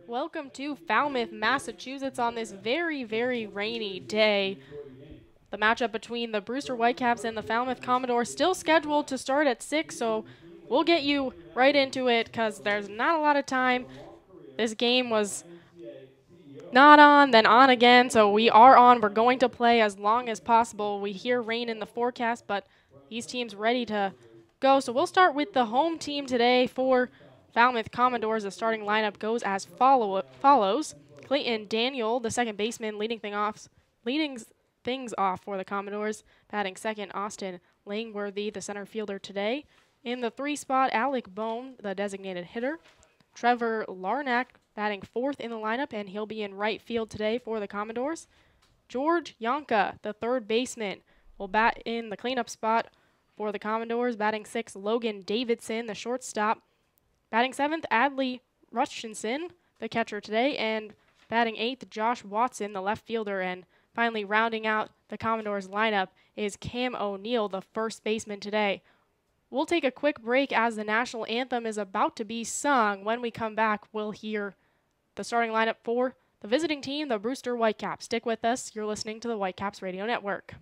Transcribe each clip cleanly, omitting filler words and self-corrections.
Welcome to Falmouth, Massachusetts on this very, very rainy day. The matchup between the Brewster Whitecaps and the Falmouth Commodores still scheduled to start at 6, so we'll get you right into it because there's not a lot of time. This game was not on, then on again, so we are on. We're going to play as long as possible. We hear rain in the forecast, but these teams ready to go. So we'll start with the home team today for Falmouth Commodores. The starting lineup goes as follows. Clayton Daniel, the second baseman, leading things off for the Commodores. Batting second, Austin Langworthy, the center fielder today. In the 3 spot, Alec Bone, the designated hitter. Trevor Larnack batting fourth in the lineup, and he'll be in right field today for the Commodores. George Yonka, the third baseman, will bat in the cleanup spot for the Commodores. Batting sixth, Logan Davidson, the shortstop. Batting seventh, Adley Rushinson, the catcher today. And batting eighth, Josh Watson, the left fielder. And finally, rounding out the Commodores lineup is Cam O'Neill, the first baseman today. We'll take a quick break as the national anthem is about to be sung. When we come back, we'll hear the starting lineup for the visiting team, the Brewster Whitecaps. Stick with us. You're listening to the Whitecaps Radio Network.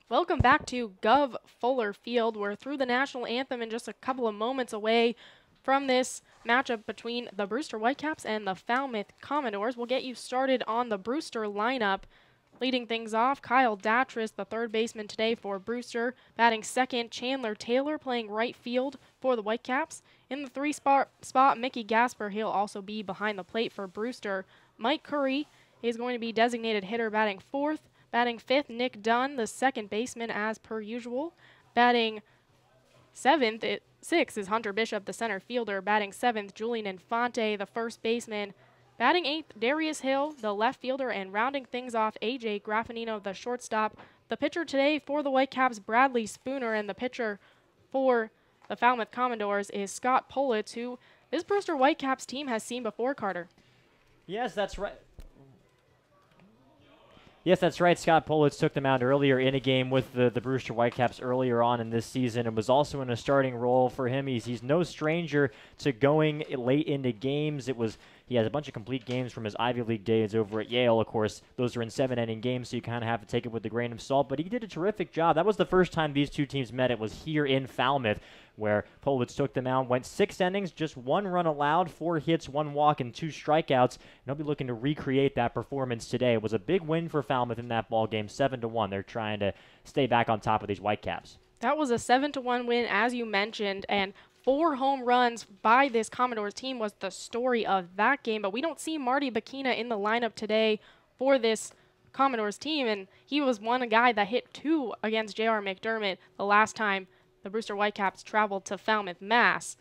Welcome back to Gov Fuller Field. We're through the national anthem in just a couple of moments away from this matchup between the Brewster Whitecaps and the Falmouth Commodores. We'll get you started on the Brewster lineup. Leading things off, Kyle Datris, the third baseman today for Brewster. Batting second, Chandler Taylor playing right field for the Whitecaps. In the 3 spot, Mickey Gasper, he'll also be behind the plate for Brewster. Mike Curry is going to be designated hitter batting fourth. Batting fifth, Nick Dunn, the second baseman as per usual. Batting sixth is Hunter Bishop, the center fielder. Batting seventh, Julian Infante, the first baseman. Batting eighth, Darius Hill, the left fielder. And rounding things off, AJ Graffinino, the shortstop. The pitcher today for the Whitecaps, Bradley Spooner, and the pitcher for the Falmouth Commodores is Scott Politz, who this Brewster Whitecaps team has seen before, Carter. Yes, that's right. Yes, that's right. Scott Politz took them out earlier in a game with the Brewster Whitecaps earlier on in this season and was also in a starting role for him. He's no stranger to going late into games. He has a bunch of complete games from his Ivy League days over at Yale. Of course, those are in 7-inning games, so you kind of have to take it with a grain of salt. But he did a terrific job. That was the first time these two teams met. It was here in Falmouth, where Politz took them out, went 6 innings, just 1 run allowed, 4 hits, 1 walk, and 2 strikeouts. And he'll be looking to recreate that performance today. It was a big win for Falmouth in that ball game, 7-1. They're trying to stay back on top of these Whitecaps. That was a 7-1 win, as you mentioned, and 4 home runs by this Commodores team was the story of that game. But we don't see Marty Bakina in the lineup today for this Commodores team, and he was one guy that hit 2 against J.R. McDermott the last time the Brewster Whitecaps traveled to Falmouth, Mass.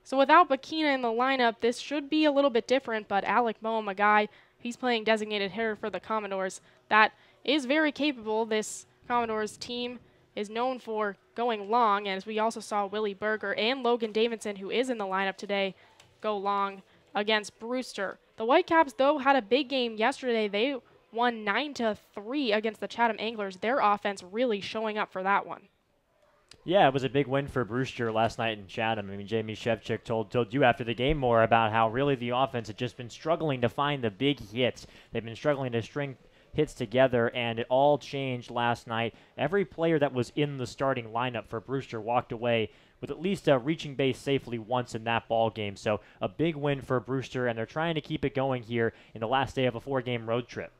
So without Bakina in the lineup, this should be a little bit different, but Alec Boehm, a guy, he's playing designated hitter for the Commodores, that is very capable. This Commodores team is known for going long, and as we also saw Willie Berger and Logan Davidson, who is in the lineup today, go long against Brewster. The Whitecaps, though, had a big game yesterday. They won 9-3 against the Chatham Anglers. Their offense really showing up for that one. Yeah, it was a big win for Brewster last night in Chatham. I mean, Jamie Shevchik told you after the game more about how really the offense had just been struggling to find the big hits. They've been struggling to string hits together, and it all changed last night. Every player that was in the starting lineup for Brewster walked away with at least reaching base safely once in that ball game. So a big win for Brewster, and they're trying to keep it going here in the last day of a 4-game road trip.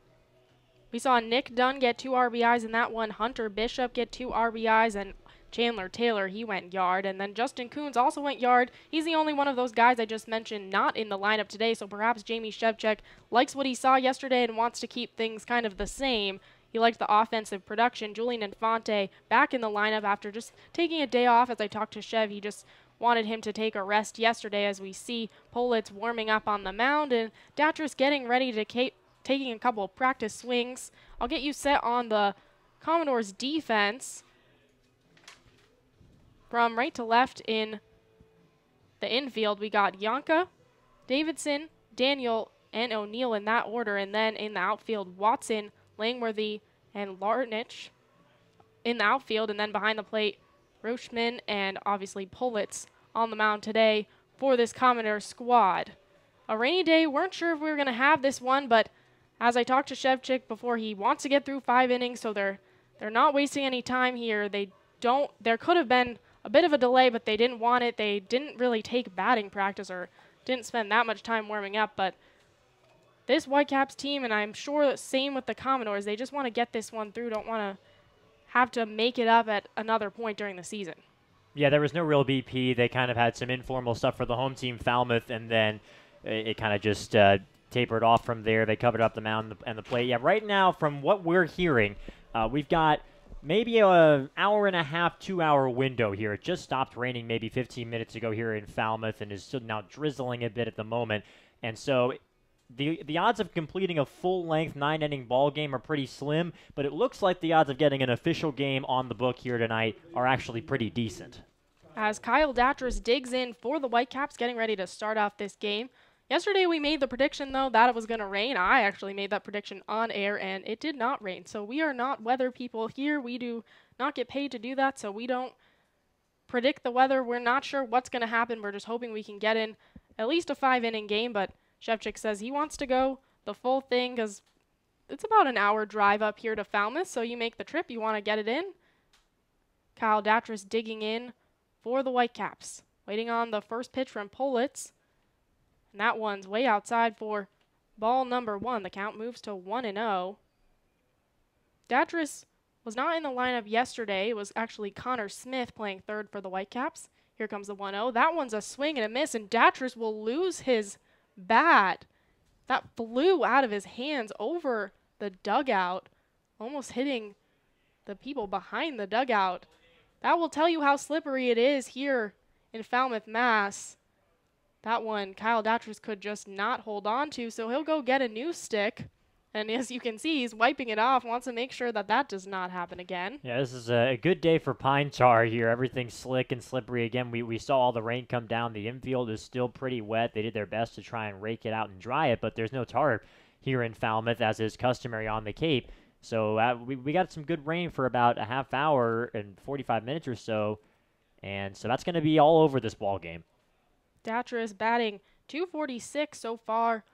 We saw Nick Dunn get 2 RBIs in that one, Hunter Bishop get 2 RBIs, and Chandler Taylor, he went yard, and then Justin Coons also went yard. He's the only one of those guys I just mentioned not in the lineup today, so perhaps Jamie Shevchik likes what he saw yesterday and wants to keep things kind of the same. He liked the offensive production. Julian Infante back in the lineup after just taking a day off. As I talked to Chev, he just wanted him to take a rest yesterday, as we see Politz warming up on the mound and Datris getting ready to taking a couple of practice swings. I'll get you set on the Commodores defense. From right to left in the infield, we got Yanka, Davidson, Daniel, and O'Neill in that order. And then in the outfield, Watson, Langworthy, and Larnich in the outfield. And then behind the plate, Rochman and obviously Politz on the mound today for this Commodore squad. A rainy day, weren't sure if we were going to have this one, but as I talked to Shevchik before, he wants to get through 5 innings, so they're not wasting any time here. There could have been a bit of a delay, but they didn't want it. They didn't really take batting practice or didn't spend that much time warming up. But this Whitecaps team, and I'm sure the same with the Commodores, they just want to get this one through, don't want to have to make it up at another point during the season. Yeah, there was no real BP. They kind of had some informal stuff for the home team, Falmouth, and then it kind of just tapered off from there. They covered up the mound and the plate. Yeah, right now, from what we're hearing, we've got maybe an hour and a half, 2-hour window here. It just stopped raining maybe 15 minutes ago here in Falmouth and is still now drizzling a bit at the moment. And so the odds of completing a full-length 9-inning ball game are pretty slim, but it looks like the odds of getting an official game on the book here tonight are actually pretty decent. As Kyle Datris digs in for the Whitecaps, getting ready to start off this game. Yesterday we made the prediction, though, that it was going to rain. I actually made that prediction on air, and it did not rain. So we are not weather people here. We do not get paid to do that, so we don't predict the weather. We're not sure what's going to happen. We're just hoping we can get in at least a 5-inning game, but Shevchik says he wants to go the full thing because it's about an hour drive up here to Falmouth, so you make the trip, you want to get it in. Kyle Datris digging in for the Whitecaps, waiting on the first pitch from Politz. And that one's way outside for ball number 1. The count moves to 1-0. Datris was not in the lineup yesterday. It was actually Connor Smith playing third for the Whitecaps. Here comes the 1-0. That one's a swing and a miss, and Datris will lose his bat. That flew out of his hands over the dugout, almost hitting the people behind the dugout. That will tell you how slippery it is here in Falmouth, Mass. That one, Kyle Datras could just not hold on to, so he'll go get a new stick. And as you can see, he's wiping it off, wants to make sure that that does not happen again. Yeah, this is a good day for Pine Tar here. Everything's slick and slippery again. We saw all the rain come down. The infield is still pretty wet. They did their best to try and rake it out and dry it, but there's no tar here in Falmouth, as is customary on the Cape. So we got some good rain for about a half hour and 45 minutes or so, and so that's going to be all over this ball game. Datras batting .246 so far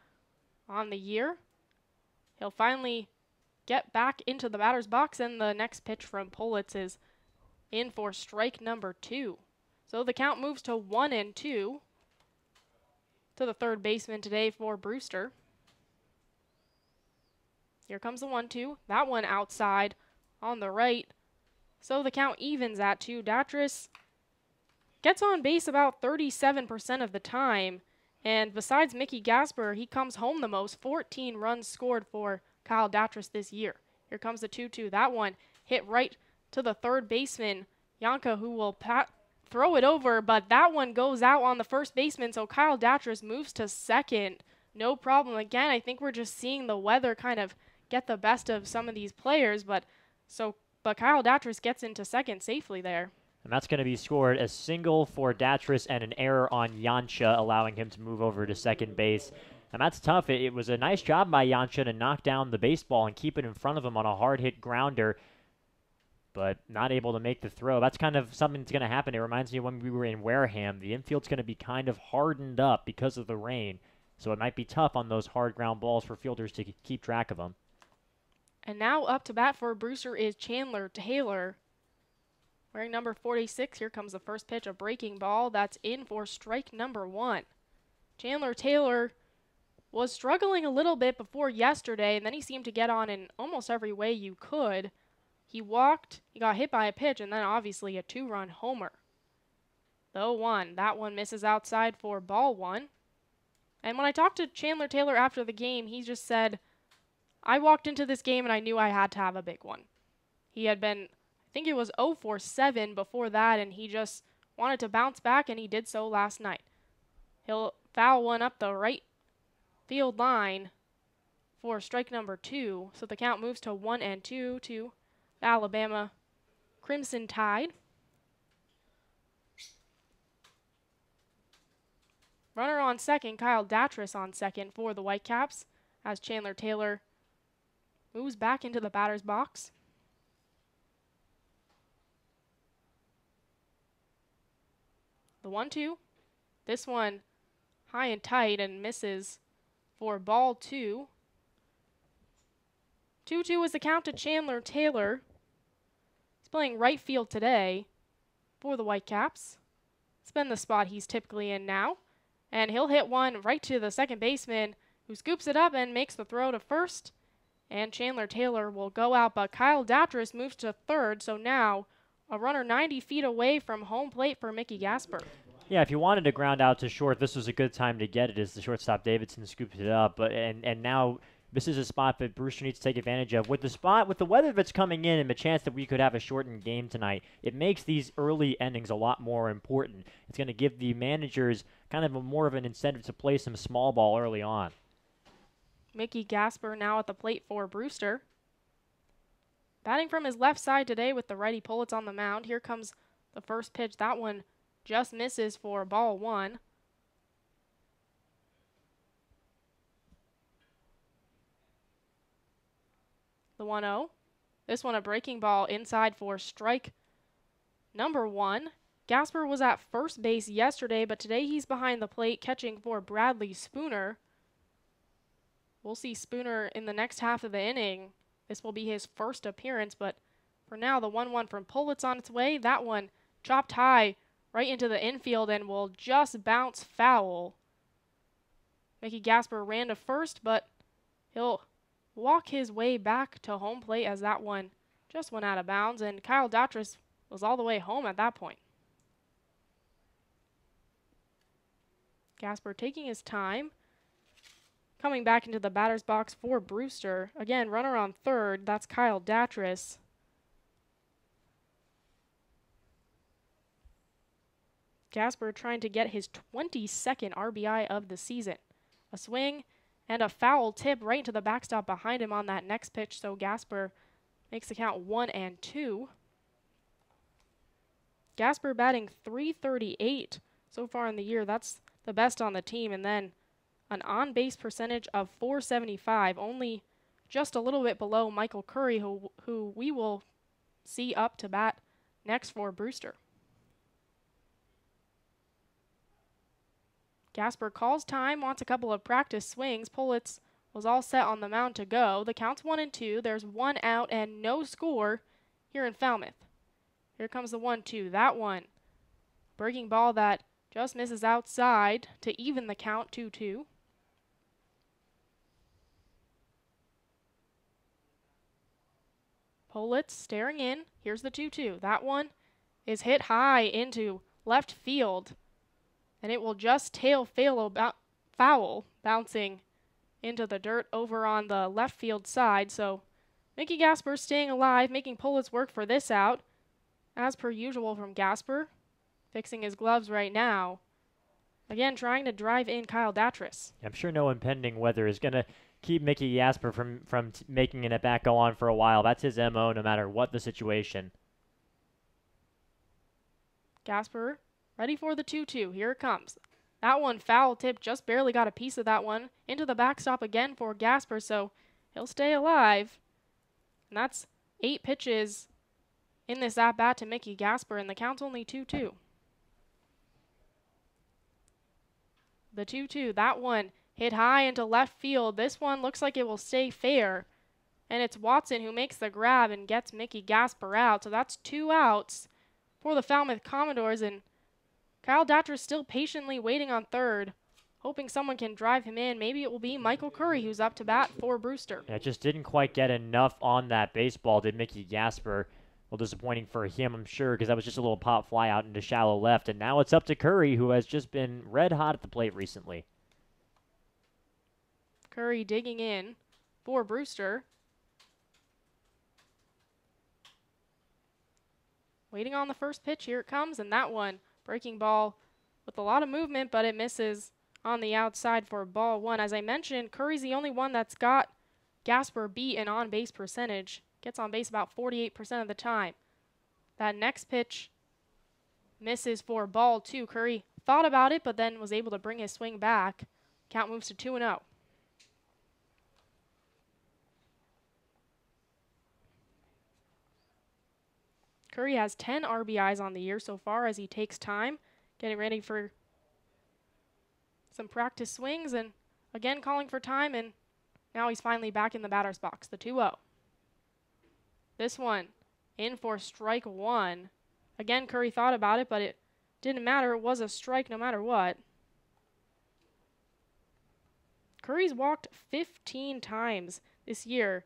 on the year. He'll finally get back into the batter's box, and the next pitch from Politz is in for strike number 2. So the count moves to 1-2 to the third baseman today for Brewster. Here comes the 1-2. That one outside on the right. So the count evens at 2. Datras gets on base about 37% of the time. And besides Mickey Gasper, he comes home the most. 14 runs scored for Kyle Datras this year. Here comes the 2-2. That one hit right to the third baseman, Yanka, who will throw it over, but that one goes out on the first baseman, so Kyle Datras moves to second. No problem. Again, I think we're just seeing the weather kind of get the best of some of these players, but Kyle Datras gets into second safely there. And that's going to be scored a single for Datras and an error on Yansha, allowing him to move over to second base. And that's tough. It was a nice job by Yansha to knock down the baseball and keep it in front of him on a hard-hit grounder, but not able to make the throw. That's kind of something that's going to happen. It reminds me of when we were in Wareham. The infield's going to be kind of hardened up because of the rain, so it might be tough on those hard ground balls for fielders to keep track of them. And now up to bat for Brewster is Chandler Taylor. Wearing number 46, here comes the first pitch, a breaking ball. That's in for strike number 1. Chandler Taylor was struggling a little bit before yesterday, and then he seemed to get on in almost every way you could. He walked, he got hit by a pitch, and then obviously a 2-run homer. The 0-1, that one misses outside for ball 1. And when I talked to Chandler Taylor after the game, he just said, I walked into this game and I knew I had to have a big one. He had been, I think it was 0 for 7 before that, and he just wanted to bounce back, and he did so last night. He'll foul one up the right field line for strike number 2, so the count moves to 1-2 to the Alabama Crimson Tide. Runner on second, Kyle Datras on second for the Whitecaps, as Chandler Taylor moves back into the batter's box. The 1-2. This one high and tight and misses for ball 2. 2-2 is the count to Chandler Taylor. He's playing right field today for the Whitecaps. It's been the spot he's typically in now. And he'll hit one right to the second baseman, who scoops it up and makes the throw to first. And Chandler Taylor will go out, but Kyle Datras moves to third, so now a runner 90 feet away from home plate for Mickey Gasper. Yeah, if you wanted to ground out to short, this was a good time to get it as the shortstop Davidson scoops it up. But and now this is a spot that Brewster needs to take advantage of. With the weather that's coming in and the chance that we could have a shortened game tonight, it makes these early innings a lot more important. It's going to give the managers kind of more of an incentive to play some small ball early on. Mickey Gasper now at the plate for Brewster. Batting from his left side today with the righty Politz on the mound. Here comes the first pitch. That one just misses for ball 1. The 1-0. This one a breaking ball inside for strike number 1. Gasper was at first base yesterday, but today he's behind the plate catching for Bradley Spooner. We'll see Spooner in the next half of the inning. This will be his first appearance, but for now, the 1-1 from Politz on its way. That one chopped high right into the infield and will just bounce foul. Mickey Gasper ran to first, but he'll walk his way back to home plate as that one just went out of bounds, and Kyle Datras was all the way home at that point. Gasper taking his time. Coming back into the batter's box for Brewster. Again, runner on third. That's Kyle Datras. Gasper trying to get his 22nd RBI of the season. A swing and a foul tip right into the backstop behind him on that next pitch, so Gasper makes the count 1-2. Gasper batting .338 so far in the year. That's the best on the team. And then an on-base percentage of .475, only just a little bit below Michael Curry, who we will see up to bat next for Brewster. Gasper calls time, wants a couple of practice swings. Politz was all set on the mound to go. The count's 1-2. There's one out and no score here in Falmouth. Here comes the 1-2. That one. Breaking ball that just misses outside to even the count 2-2. Politz staring in. Here's the 2-2. That one is hit high into left field. And it will just tail foul, bouncing into the dirt over on the left field side. So Mickey Gasper staying alive, making Politz work for this out. As per usual from Gasper, fixing his gloves right now. Again, trying to drive in Kyle Datris. I'm sure no impending weather is going to keep Mickey Gasper from making an at-bat go on for a while. That's his MO no matter what the situation. Gasper ready for the 2-2. Here it comes. That one foul tip, just barely got a piece of that one. Into the backstop again for Gasper, so he'll stay alive. And that's 8 pitches in this at-bat to Mickey Gasper, and the count's only 2-2. The 2-2, that one hit high into left field. This one looks like it will stay fair. And it's Watson who makes the grab and gets Mickey Gasper out. So that's 2 outs for the Falmouth Commodores, and Kyle Datris still patiently waiting on third, hoping someone can drive him in. Maybe it will be Michael Curry who's up to bat for Brewster. Yeah, just didn't quite get enough on that baseball, did Mickey Gasper. A little disappointing for him, I'm sure, because that was just a little pop fly out into shallow left. And now it's up to Curry, who has just been red hot at the plate recently. Curry digging in for Brewster. Waiting on the first pitch. Here it comes, and that one, breaking ball with a lot of movement, but it misses on the outside for ball 1. As I mentioned, Curry's the only one that's got Gasper beat in on-base percentage. Gets on base about 48% of the time. That next pitch misses for ball 2. Curry thought about it, but then was able to bring his swing back. Count moves to 2-0. Curry has 10 RBIs on the year so far as he takes time, getting ready for some practice swings, and again calling for time, and now he's finally back in the batter's box, the 2-0. This one in for strike 1. Again, Curry thought about it, but it didn't matter. It was a strike no matter what. Curry's walked 15 times this year.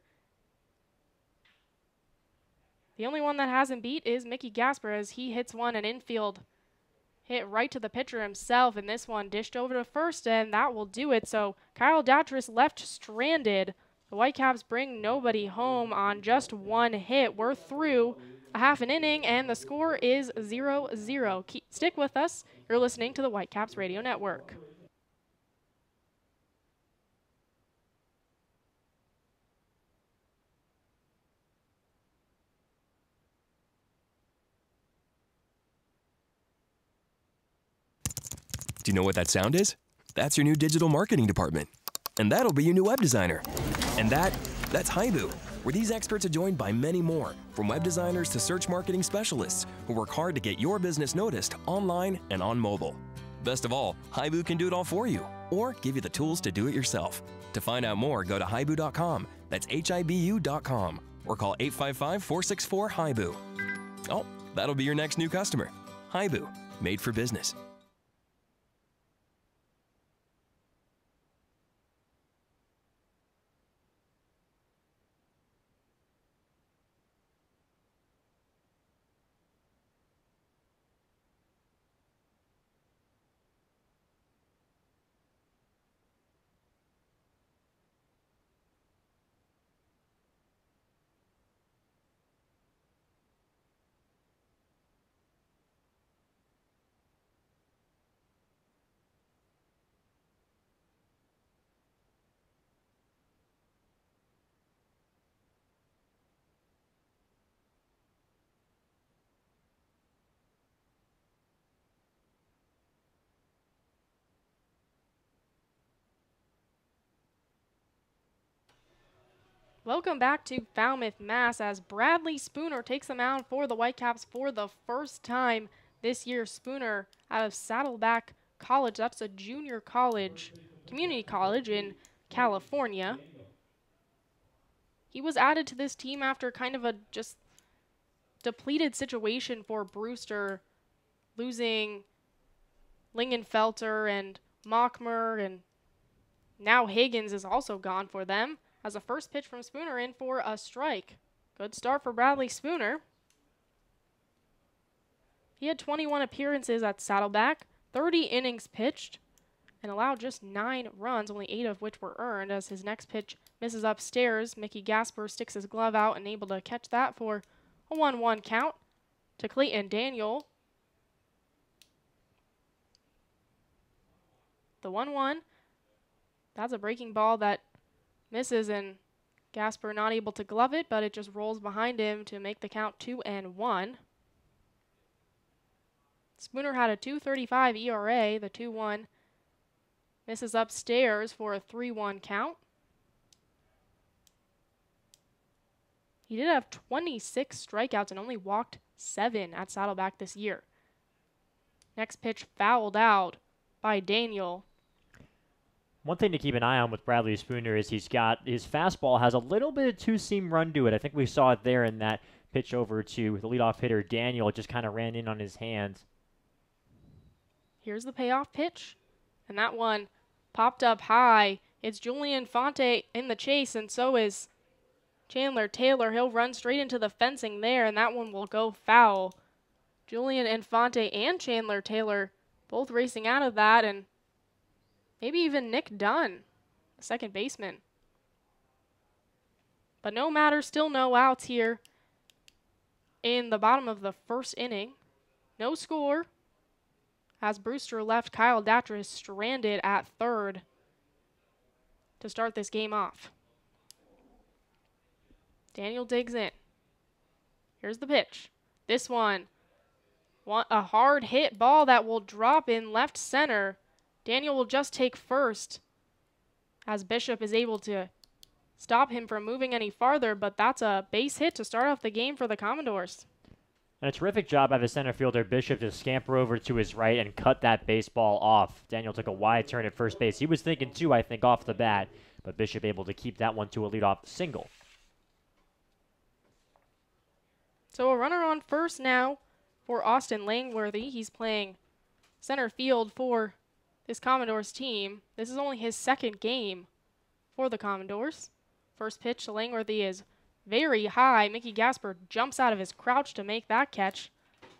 The only one that hasn't beat is Mickey Gasper, as he hits one, an infield hit right to the pitcher himself, and this one dished over to first, and that will do it. So Kyle Datris left stranded. The Whitecaps bring nobody home on just 1 hit. We're through a half an inning, and the score is 0-0. Stick with us. You're listening to the Whitecaps Radio Network. Do you know what that sound is? That's your new digital marketing department. And that'll be your new web designer. And that's Haibu, where these experts are joined by many more, from web designers to search marketing specialists, who work hard to get your business noticed online and on mobile. Best of all, Haibu can do it all for you, or give you the tools to do it yourself. To find out more, go to haibu.com. That's HIBU.com. Or call 855-464-HIBU. Oh, that'll be your next new customer. Haibu, made for business. Welcome back to Falmouth, Mass. As Bradley Spooner takes the mound for the Whitecaps for the first time this year. Spooner out of Saddleback College. That's a junior college, community college in California. He was added to this team after kind of a just depleted situation for Brewster, losing Lingenfelter and Mockmer, and now Higgins is also gone for them. As a first pitch from Spooner in for a strike. Good start for Bradley Spooner. He had 21 appearances at Saddleback, 30 innings pitched, and allowed just 9 runs, only 8 of which were earned. As his next pitch misses upstairs, Mickey Gasper sticks his glove out and able to catch that for a 1-1 count to Clayton Daniel. The 1-1. That's a breaking ball that misses, and Gasper not able to glove it, but it just rolls behind him to make the count 2-1. Spooner had a 2.35 ERA. The 2-1 misses upstairs for a 3-1 count. He did have 26 strikeouts and only walked 7 at Saddleback this year. Next pitch fouled out by Daniel. One thing to keep an eye on with Bradley Spooner is his fastball has a little bit of two-seam run to it. I think we saw it there in that pitch over to the leadoff hitter, Daniel. It just kind of ran in on his hands. Here's the payoff pitch, and that one popped up high. It's Julian Fonte in the chase, and so is Chandler Taylor. He'll run straight into the fencing there, and that one will go foul. Julian Infante and Chandler Taylor both racing out of that, and maybe even Nick Dunn, the second baseman. But no matter, still no outs here in the bottom of the first inning. No score, as Brewster left Kyle Datras stranded at third to start this game off. Daniel digs in. Here's the pitch. This one, a hard hit ball that will drop in left center. Daniel will just take first, as Bishop is able to stop him from moving any farther, but that's a base hit to start off the game for the Commodores. And a terrific job by the center fielder, Bishop, to scamper over to his right and cut that baseball off. Daniel took a wide turn at first base. He was thinking two, I think, off the bat, but Bishop able to keep that one to a leadoff single. So a runner on first now for Austin Langworthy. He's playing center field for this Commodores team. This is only his second game for the Commodores. First pitch to Langworthy is very high. Mickey Gasper jumps out of his crouch to make that catch,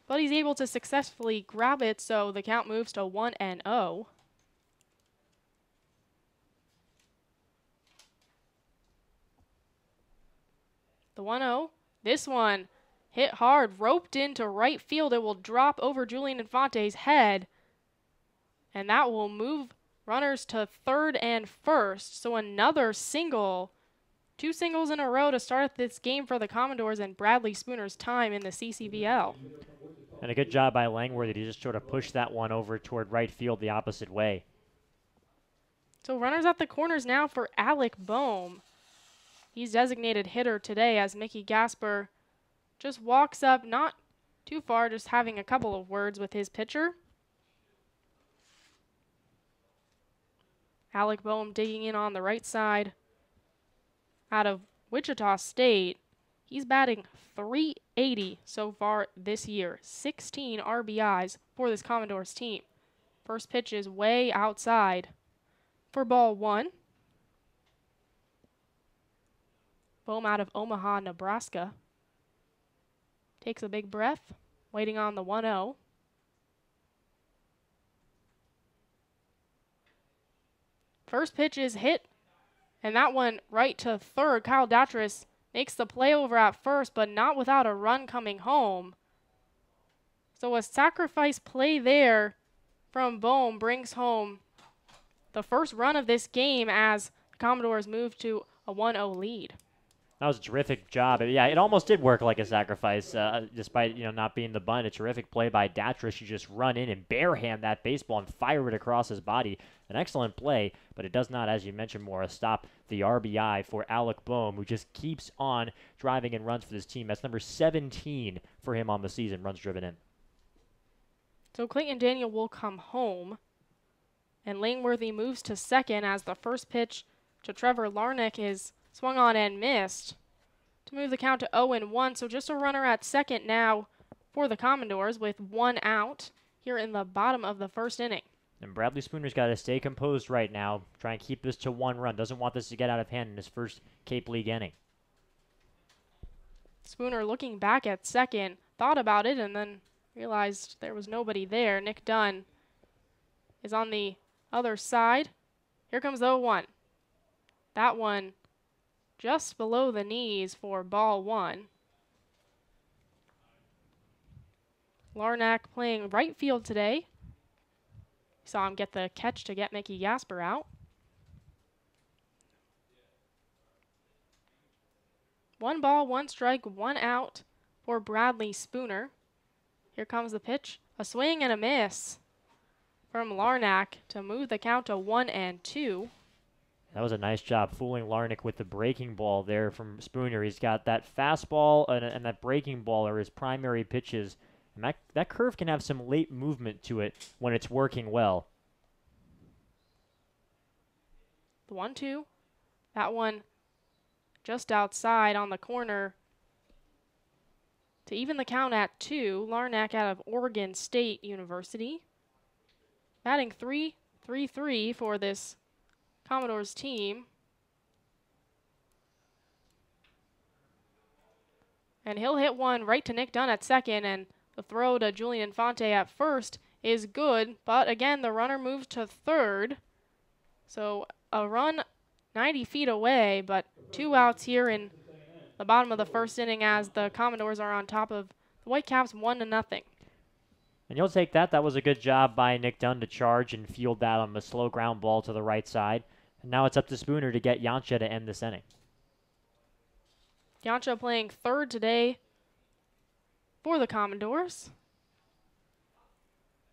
but he's able to successfully grab it, so the count moves to 1-0. The 1-0. This one hit hard, roped into right field. It will drop over Julian Infante's head, and that will move runners to third and first. So another single. 2 singles in a row to start this game for the Commodores and Bradley Spooner's time in the CCBL. And a good job by Langworthy to just sort of push that one over toward right field the opposite way. So runners at the corners now for Alec Bohm. He's designated hitter today, as Mickey Gasper just walks up, not too far, just having a couple of words with his pitcher. Alec Bohm digging in on the right side. Out of Wichita State, he's batting .380 so far this year. 16 RBIs for this Commodores team. First pitch is way outside for ball 1. Bohm out of Omaha, Nebraska. Takes a big breath, waiting on the 1-0. First pitch is hit, and that one right to third. Kyle Datras makes the play over at first, but not without a run coming home. So a sacrifice play there from Bohm brings home the first run of this game as the Commodores move to a 1-0 lead. That was a terrific job. Yeah, it almost did work like a sacrifice, despite not being the bunt. A terrific play by Datrish. You just run in and barehand that baseball and fire it across his body. An excellent play, but it does not, as you mentioned, Maura, stop the RBI for Alec Boehm, who just keeps on driving in runs for this team. That's number 17 for him on the season, runs driven in. So Clayton Daniel will come home, and Langworthy moves to second as the first pitch to Trevor Larnach is swung on and missed to move the count to 0-1. So just a runner at second now for the Commodores with one out here in the bottom of the first inning. And Bradley Spooner's got to stay composed right now, try and keep this to one run. Doesn't want this to get out of hand in his first Cape League inning. Spooner looking back at second, thought about it, and then realized there was nobody there. Nick Dunn is on the other side. Here comes 0-1. That one just below the knees for ball one. Larnach playing right field today. Saw him get the catch to get Mickey Gasper out. 1 ball, 1 strike, 1 out for Bradley Spooner. Here comes the pitch. A swing and a miss from Larnach to move the count to 1-2. That was a nice job fooling Larnach with the breaking ball there from Spooner. He's got that fastball and that breaking ball are his primary pitches. And that curve can have some late movement to it when it's working well. The 1-2. That one just outside on the corner to even the count at 2. Larnach out of Oregon State University. Batting .333 for this Commodores team. And he'll hit one right to Nick Dunn at second, and the throw to Julian Infante at first is good, but again, the runner moves to third. So a run 90 feet away, but 2 outs here in the bottom of the first inning as the Commodores are on top of the Whitecaps 1-0. And you'll take that. That was a good job by Nick Dunn to charge and field that on a slow ground ball to the right side. And now it's up to Spooner to get Janša to end this inning. Janša playing third today for the Commodores.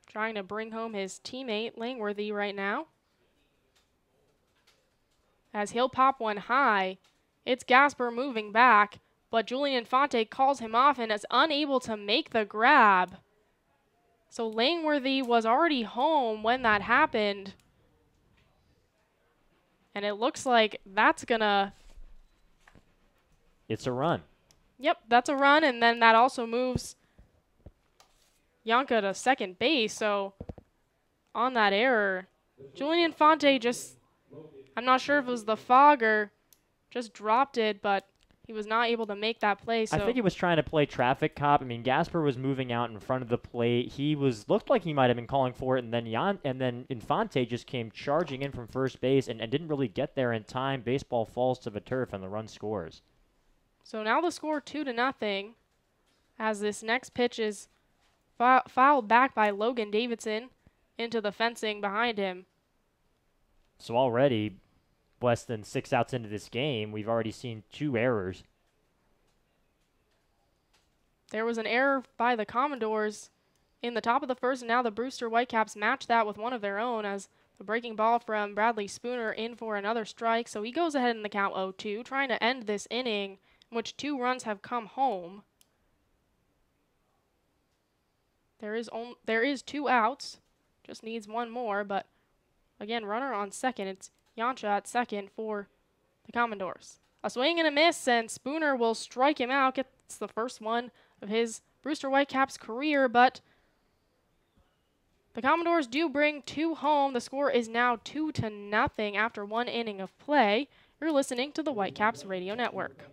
Trying to bring home his teammate Langworthy right now. As he'll pop one high, it's Gasper moving back, but Julian Infante calls him off and is unable to make the grab. So Langworthy was already home when that happened. And it looks like that's gonna... It's a run. Yep, that's a run, and then that also moves Janša to second base. So on that error, Julian Infante just... I'm not sure if it was the fog or just dropped it, but he was not able to make that play. So I think he was trying to play traffic cop. I mean, Gasper was moving out in front of the plate. He looked like he might have been calling for it, and then Infante just came charging in from first base and didn't really get there in time. Baseball falls to the turf, and the run scores. So now the score 2-0 as this next pitch is fouled back by Logan Davidson into the fencing behind him. So already, less than 6 outs into this game, we've already seen 2 errors. There was an error by the Commodores in the top of the first, and now the Brewster Whitecaps match that with one of their own as the breaking ball from Bradley Spooner in for another strike. So he goes ahead in the count 0-2, trying to end this inning in which 2 runs have come home. There is 2 outs, just needs 1 more, but again, runner on second. It's Janša at second for the Commodores. A swing and a miss, and Spooner will strike him out. Gets the first one of his Brewster Whitecaps career, but the Commodores do bring 2 home. The score is now 2-0 after 1 inning of play. You're listening to the Whitecaps Radio Network.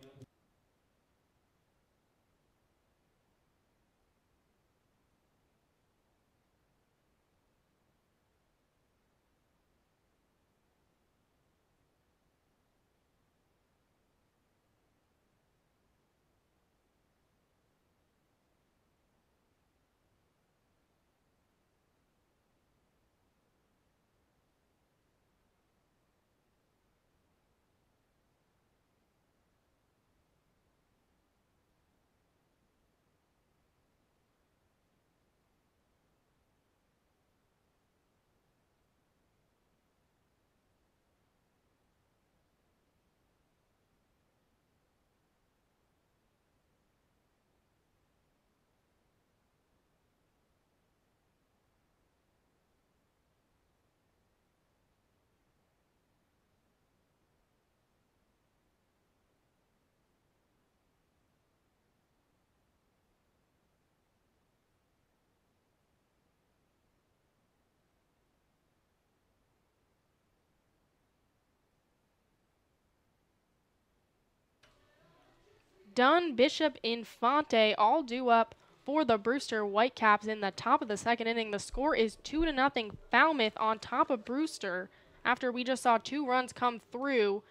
Dunn, Bishop, Infante all due up for the Brewster Whitecaps in the top of the second inning. The score is 2-0 Falmouth on top of Brewster after we just saw 2 runs come through.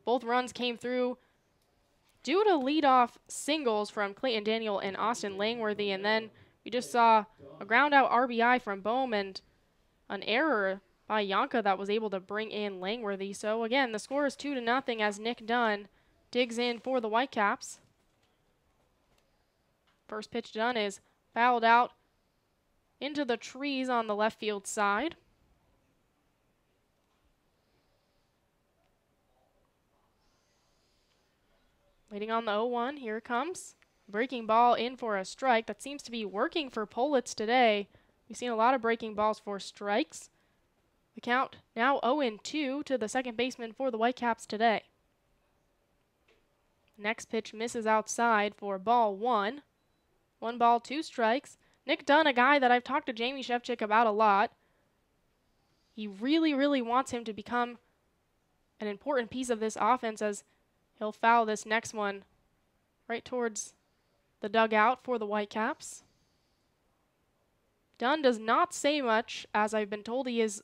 Both runs came through due to leadoff singles from Clayton Daniel and Austin Langworthy, and then we just saw a ground out RBI from Bohm and an error by Yonka that was able to bring in Langworthy. So again, the score is 2-0 as Nick Dunn digs in for the Whitecaps. First pitch done is fouled out into the trees on the left field side. Waiting on the 0-1, here it comes. Breaking ball in for a strike. That seems to be working for Politz today. We've seen a lot of breaking balls for strikes. The count now 0-2 to the second baseman for the Whitecaps today. Next pitch misses outside for ball 1. 1 ball, 2 strikes. Nick Dunn, a guy that I've talked to Jamie Shevchik about a lot. He really, really wants him to become an important piece of this offense as he'll foul this next one right towards the dugout for the Whitecaps. Dunn does not say much, as I've been told he is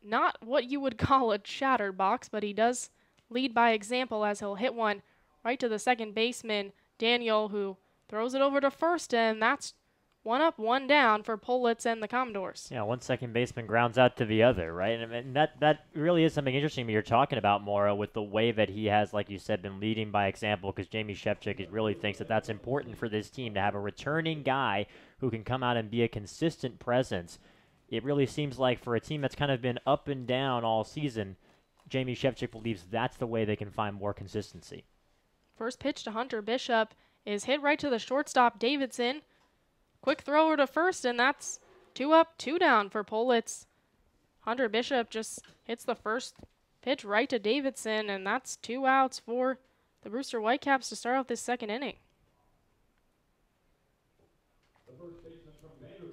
not what you would call a chatterbox, but he does lead by example as he'll hit one right to the second baseman, Daniel, who throws it over to first, and that's 1 up, 1 down for Politz and the Commodores. Yeah, one second baseman grounds out to the other, right? And that really is something interesting that you're talking about, Maura, with the way that he has, like you said, been leading by example, because Jamie Shevchik really thinks that that's important for this team to have a returning guy who can come out and be a consistent presence. It really seems like for a team that's kind of been up and down all season, Jamie Shevchik believes that's the way they can find more consistency. First pitch to Hunter Bishop is hit right to the shortstop, Davidson. Quick thrower to first, and that's 2 up, 2 down for Politz. Hunter Bishop just hits the first pitch right to Davidson, and that's 2 outs for the Brewster Whitecaps to start out this second inning.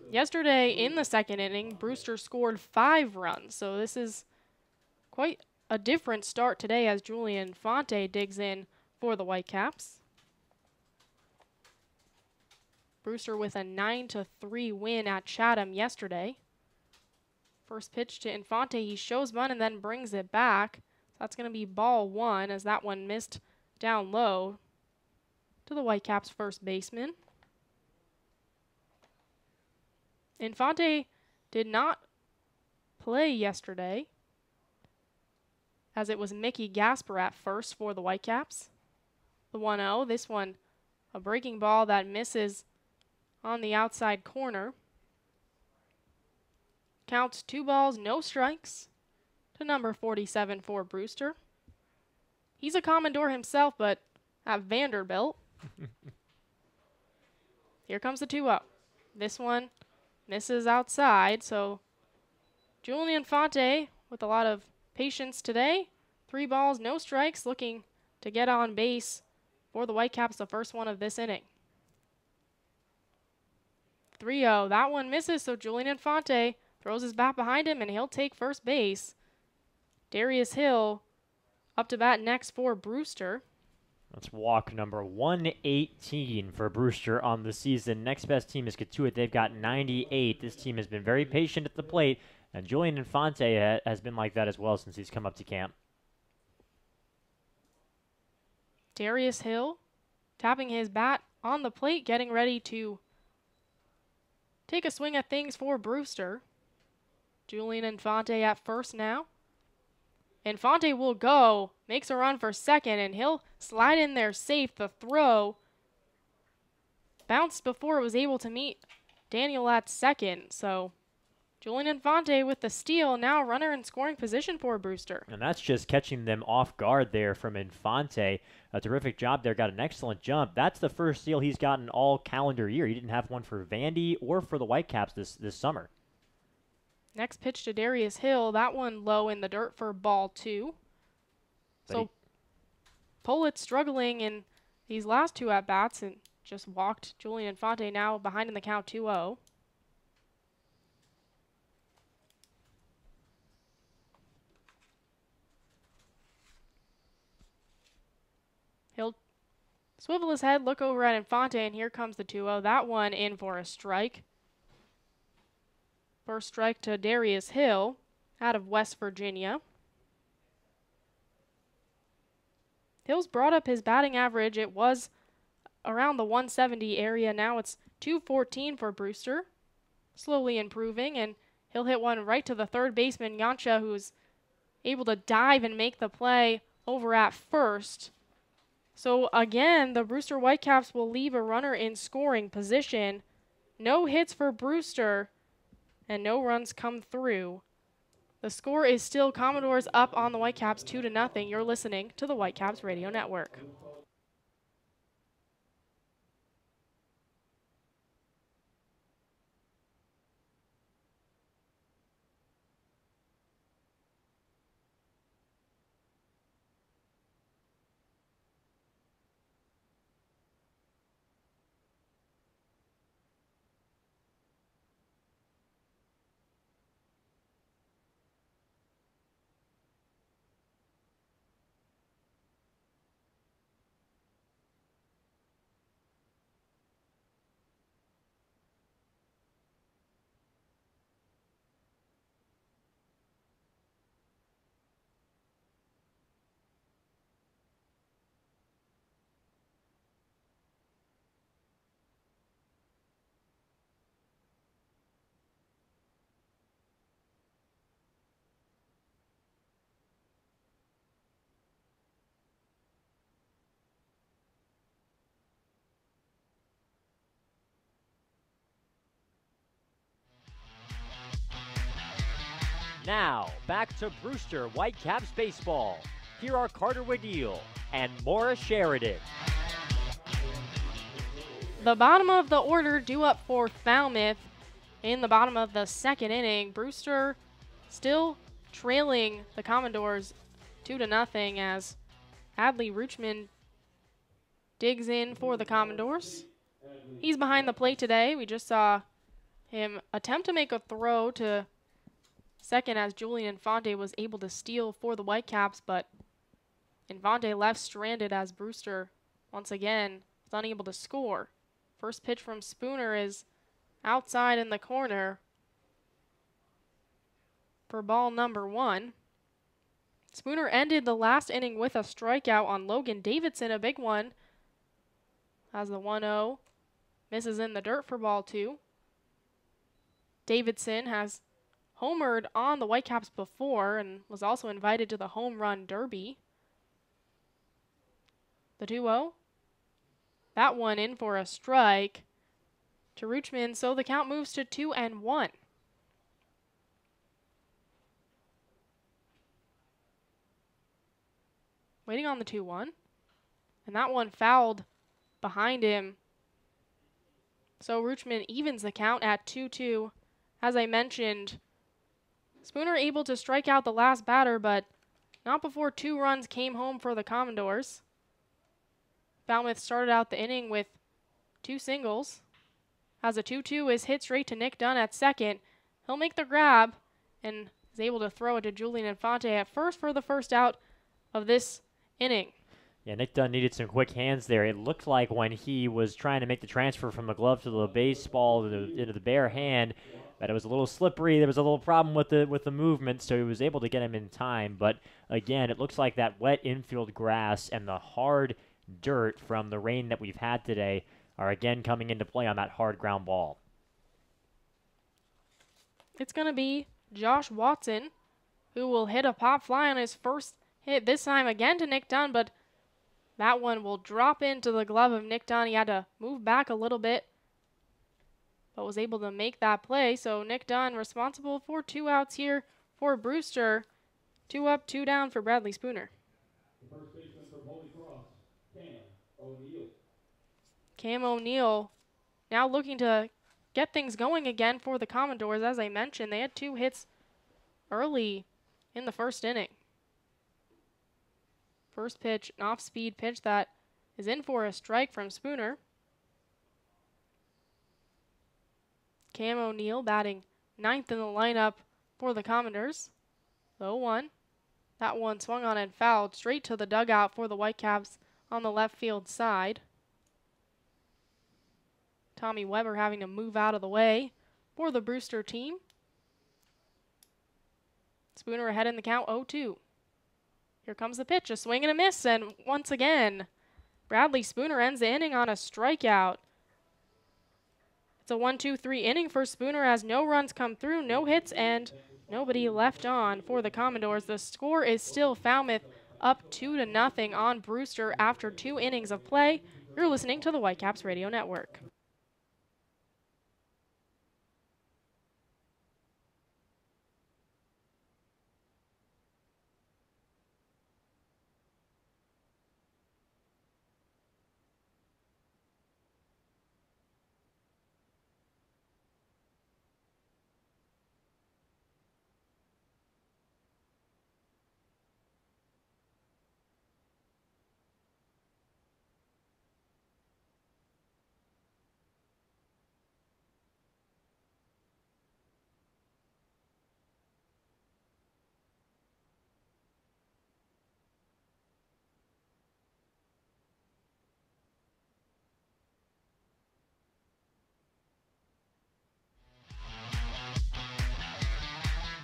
Yesterday in the second inning, Brewster scored 5 runs, so this is quite a different start today as Julian Fonte digs in for the Whitecaps. Brewster with a 9-3 win at Chatham yesterday. First pitch to Infante, he shows bunt and then brings it back. So that's going to be ball 1 as that one missed down low to the Whitecaps first baseman. Infante did not play yesterday as it was Mickey Gasper at first for the Whitecaps. The 1-0, this one a breaking ball that misses on the outside corner. Counts 2 balls, no strikes to number 47 for Brewster. He's a Commodore himself, but at Vanderbilt. Here comes the 2-0. This one misses outside, so Julian Fonte with a lot of patience today. 3 balls, no strikes, looking to get on base for the Whitecaps, the first one of this inning. 3-0. That one misses, so Julian Infante throws his bat behind him, and he'll take first base. Darius Hill up to bat next for Brewster. That's walk number 118 for Brewster on the season. Next best team is Katuitt. They've got 98. This team has been very patient at the plate, and Julian Infante has been like that as well since he's come up to camp. Darius Hill tapping his bat on the plate, getting ready to take a swing at things for Brewster. Julian Infante at first now. Infante will go, makes a run for second, and he'll slide in there safe. The throw bounced before it was able to meet Daniel at second. So Julian Infante with the steal, now runner in scoring position for Brewster. And that's just catching them off guard there from Infante. A terrific job there, got an excellent jump. That's the first steal he's gotten all calendar year. He didn't have one for Vandy or for the Whitecaps this summer. Next pitch to Darius Hill, that one low in the dirt for ball 2. So Politz struggling in these last 2 at-bats and just walked Julian Infante, now behind in the count 2-0. He'll swivel his head, look over at Infante, and here comes the 2-0. That one in for a strike. First strike to Darius Hill out of West Virginia. Hill's brought up his batting average. It was around the 170 area. Now it's 214 for Brewster. Slowly improving, and he'll hit one right to the third baseman, Yancha, who's able to dive and make the play over at first. So again, the Brewster Whitecaps will leave a runner in scoring position. No hits for Brewster, and no runs come through. The score is still Commodores up on the Whitecaps 2-0. You're listening to the Whitecaps Radio Network. Now, back to Brewster Whitecaps baseball. Here are Carter Waddell and Maura Sheridan. The bottom of the order due up for Falmouth in the bottom of the second inning. Brewster still trailing the Commodores 2-0 as Adley Ruchman digs in for the Commodores. He's behind the plate today. We just saw him attempt to make a throw to second as Julian Infante was able to steal for the Whitecaps, but Infante left stranded as Brewster once again was unable to score. First pitch from Spooner is outside in the corner for ball number 1. Spooner ended the last inning with a strikeout on Logan Davidson, a big one, as the 1-0 misses in the dirt for ball 2. Davidson has homered on the Whitecaps before and was also invited to the home run derby. The 2-0. That one in for a strike to Ruchman, so the count moves to 2-1. Waiting on the 2-1. And that one fouled behind him. So Ruchman evens the count at 2-2. As I mentioned, Spooner able to strike out the last batter, but not before 2 runs came home for the Commodores. Falmouth started out the inning with 2 singles. As a 2-2 is hit straight to Nick Dunn at second. He'll make the grab and is able to throw it to Julian Infante at first for the first out of this inning. Yeah, Nick Dunn needed some quick hands there. It looked like when he was trying to make the transfer from the glove to the baseball into the bare hand, but it was a little slippery. There was a little problem with the movement, so he was able to get him in time. But again, it looks like that wet infield grass and the hard dirt from the rain that we've had today are again coming into play on that hard ground ball. It's going to be Josh Watson, who will hit a pop fly on his first hit, this time again to Nick Dunn, but that one will drop into the glove of Nick Dunn. He had to move back a little bit, but was able to make that play. So Nick Dunn responsible for 2 outs here for Brewster. 2 up, 2 down for Bradley Spooner. The first baseman from Holy Cross, Cam O'Neill. Cam O'Neill now looking to get things going again for the Commodores. As I mentioned, they had 2 hits early in the first inning. First pitch, an off-speed pitch that is in for a strike from Spooner. Cam O'Neill batting 9th in the lineup for the Commodores. 0-1. That one swung on and fouled straight to the dugout for the Whitecaps on the left field side. Tommy Weber having to move out of the way for the Brewster team. Spooner ahead in the count, 0-2. Here comes the pitch, a swing and a miss, and once again, Bradley Spooner ends the inning on a strikeout. It's a 1-2-3 inning for Spooner as no runs come through, no hits, and nobody left on for the Commodores. The score is still Falmouth up 2-0 on Brewster after 2 innings of play. You're listening to the Whitecaps Radio Network.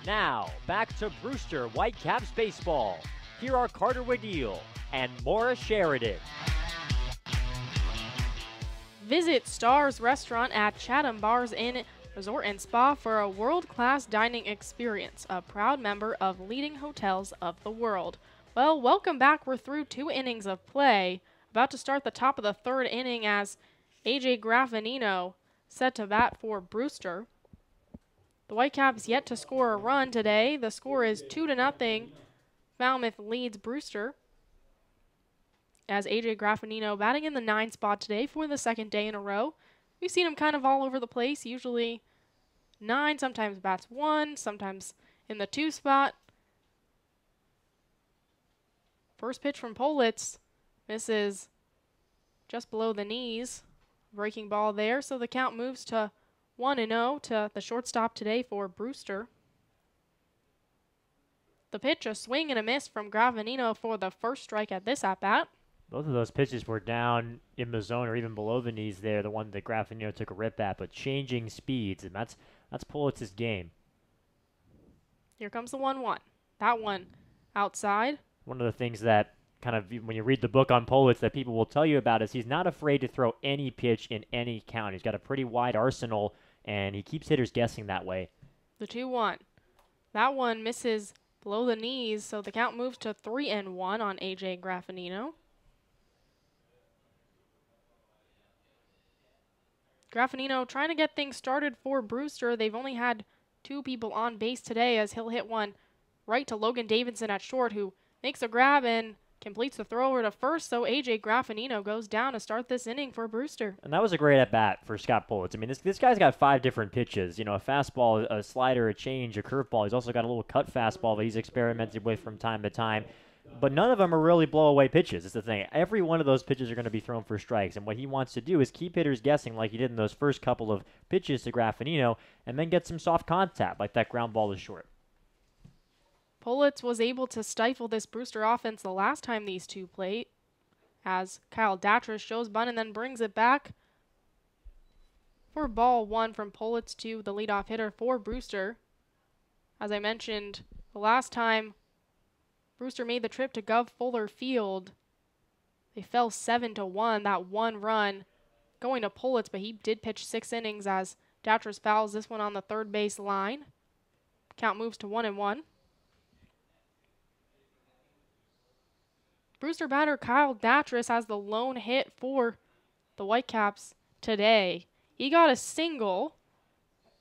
Now, back to Brewster Whitecaps baseball. Here are Carter Waddell and Maura Sheridan. Visit Stars Restaurant at Chatham Bars Inn Resort and Spa for a world-class dining experience, a proud member of leading hotels of the world. Well, welcome back. We're through 2 innings of play. About to start the top of the 3rd inning as AJ Graffinino set to bat for Brewster. The Whitecaps yet to score a run today. The score is 2-0. Falmouth leads Brewster as AJ Graffinino batting in the 9 spot today for the 2nd day in a row. We've seen him kind of all over the place, usually 9, sometimes bats 1, sometimes in the 2 spot. First pitch from Politz misses just below the knees. Breaking ball there, so the count moves to 1-0 to the shortstop today for Brewster. The pitch, a swing and a miss from Graffinino for the first strike at this at-bat. Both of those pitches were down in the zone or even below the knees there, the one that Graffinino took a rip at, but changing speeds, and that's Pulitz's game. Here comes the 1-1. That one outside. One of the things that kind of, when you read the book on Politz, that people will tell you about is he's not afraid to throw any pitch in any count. He's got a pretty wide arsenal, and he keeps hitters guessing that way. The 2-1. That one misses below the knees, so the count moves to 3-1 on AJ Graffinino. Graffinino trying to get things started for Brewster. They've only had 2 people on base today as he'll hit one right to Logan Davidson at short, who makes a grab and completes the throw over to first, so AJ Graffinino goes down to start this inning for Brewster. And that was a great at-bat for Scott Politz. I mean, this guy's got 5 different pitches. You know, a fastball, a slider, a change, a curveball. He's also got a little cut fastball that he's experimented with from time to time. But none of them are really blow-away pitches. It's the thing. Every one of those pitches are going to be thrown for strikes. And what he wants to do is keep hitters guessing like he did in those first couple of pitches to Graffinino and then get some soft contact like that ground ball to short. Politz was able to stifle this Brewster offense the last time these two played as Kyle Datras shows bunt and then brings it back for ball 1 from Politz to the leadoff hitter for Brewster. As I mentioned, the last time Brewster made the trip to Gov Fuller Field, they fell 7-1, that 1 run going to Politz, but he did pitch 6 innings as Datras fouls this one on the third base line. Count moves to 1-1. Brewster batter Kyle Datras has the lone hit for the Whitecaps today. He got a single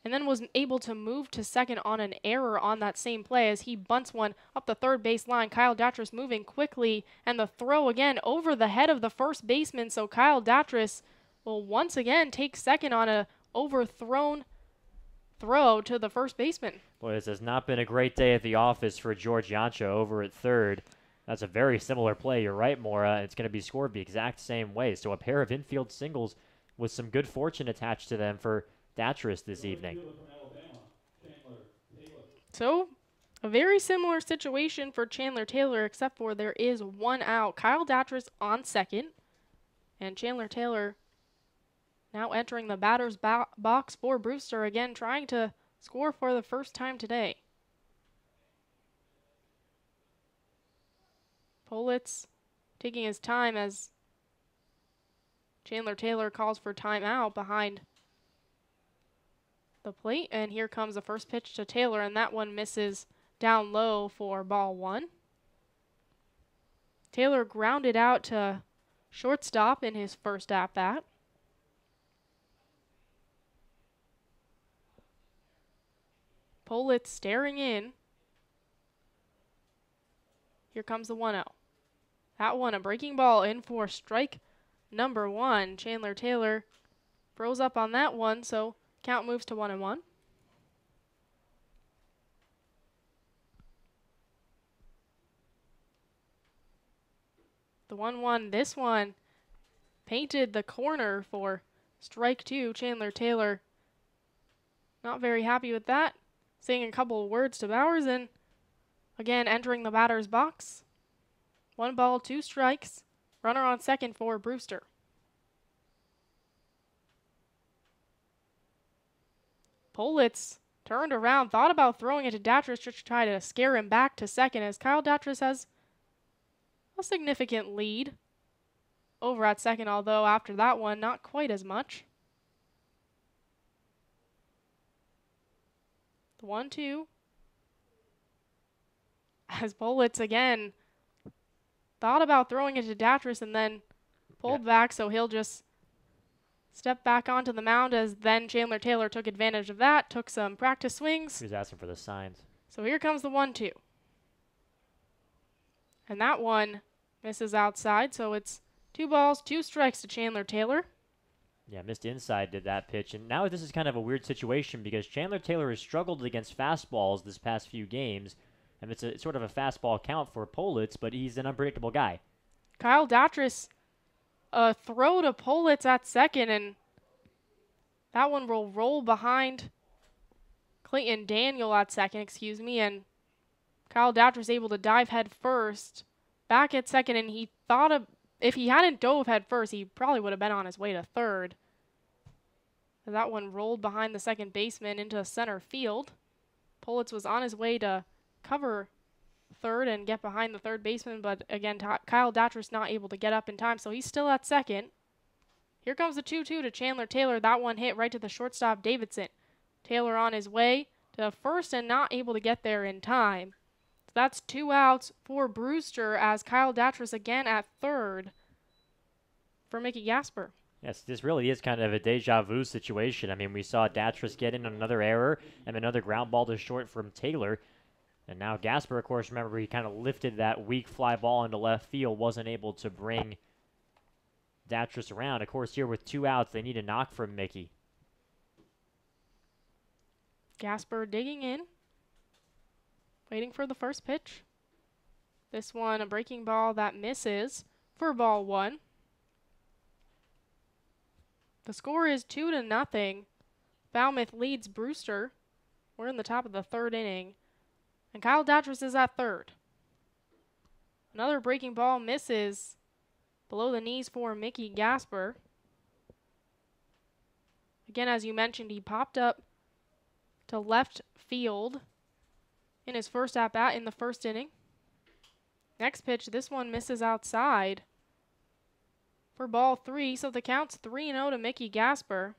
and then was able to move to second on an error on that same play as he bunts one up the third base line. Kyle Datras moving quickly, and the throw again over the head of the first baseman, so Kyle Datras will once again take second on a overthrown throw to the first baseman. Boy, this has not been a great day at the office for George Yancho over at third. That's a very similar play. You're right, Maura. It's going to be scored the exact same way. So a pair of infield singles with some good fortune attached to them for Datras this evening. So A very similar situation for Chandler Taylor, except for there is one out. Kyle Datris on second, and Chandler Taylor now entering the batter's box for Brewster, again trying to score for the first time today. Politz taking his time as Chandler Taylor calls for timeout behind the plate, and here comes the first pitch to Taylor, and that one misses down low for ball one. Taylor grounded out to shortstop in his first at-bat. Politz staring in. Here comes the 1-0. That one, a breaking ball in for strike number one. Chandler Taylor froze up on that one, so count moves to 1-1. The 1-1, this one painted the corner for strike two. Chandler Taylor not very happy with that, saying a couple of words to Bowers, and again entering the batter's box. 1 ball, 2 strikes. Runner on second for Brewster. Politz turned around, thought about throwing it to Datris to try to scare him back to second, as Kyle Datris has a significant lead over at second, although after that one, not quite as much. The 1-2. As Politz again thought about throwing it to Datris and then pulled back, so he'll just step back onto the mound, as then Chandler Taylor took advantage of that, took some practice swings. He was asking for the signs. So here comes the 1-2. And that one misses outside, so it's 2 balls, 2 strikes to Chandler Taylor. Yeah, missed inside did that pitch. And now this is kind of a weird situation because Chandler Taylor has struggled against fastballs this past few games. And it's sort of a fastball count for Politz, but he's an unpredictable guy. Kyle Datris, a throw to Politz at second, and that one will roll behind Clayton Daniel at second, and Kyle Datris able to dive head first, back at second, and he thought if he hadn't dove head first, he probably would have been on his way to third. That one rolled behind the second baseman into center field. Politz was on his way to cover third and get behind the third baseman, but again, Kyle Datris not able to get up in time, so he's still at second. Here comes the 2-2 to Chandler Taylor. That one hit right to the shortstop, Davidson. Taylor on his way to first and not able to get there in time. So that's 2 outs for Brewster, as Kyle Datris again at third for Mickey Gasper. Yes, this really is kind of a deja vu situation. I mean, we saw Datris get in another error and another ground ball to short from Taylor. And now Gasper, of course, remember, he kind of lifted that weak fly ball into left field, wasn't able to bring Datris around. Of course, here with 2 outs, they need a knock from Mickey. Gasper digging in, waiting for the first pitch. This one, a breaking ball that misses for ball one. The score is 2-0. Falmouth leads Brewster. We're in the top of the third inning. And Kyle Datris is at third. Another breaking ball misses below the knees for Mickey Gasper. Again, as you mentioned, he popped up to left field in his first at-bat in the first inning. Next pitch, this one misses outside for ball 3, so the count's 3-0 to Mickey Gasper.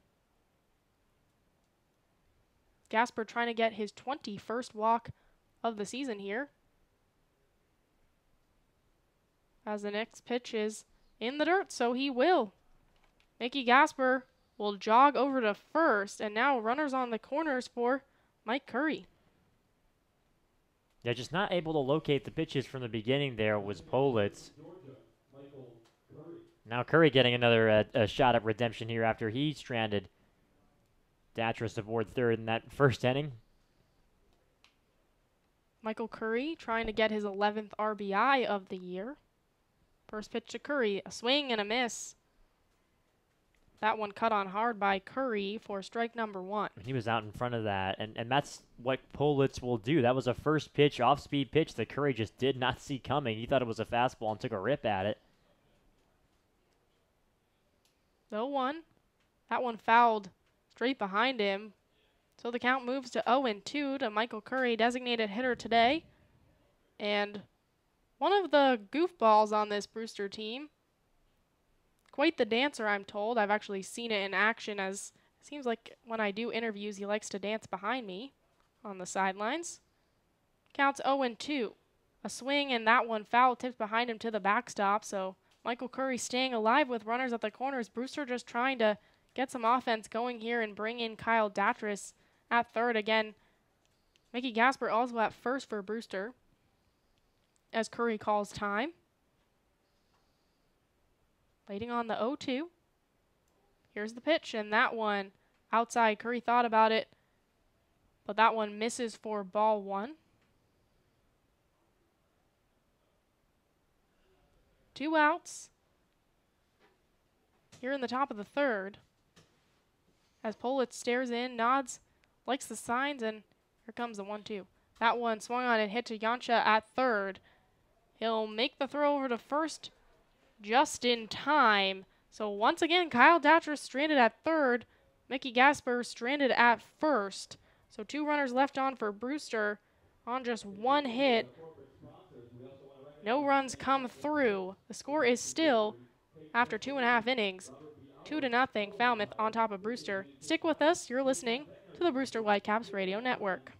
Gasper trying to get his 21st walk of the season here, as the next pitch is in the dirt, so he will. Mickey Gasper will jog over to first, and now runners on the corners for Mike Curry. Yeah, just not able to locate the pitches from the beginning there was Politz. Now Curry getting another a shot at redemption here after he stranded Datris aboard third in that first inning. Michael Curry trying to get his 11th RBI of the year. First pitch to Curry, a swing and a miss. That one cut on hard by Curry for strike number 1. He was out in front of that, and that's what Politz will do. That was a first pitch, off-speed pitch that Curry just did not see coming. He thought it was a fastball and took a rip at it. 0-1. That one fouled straight behind him. So the count moves to 0-2 to Michael Curry, designated hitter today. And one of the goofballs on this Brewster team. Quite the dancer, I'm told. I've actually seen it in action, as it seems like when I do interviews, he likes to dance behind me on the sidelines. Counts 0-2. A swing, and that one foul tipped behind him to the backstop. So Michael Curry staying alive with runners at the corners. Brewster just trying to get some offense going here and bring in Kyle Datris at third. Again, Mickey Gasper also at first for Brewster as Curry calls time. Waiting on the 0-2. Here's the pitch, and that one outside. Curry thought about it, but that one misses for ball 1. 2 outs here in the top of the third. As Politz stares in, nods, likes the signs, and here comes the 1-2. That one swung on and hit to Yansha at third. He'll make the throw over to first just in time. So once again, Kyle Datcher stranded at third. Mickey Gasper stranded at first. So 2 runners left on for Brewster on just 1 hit. No runs come through. The score is still, after 2.5 innings, 2-0 Falmouth on top of Brewster. Stick with us. You're listening to the Brewster Whitecaps Radio Network.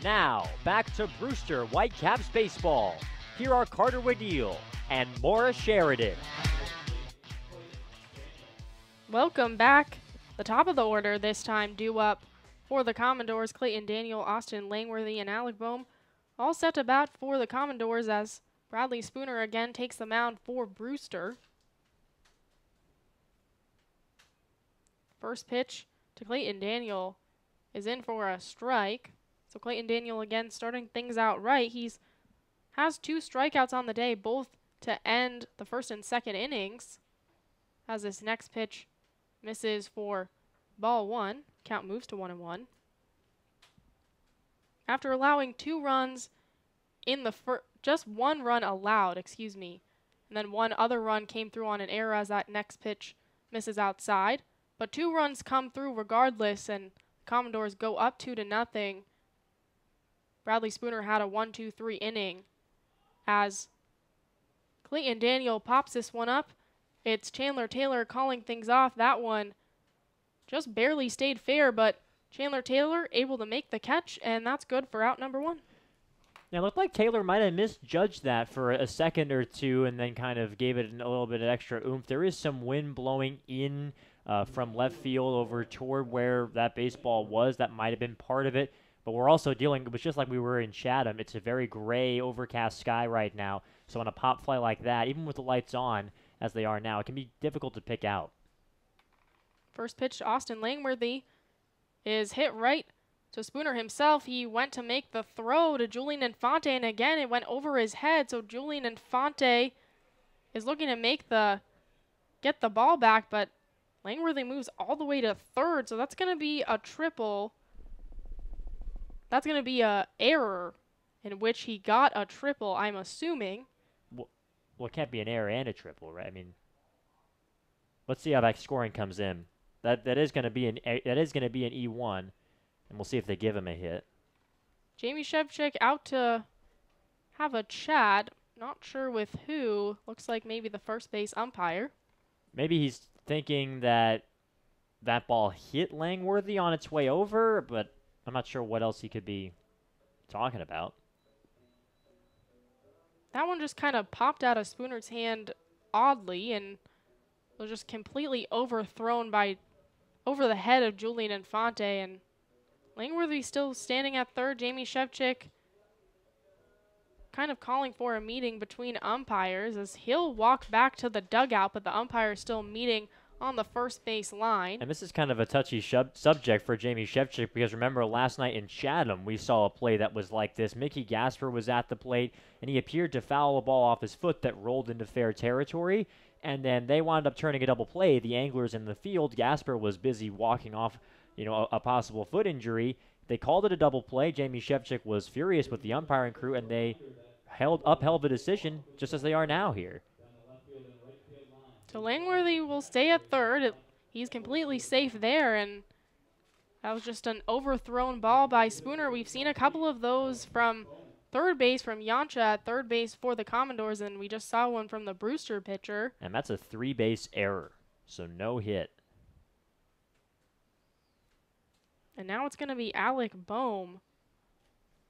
Now, back to Brewster Whitecaps baseball. Here are Carter Wadil and Maura Sheridan. Welcome back. The top of the order this time due up for the Commodores. Clayton Daniel, Austin Langworthy, and Alec Bohm all set to bat for the Commodores as Bradley Spooner again takes the mound for Brewster. First pitch to Clayton Daniel is in for a strike. So Clayton Daniel again starting things out right. Has 2 strikeouts on the day, both to end the first and second innings. As this next pitch misses for ball 1. Count moves to 1-1. After allowing 2 runs in the just 1 run allowed, excuse me. And then 1 other run came through on an error as that next pitch misses outside. But 2 runs come through regardless, and Commodores go up 2-0. Bradley Spooner had a 1-2-3 inning as Clayton Daniel pops this one up. It's Chandler Taylor calling things off. That one just barely stayed fair, but Chandler Taylor able to make the catch, and that's good for out number 1. Now, it looked like Taylor might have misjudged that for a second or two and then kind of gave it a little bit of extra oomph. There is some wind blowing in from left field over toward where that baseball was. That might have been part of it. But we're also dealing, it was just like we were in Chatham. It's a very gray, overcast sky right now. So on a pop fly like that, even with the lights on as they are now, it can be difficult to pick out. First pitch to Austin Langworthy is hit right to Spooner himself. He went to make the throw to Julian Infante, and again it went over his head. So Julian Infante is looking to get the ball back, but Langworthy moves all the way to third, so that's going to be a triple. That's going to be a error in which he got a triple, I'm assuming. Well, it can't be an error and a triple, right? I mean, let's see how that scoring comes in. That is going to be an E1, and we'll see if they give him a hit. Jamie Shevchik out to have a chat. Not sure with who. Looks like maybe the first base umpire. Maybe he's thinking that ball hit Langworthy on its way over, but I'm not sure what else he could be talking about. That one just kind of popped out of Spooner's hand oddly and was just completely overthrown over the head of Julian Infante. And Langworthy still standing at third. Jamie Shevchik kind of calling for a meeting between umpires as he'll walk back to the dugout, but the umpire is still meeting on the first base line. And this is kind of a touchy subject for Jamie Shevchik because remember last night in Chatham we saw a play that was like this. Mickey Gasper was at the plate and he appeared to foul a ball off his foot that rolled into fair territory, and then they wound up turning a double play. The anglers in the field, Gasper was busy walking off, a possible foot injury. They called it a double play. Jamie Shevchik was furious with the umpiring crew, and they upheld the decision just as they are now here. So Langworthy will stay at third. He's completely safe there, and that was just an overthrown ball by Spooner. We've seen a couple of those from third base from Yancha at third base for the Commodores, and we just saw one from the Brewster pitcher. And that's a 3-base error, so no hit. And now it's going to be Alec Boehm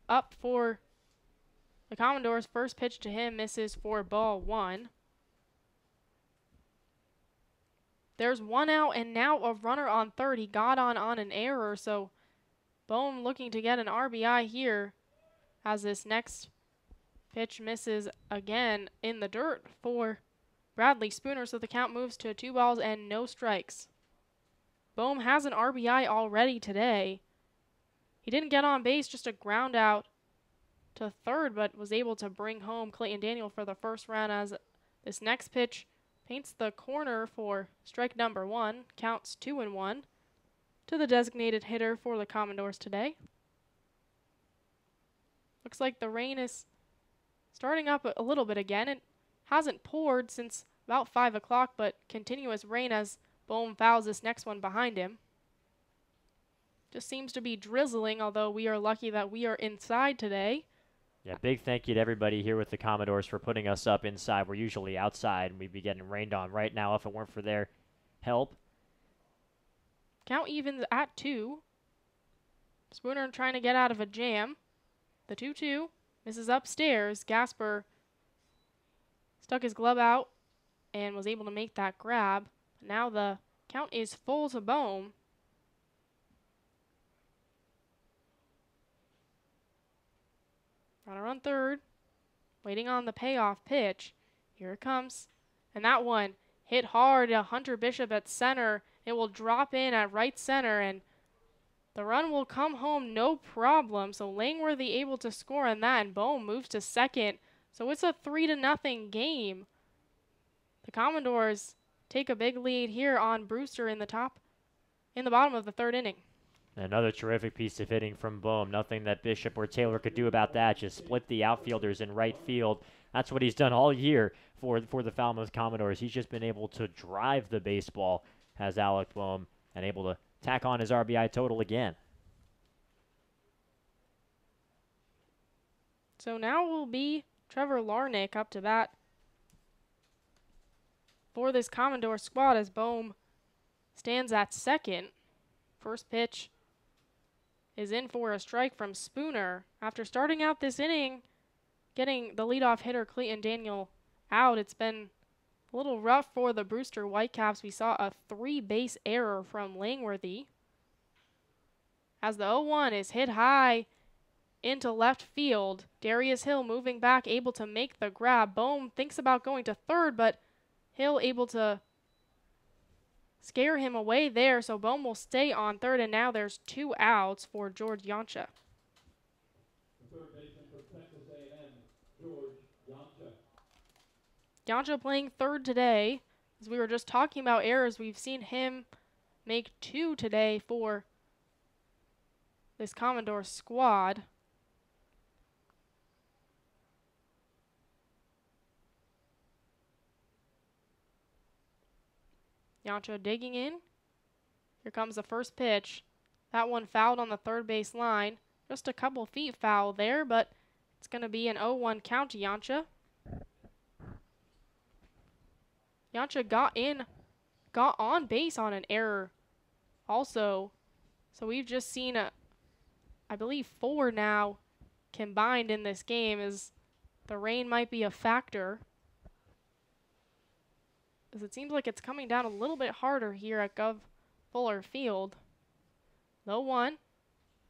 up for the Commodores. First pitch to him misses for ball one. There's one out and now a runner on third. He got on an error, so Boehm looking to get an RBI here as this next pitch misses again in the dirt for Bradley Spooner, so the count moves to 2 balls and no strikes. Boehm has an RBI already today. He didn't get on base, just a ground out to third, but was able to bring home Clayton Daniel for the first run as this next pitch paints the corner for strike number 1. Counts 2-1 to the designated hitter for the Commodores today. Looks like the rain is starting up a little bit again. It hasn't poured since about 5 o'clock, but continuous rain as Boehm fouls this next one behind him. Just seems to be drizzling, although we are lucky that we are inside today. Yeah, big thank you to everybody here with the Commodores for putting us up inside. We're usually outside, and we'd be getting rained on right now if it weren't for their help. Count evens at 2. Spooner trying to get out of a jam. The 2-2 misses upstairs. Gasper stuck his glove out and was able to make that grab. Now the count is full to Boehm. Runner on third, waiting on the payoff pitch. Here it comes. And that one hit hard to Hunter Bishop at center. It will drop in at right center, and the run will come home no problem. So Langworthy able to score on that, and Boehm moves to second. So it's a 3-0 game. The Commodores take a big lead here on Brewster in the bottom of the third inning. Another terrific piece of hitting from Boehm. Nothing that Bishop or Taylor could do about that. Just split the outfielders in right field. That's what he's done all year for the Falmouth Commodores. He's just been able to drive the baseball, has Alec Boehm, and able to tack on his RBI total again. So now will be Trevor Larnick up to bat for this Commodore squad as Boehm stands at second. First pitch is in for a strike from Spooner. After starting out this inning, getting the leadoff hitter Clayton Daniel out, it's been a little rough for the Brewster Whitecaps. We saw a 3-base error from Langworthy as the 0-1 is hit high into left field. Darius Hill moving back, able to make the grab. Boehm thinks about going to third, but Hill able to scare him away there, so Bohm will stay on third, and now there's 2 outs for George Yoncha. The third baseman for Texas A&M, George Yoncha. Yoncha playing third today. As we were just talking about errors, we've seen him make 2 today for this Commodore squad. Yoncha digging in. Here comes the first pitch. That one fouled on the third base line. Just a couple feet foul there, but it's going to be an 0-1 count to Yoncha. Yoncha got on base on an error also. So we've just seen, I believe, 4 now combined in this game, as the rain might be a factor. As it seems like it's coming down a little bit harder here at Gov Fuller Field. Low 1.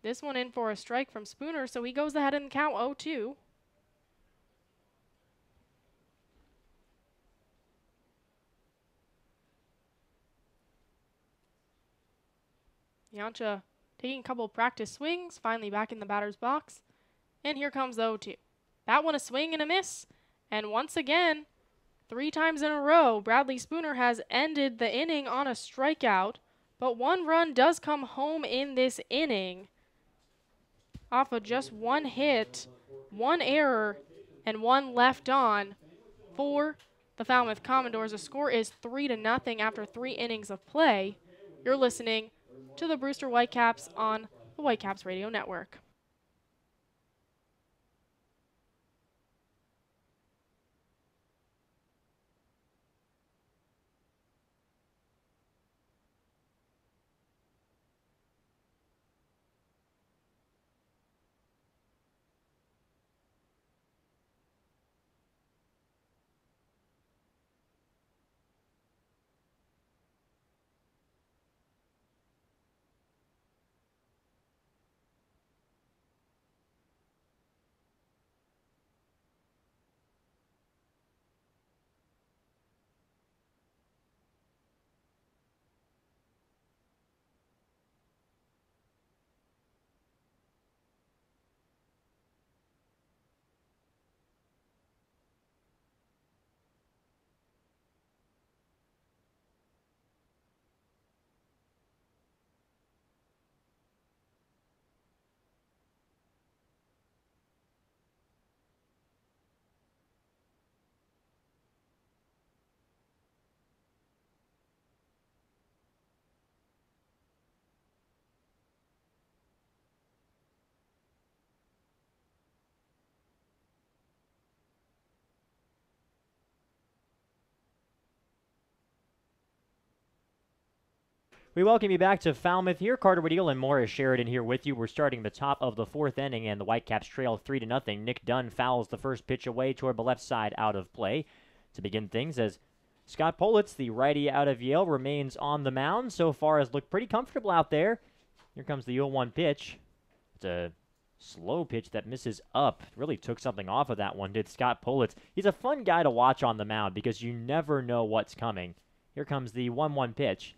This one in for a strike from Spooner, so he goes ahead and count 0-2. Yoncha taking a couple practice swings, finally back in the batter's box. And here comes the 0-2. That one a swing and a miss. And once again, 3 times in a row, Bradley Spooner has ended the inning on a strikeout. But 1 run does come home in this inning off of just 1 hit, 1 error, and 1 left on for the Falmouth Commodores. The score is 3-0 after 3 innings of play. You're listening to the Brewster Whitecaps on the Whitecaps Radio Network. We welcome you back to Falmouth here. Carter Woodell and Morris Sheridan here with you. We're starting the top of the 4th inning, and the Whitecaps trail 3-0. Nick Dunn fouls the first pitch away toward the left side, out of play. To begin things, as Scott Politz, the righty out of Yale, remains on the mound. So far has looked pretty comfortable out there. Here comes the 0-1 pitch. It's a slow pitch that misses up. Really took something off of that one, did Scott Politz. He's a fun guy to watch on the mound because you never know what's coming. Here comes the 1-1 pitch.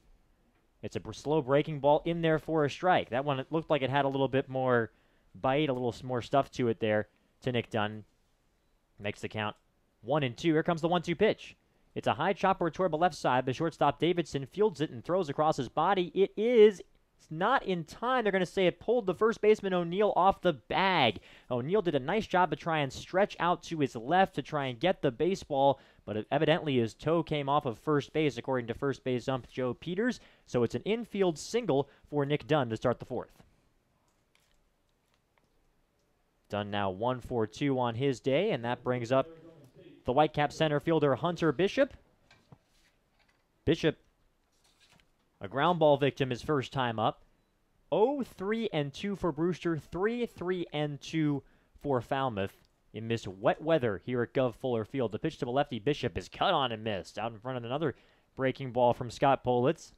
It's a slow breaking ball in there for a strike. That one, it looked like it had a little bit more bite, a little more stuff to it there to Nick Dunn. Makes the count 1-2. Here comes the 1-2 pitch. It's a high chopper toward the left side. The shortstop Davidson fields it and throws across his body. It's not in time. They're going to say it pulled the first baseman O'Neill off the bag. O'Neill did a nice job to try and stretch out to his left to try and get the baseball, but evidently his toe came off of first base, according to first base ump Joe Peters. So it's an infield single for Nick Dunn to start the 4th. Dunn now 1-for-2 on his day, and that brings up the Whitecap center fielder Hunter Bishop. Bishop, a ground ball victim his first time up. 0-3-2 for Brewster, 3-3-2 for Falmouth in this wet weather here at Gov Fuller Field. The pitch to the lefty Bishop is cut on and missed. Out in front of another breaking ball from Scott Politz.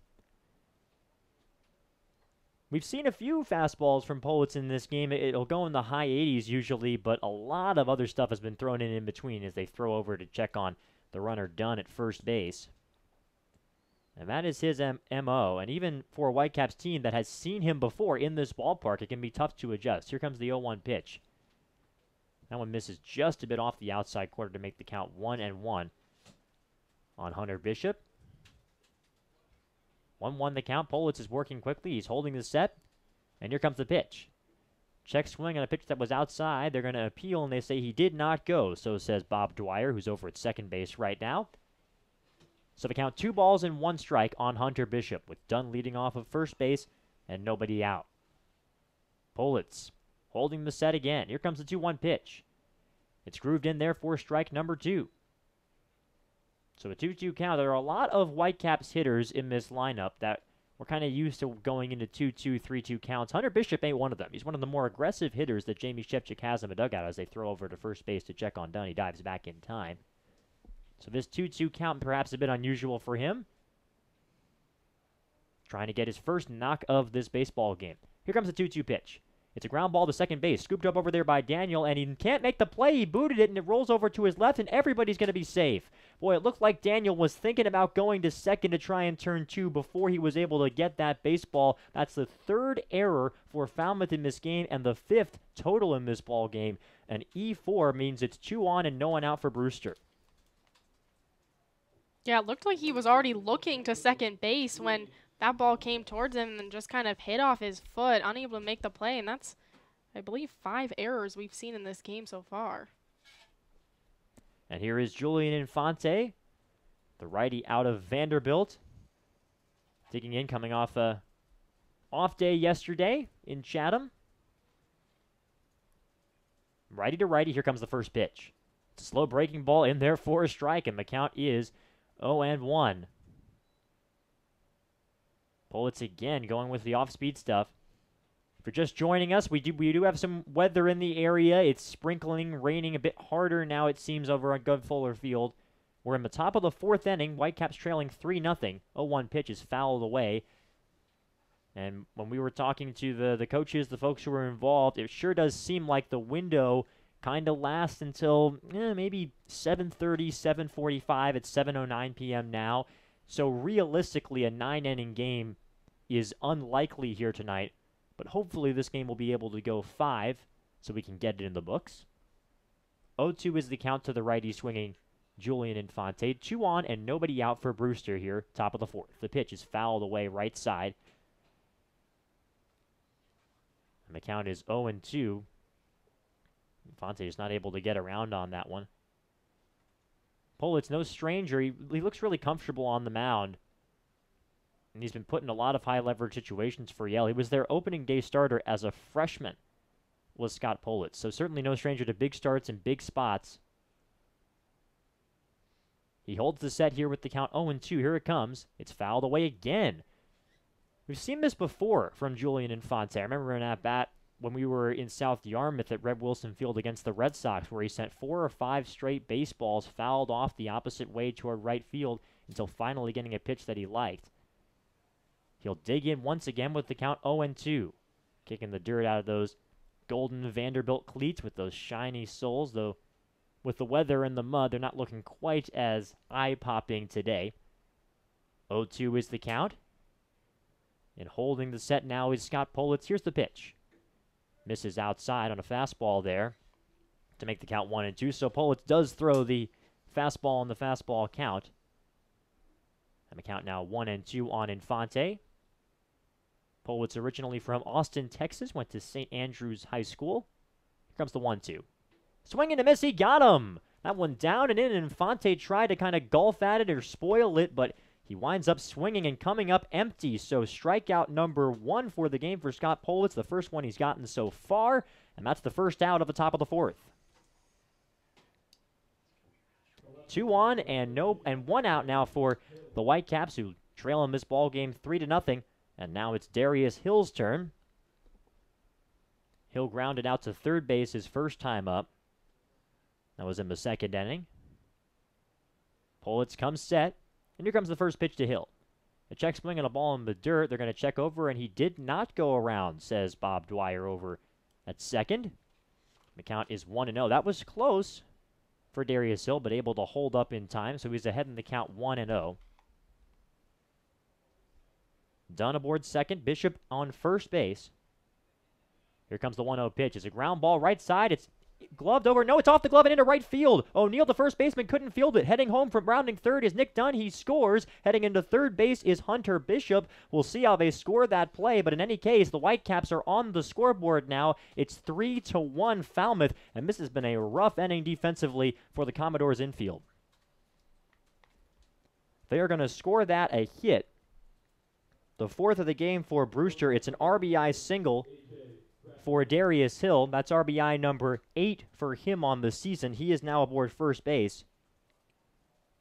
We've seen a few fastballs from Politz in this game. It'll go in the high 80s usually, but a lot of other stuff has been thrown in between as they throw over to check on the runner Dunn at first base. And that is his MO. And even for a Whitecaps team that has seen him before in this ballpark, it can be tough to adjust. Here comes the 0-1 pitch. That one misses just a bit off the outside corner to make the count 1-1 on Hunter Bishop. 1-1 the count. Politz is working quickly. He's holding the set. And here comes the pitch. Check swing on a pitch that was outside. They're going to appeal, and they say he did not go. So says Bob Dwyer, who's over at second base right now. So the count 2-1 strike on Hunter Bishop, with Dunn leading off of first base and nobody out. Politz holding the set again. Here comes the 2-1 pitch. It's grooved in there for strike number 2. So a 2-2 count. There are a lot of Whitecaps hitters in this lineup that we're kind of used to going into 2-2, 3-2 counts. Hunter Bishop ain't one of them. He's one of the more aggressive hitters that Jamie Shevchik has in the dugout as they throw over to first base to check on Dunn. He dives back in time. So this 2-2 count perhaps a bit unusual for him. Trying to get his first knock of this baseball game. Here comes the 2-2 pitch. It's a ground ball to second base. Scooped up over there by Daniel, and he can't make the play. He booted it, and it rolls over to his left, and everybody's going to be safe. Boy, it looked like Daniel was thinking about going to second to try and turn 2 before he was able to get that baseball. That's the 3rd error for Falmouth in this game, and the 5th total in this ball game. An E4 means it's 2 on and no one out for Brewster. Yeah, it looked like he was already looking to second base when that ball came towards him and just kind of hit off his foot, unable to make the play. And that's, I believe, 5 errors we've seen in this game so far. And here is Julian Infante, the righty out of Vanderbilt. Digging in, coming off a off day yesterday in Chatham. Righty to righty, here comes the first pitch. It's a slow breaking ball in there for a strike, and the count is 0-1. Politz again going with the off-speed stuff. If you're just joining us, we do have some weather in the area. It's sprinkling, raining a bit harder now, it seems, over on Fuller Field. We're in the top of the 4th inning. Whitecaps trailing 3-0. 0-1 pitch is fouled away. And when we were talking to the coaches, the folks who were involved, it sure does seem like the window kind of lasts until maybe 7:30, 7:45. It's 7:09 p.m. now. So realistically, a 9-inning game is unlikely here tonight. But hopefully this game will be able to go 5 so we can get it in the books. 0-2 is the count to the righty swinging Julian Infante. 2 on and nobody out for Brewster here, top of the 4th. The pitch is fouled away right side. And the count is 0-2. Infante is not able to get around on that one. Politz, no stranger. He looks really comfortable on the mound. And he's been put in a lot of high-leverage situations for Yale. He was their opening day starter as a freshman, was Scott Politz. So certainly no stranger to big starts and big spots. He holds the set here with the count 0-2. Here it comes. It's fouled away again. We've seen this before from Julian Infante. I remember an at-bat when we were in South Yarmouth at Red Wilson Field against the Red Sox, where he sent 4 or 5 straight baseballs fouled off the opposite way toward right field until finally getting a pitch that he liked. He'll dig in once again with the count 0-2. Kicking the dirt out of those golden Vanderbilt cleats with those shiny soles, though with the weather and the mud, they're not looking quite as eye-popping today. 0-2 is the count. And holding the set now is Scott Politz. Here's the pitch. Misses outside on a fastball there to make the count 1-2. So Politz does throw the fastball on the fastball count. And the count now 1-2 on Infante. Politz originally from Austin, Texas, went to St. Andrews High School. Here comes the 1-2. Swing and a miss, he got him. That one down and in, and Infante tried to kind of golf at it or spoil it, but he winds up swinging and coming up empty. So strikeout number 1 for the game for Scott Politz, the first one he's gotten so far, and that's the first out of the top of the 4th. 2 on and 1 out now for the Whitecaps, who trail in this ball game 3-0. And now it's Darius Hill's turn. Hill grounded out to third base his first time up. That was in the 2nd inning. Politz comes set, and here comes the first pitch to Hill. A check swing and a ball in the dirt. They're going to check over, and he did not go around, says Bob Dwyer over at second. The count is 1-0. That was close for Darius Hill, but able to hold up in time, so he's ahead in the count 1-0. Dunn aboard second. Bishop on first base. Here comes the 1-0 pitch. It's a ground ball right side. It's gloved over. No, it's off the glove and into right field. O'Neill, the first baseman, couldn't field it. Heading home from rounding third is Nick Dunn. He scores. Heading into third base is Hunter Bishop. We'll see how they score that play, but in any case, the Whitecaps are on the scoreboard now. It's 3-1 Falmouth, and this has been a rough inning defensively for the Commodores infield. They are going to score that a hit. The fourth of the game for Brewster. It's an RBI single for Darius Hill. That's RBI number 8 for him on the season. He is now aboard first base.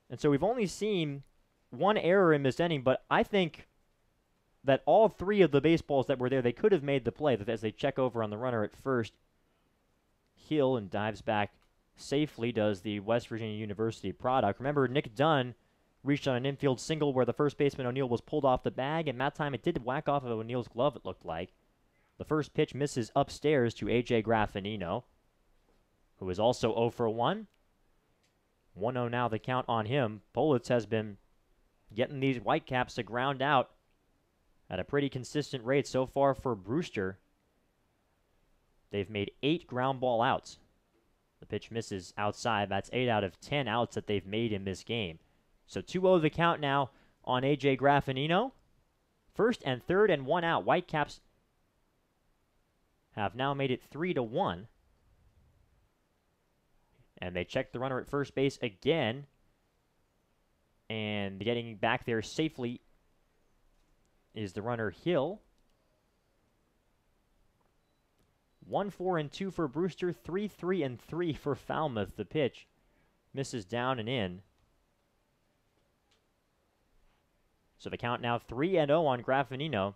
And so we've only seen one error in this inning, but I think that all three of the baseballs that were there, they could have made the play as they check over on the runner at first. Hill and dives back safely, does the West Virginia University product. Remember, Nick Dunn reached on an infield single where the first baseman O'Neill was pulled off the bag, and that time it did whack off of O'Neill's glove, it looked like. The first pitch misses upstairs to A.J. Graffinino, who is also 0 for 1. 1-0 now the count on him. Politz has been getting these Whitecaps to ground out at a pretty consistent rate so far for Brewster. They've made 8 ground ball outs. The pitch misses outside. That's 8 out of 10 outs that they've made in this game. So 2-0 the count now on A.J. Graffinino. First and third and 1 out. Whitecaps have now made it 3-1. And they check the runner at first base again. And getting back there safely is the runner Hill. 1-4-2 for Brewster, 3-3-3 for Falmouth. The pitch misses down and in. So the count now 3-0 on Graffinino,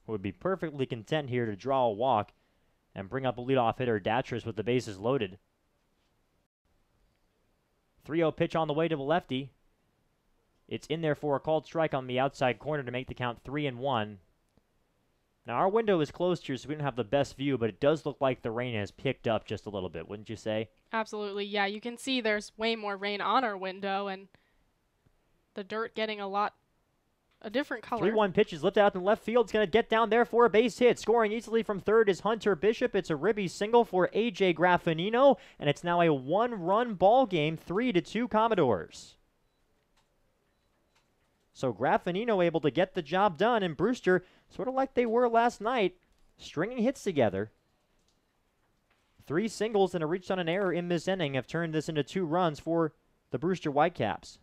who would be perfectly content here to draw a walk and bring up a leadoff hitter, Datras, with the bases loaded. 3-0 pitch on the way to the lefty. It's in there for a called strike on the outside corner to make the count 3-1. Now, our window is closed here, so we don't have the best view, but it does look like the rain has picked up just a little bit, wouldn't you say? Absolutely, yeah. You can see there's way more rain on our window, and the dirt getting a different color. 3-1 pitch is lifted out in left field. It's going to get down there for a base hit. Scoring easily from third is Hunter Bishop. It's a ribby single for A.J. Graffinino, and it's now a one-run ball game, 3-2 Commodores. So Graffinino able to get the job done, and Brewster, sort of like they were last night, stringing hits together. 3 singles and a reach on an error in this inning have turned this into 2 runs for the Brewster Whitecaps.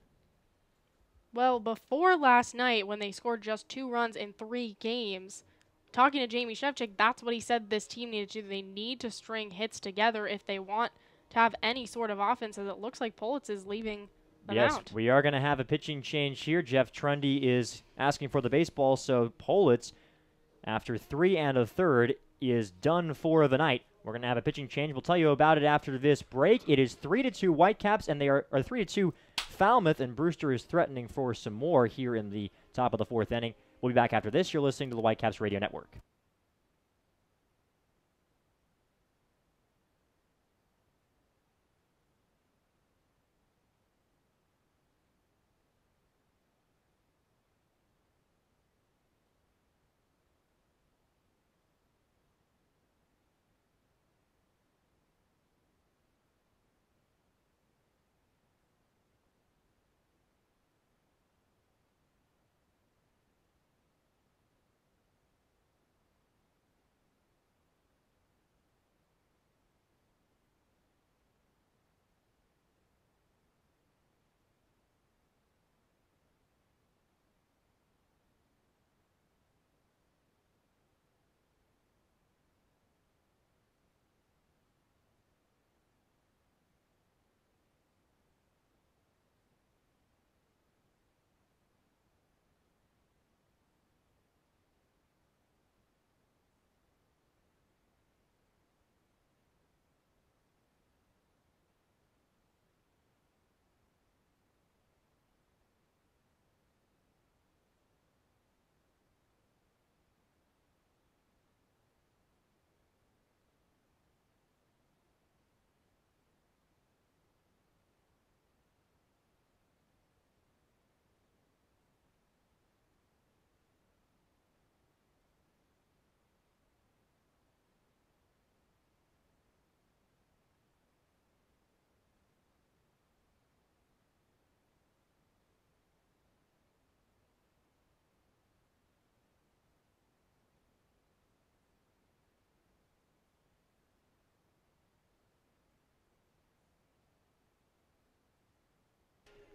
Well, before last night, when they scored just 2 runs in 3 games, talking to Jamie Shevchik, that's what he said this team needed to do. They need to string hits together if they want to have any sort of offense, as it looks like Politz is leaving the mound. Yes, we are going to have a pitching change here. Jeff Trundy is asking for the baseball, so Politz, after 3 1/3, is done for the night. We're going to have a pitching change. We'll tell you about it after this break. It is 3-2 Whitecaps, and they are 3-2 Falmouth, and Brewster is threatening for some more here in the top of the 4th inning. We'll be back after this. You're listening to the Whitecaps Radio Network.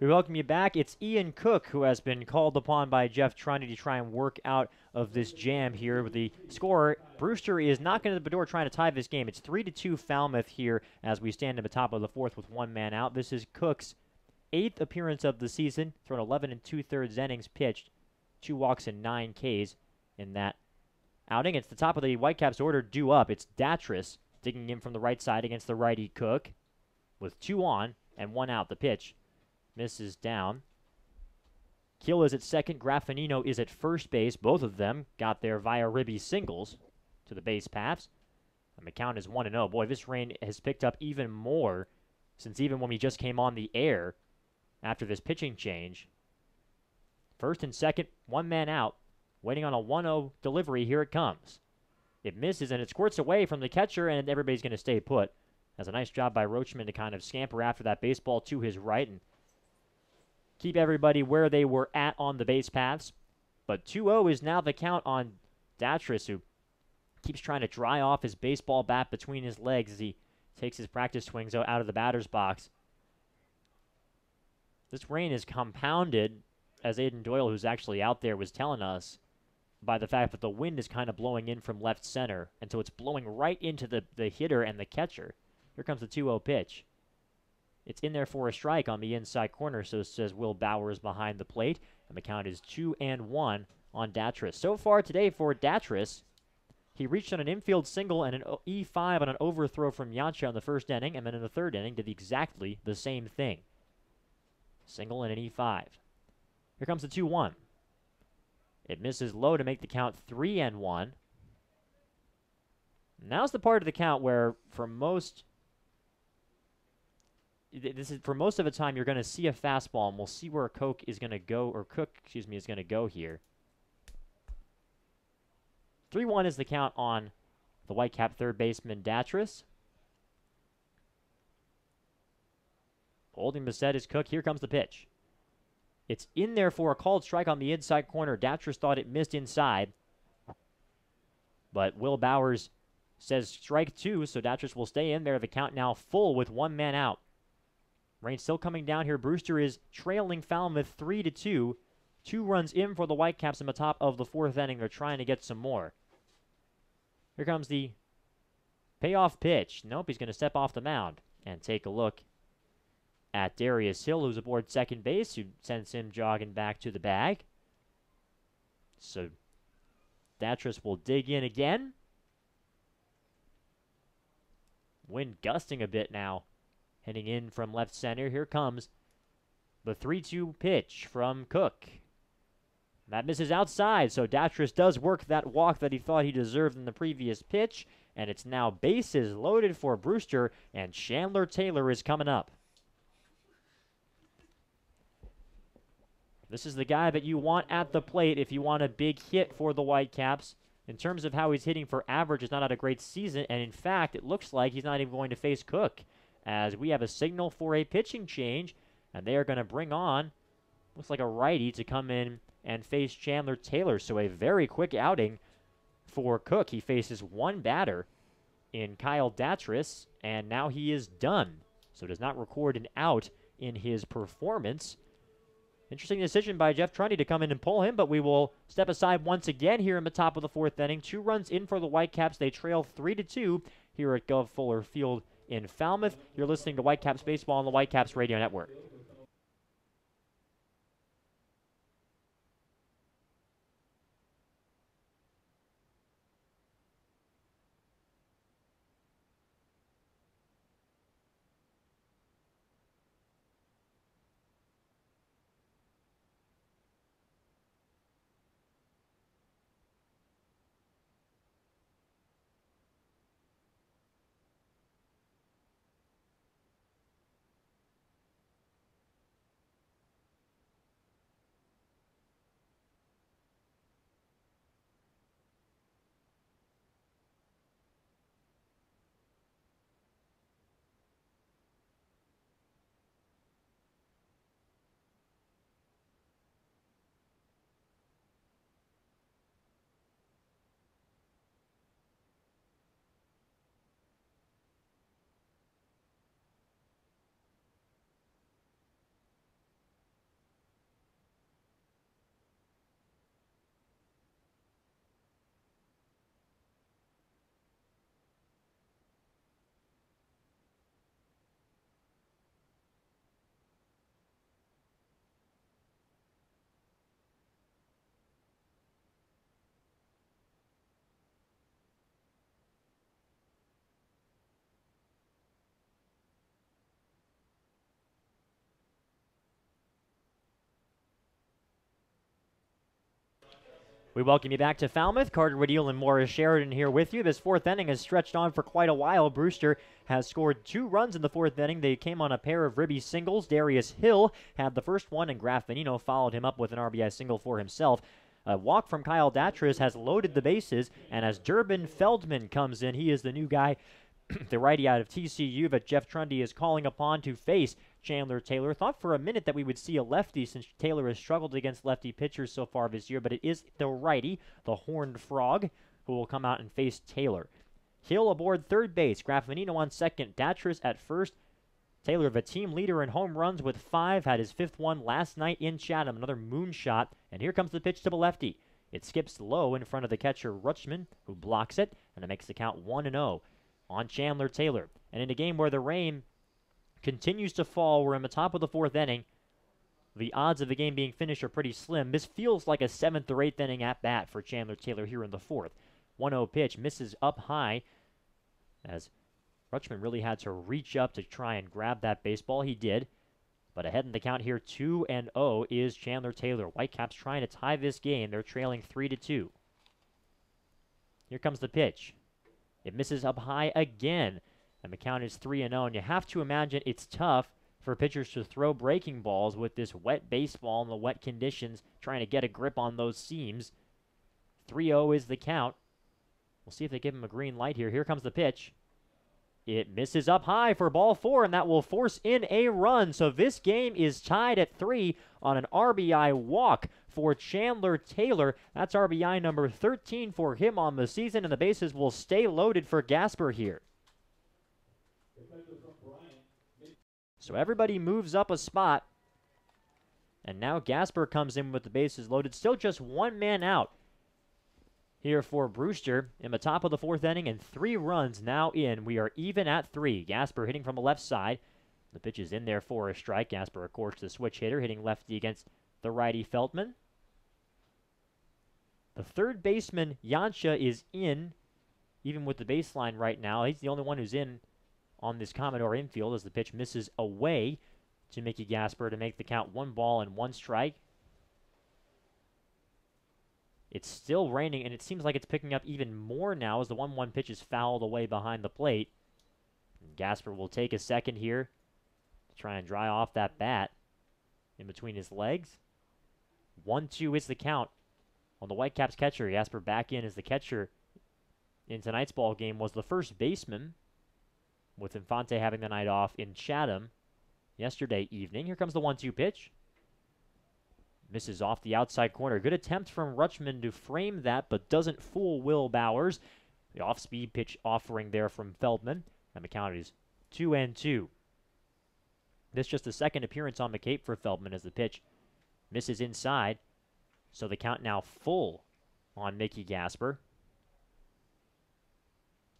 We welcome you back. It's Ian Cook who has been called upon by Jeff Trundy to try and work out of this jam here with the score. Brewster is knocking at the door trying to tie this game. It's 3-2 Falmouth here as we stand at the top of the fourth with one man out. This is Cook's 8th appearance of the season, thrown 11 2/3 innings pitched, 2 walks and 9 Ks in that outing. It's the top of the Whitecaps order due up. It's Datris digging in from the right side against the righty Cook with 2 on and 1 out. The pitch misses down. Kill is at second. Graffinino is at first base. Both of them got there via ribby singles to the base paths. And the count is 1-0. Boy, this rain has picked up even more since even when we just came on the air after this pitching change. First and second, 1 man out. Waiting on a 1-0 delivery. Here it comes. It misses and it squirts away from the catcher, and everybody's going to stay put. That's a nice job by Roachman to kind of scamper after that baseball to his right and keep everybody where they were at on the base paths. But 2-0 is now the count on Datris, who keeps trying to dry off his baseball bat between his legs as he takes his practice swings out of the batter's box. This rain is compounded, as Aiden Doyle, who's actually out there, was telling us, by the fact that the wind is kind of blowing in from left center, and so it's blowing right into the hitter and the catcher. Here comes the 2-0 pitch. It's in there for a strike on the inside corner, so says Will Bowers behind the plate, and the count is 2-1 on Datris. So far today for Datris, he reached on an infield single and an E5 on an overthrow from Yancha in the first inning, and then in the third inning did exactly the same thing. Single and an E5. Here comes the 2-1. It misses low to make the count 3-1. Now's the part of the count where for most of the time you're going to see a fastball, and we'll see where Cook is going to go here. 3-1 is the count on the Whitecap third baseman Datris. Holding Bissett is Cook. Here comes the pitch. It's in there for a called strike on the inside corner. Datris thought it missed inside, but Will Bowers says strike 2, so Datris will stay in there. The count now full with 1 man out. Rain still coming down here. Brewster is trailing Falmouth 3-2. 2 runs in for the Whitecaps in the top of the 4th inning. They're trying to get some more. Here comes the payoff pitch. Nope, he's going to step off the mound and take a look at Darius Hill, who's aboard second base, who sends him jogging back to the bag. So Datris will dig in again. Wind gusting a bit now, heading in from left center. Here comes the 3-2 pitch from Cook. That misses outside, so Datris does work that walk that he thought he deserved in the previous pitch, and it's now bases loaded for Brewster, and Chandler Taylor is coming up. This is the guy that you want at the plate if you want a big hit for the Whitecaps. In terms of how he's hitting for average, it's not had a great season, and in fact, it looks like he's not even going to face Cook, as we have a signal for a pitching change, and they are going to bring on, looks like a righty, to come in and face Chandler Taylor. So a very quick outing for Cook. He faces 1 batter in Kyle Datris, and now he is done. So does not record an out in his performance. Interesting decision by Jeff Trundy to come in and pull him, but we will step aside once again here in the top of the 4th inning. 2 runs in for the Whitecaps. They trail 3-2 here at Gov Fuller Field in Falmouth. You're listening to Whitecaps Baseball on the Whitecaps Radio Network. We welcome you back to Falmouth. Carter Woodeel and Morris Sheridan here with you. This fourth inning has stretched on for quite a while. Brewster has scored 2 runs in the fourth inning. They came on a pair of ribby singles. Darius Hill had the first one, and Graf Venino followed him up with an RBI single for himself. A walk from Kyle Datras has loaded the bases, and as Durbin Feldman comes in, he is the new guy, the righty out of TCU that Jeff Trundy is calling upon to face Chandler Taylor. Thought for a minute that we would see a lefty since Taylor has struggled against lefty pitchers so far this year, but it is the righty, the Horned Frog, who will come out and face Taylor. Hill aboard third base, Graf Venino on second, Datras at first. Taylor, the team leader in home runs with 5, had his 5th one last night in Chatham, another moonshot, and here comes the pitch to the lefty. It skips low in front of the catcher Rutschman, who blocks it, and it makes the count 1-0 on Chandler Taylor. And in a game where the rain continues to fall, we're in the top of the 4th inning. The odds of the game being finished are pretty slim. This feels like a 7th or 8th inning at bat for Chandler Taylor here in the 4th. 1-0 pitch misses up high as Rutschman really had to reach up to try and grab that baseball. He did. But ahead in the count here, 2-0 is Chandler Taylor. Whitecaps trying to tie this game. They're trailing 3-2. Here comes the pitch. It misses up high again. And the count is 3-0. And you have to imagine it's tough for pitchers to throw breaking balls with this wet baseball and the wet conditions, trying to get a grip on those seams. 3-0 is the count. We'll see if they give him a green light here. Here comes the pitch. It misses up high for ball 4, and that will force in a run. So this game is tied at 3 on an RBI walk for Chandler Taylor. That's RBI number 13 for him on the season, and the bases will stay loaded for Gasper here. So everybody moves up a spot, and now Gasper comes in with the bases loaded. Still just 1 man out here for Brewster in the top of the 4th inning, and 3 runs now in. We are even at 3. Gasper hitting from the left side. The pitch is in there for a strike. Gasper, of course, the switch hitter, hitting lefty against the righty Feldman. The third baseman, Yansha, is in, even with the baseline right now. He's the only one who's in on this Commodore infield as the pitch misses away to Mickey Gasper to make the count 1 ball and 1 strike. It's still raining, and it seems like it's picking up even more now as the 1-1 pitch is fouled away behind the plate. And Gasper will take a second here to try and dry off that bat in between his legs. 1-2 is the count on the Whitecaps catcher. Gasper back in as the catcher in tonight's ball game was the first baseman, with Infante having the night off in Chatham yesterday evening. Here comes the 1-2 pitch. Misses off the outside corner. Good attempt from Rutschman to frame that, but doesn't fool Will Bowers. The off-speed pitch offering there from Feldman. And the count is 2-2. This just the second appearance on the Cape for Feldman as the pitch misses inside. So the count now full on Mickey Gasper.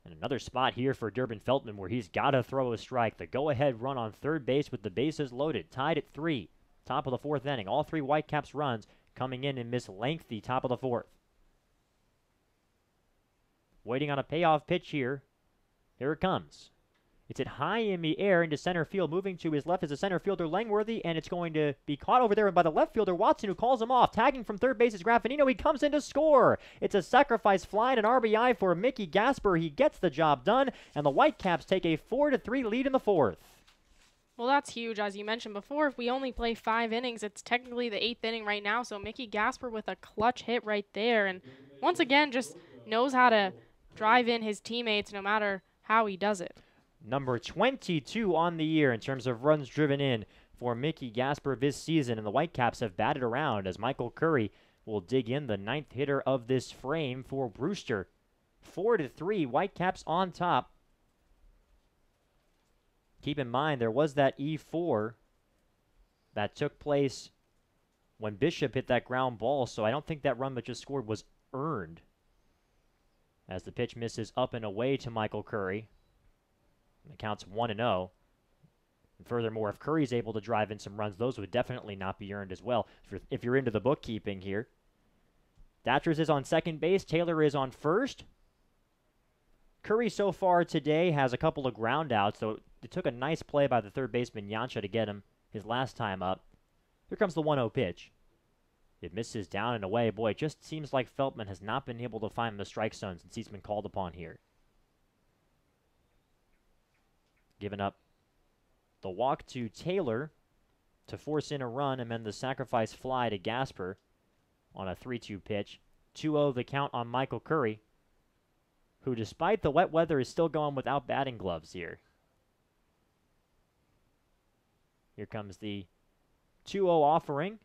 And another spot here for Durbin Feldman where he's got to throw a strike. The go-ahead run on third base with the bases loaded. Tied at 3. Top of the 4th inning. All 3 Whitecaps runs coming in this lengthy top of the 4th. Waiting on a payoff pitch here. Here it comes. It's hit high in the air into center field. Moving to his left is the center fielder Langworthy, and it's going to be caught over there by the left fielder Watson, who calls him off. Tagging from third base is Graf Venino. He comes in to score. It's a sacrifice fly and an RBI for Mickey Gasper. He gets the job done, and the Whitecaps take a 4-3 lead in the 4th. Well, that's huge. As you mentioned before, if we only play 5 innings, it's technically the 8th inning right now. So Mickey Gasper with a clutch hit right there. And once again, just knows how to drive in his teammates no matter how he does it. Number 22 on the year in terms of runs driven in for Mickey Gasper this season. And the Whitecaps have batted around as Michael Curry will dig in, the 9th hitter of this frame for Brewster. 4-3, Whitecaps on top. Keep in mind, there was that E4 that took place when Bishop hit that ground ball, so I don't think that run that just scored was earned. As the pitch misses up and away to Michael Curry. And the count's 1-0. And furthermore, if Curry's able to drive in some runs, those would definitely not be earned as well, if you're into the bookkeeping here. Datras is on second base. Taylor is on first. Curry so far today has a couple of ground outs, so it took a nice play by the third baseman Yansha to get him his last time up. Here comes the 1-0 pitch. It misses down and away. Boy, it just seems like Feltman has not been able to find the strike zone since he's been called upon here. Giving up the walk to Taylor to force in a run, and then the sacrifice fly to Gasper on a 3-2 pitch. 2-0 the count on Michael Curry, who despite the wet weather is still going without batting gloves here. Here comes the 2-0 offering.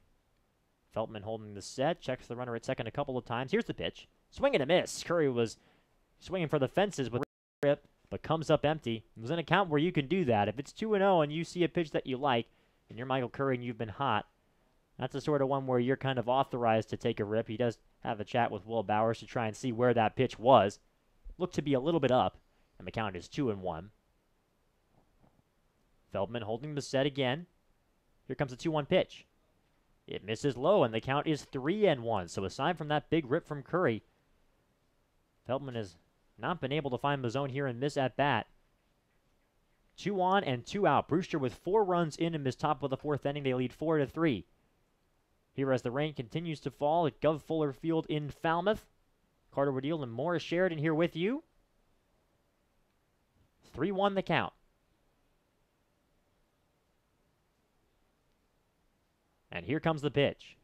Feltman holding the set, checks the runner at second a couple of times. Here's the pitch. Swing and a miss. Curry was swinging for the fences with a rip, but comes up empty. It was an account where you can do that. If it's 2-0 and you see a pitch that you like, and you're Michael Curry and you've been hot, that's the sort of one where you're kind of authorized to take a rip. He does have a chat with Will Bowers to try and see where that pitch was. Looked to be a little bit up, and the count is 2-1. Feldman holding the set again. Here comes a 2-1 pitch. It misses low, and the count is 3-1. So aside from that big rip from Curry, Feldman has not been able to find the zone here and miss at bat. 2 on and 2 out. Brewster with 4 runs in this top of the 4th inning. They lead 4-3. Here as the rain continues to fall at Gov Fuller Field in Falmouth. Carter Woodeel and Morris Sheridan here with you. 3-1 the count. And here comes the pitch.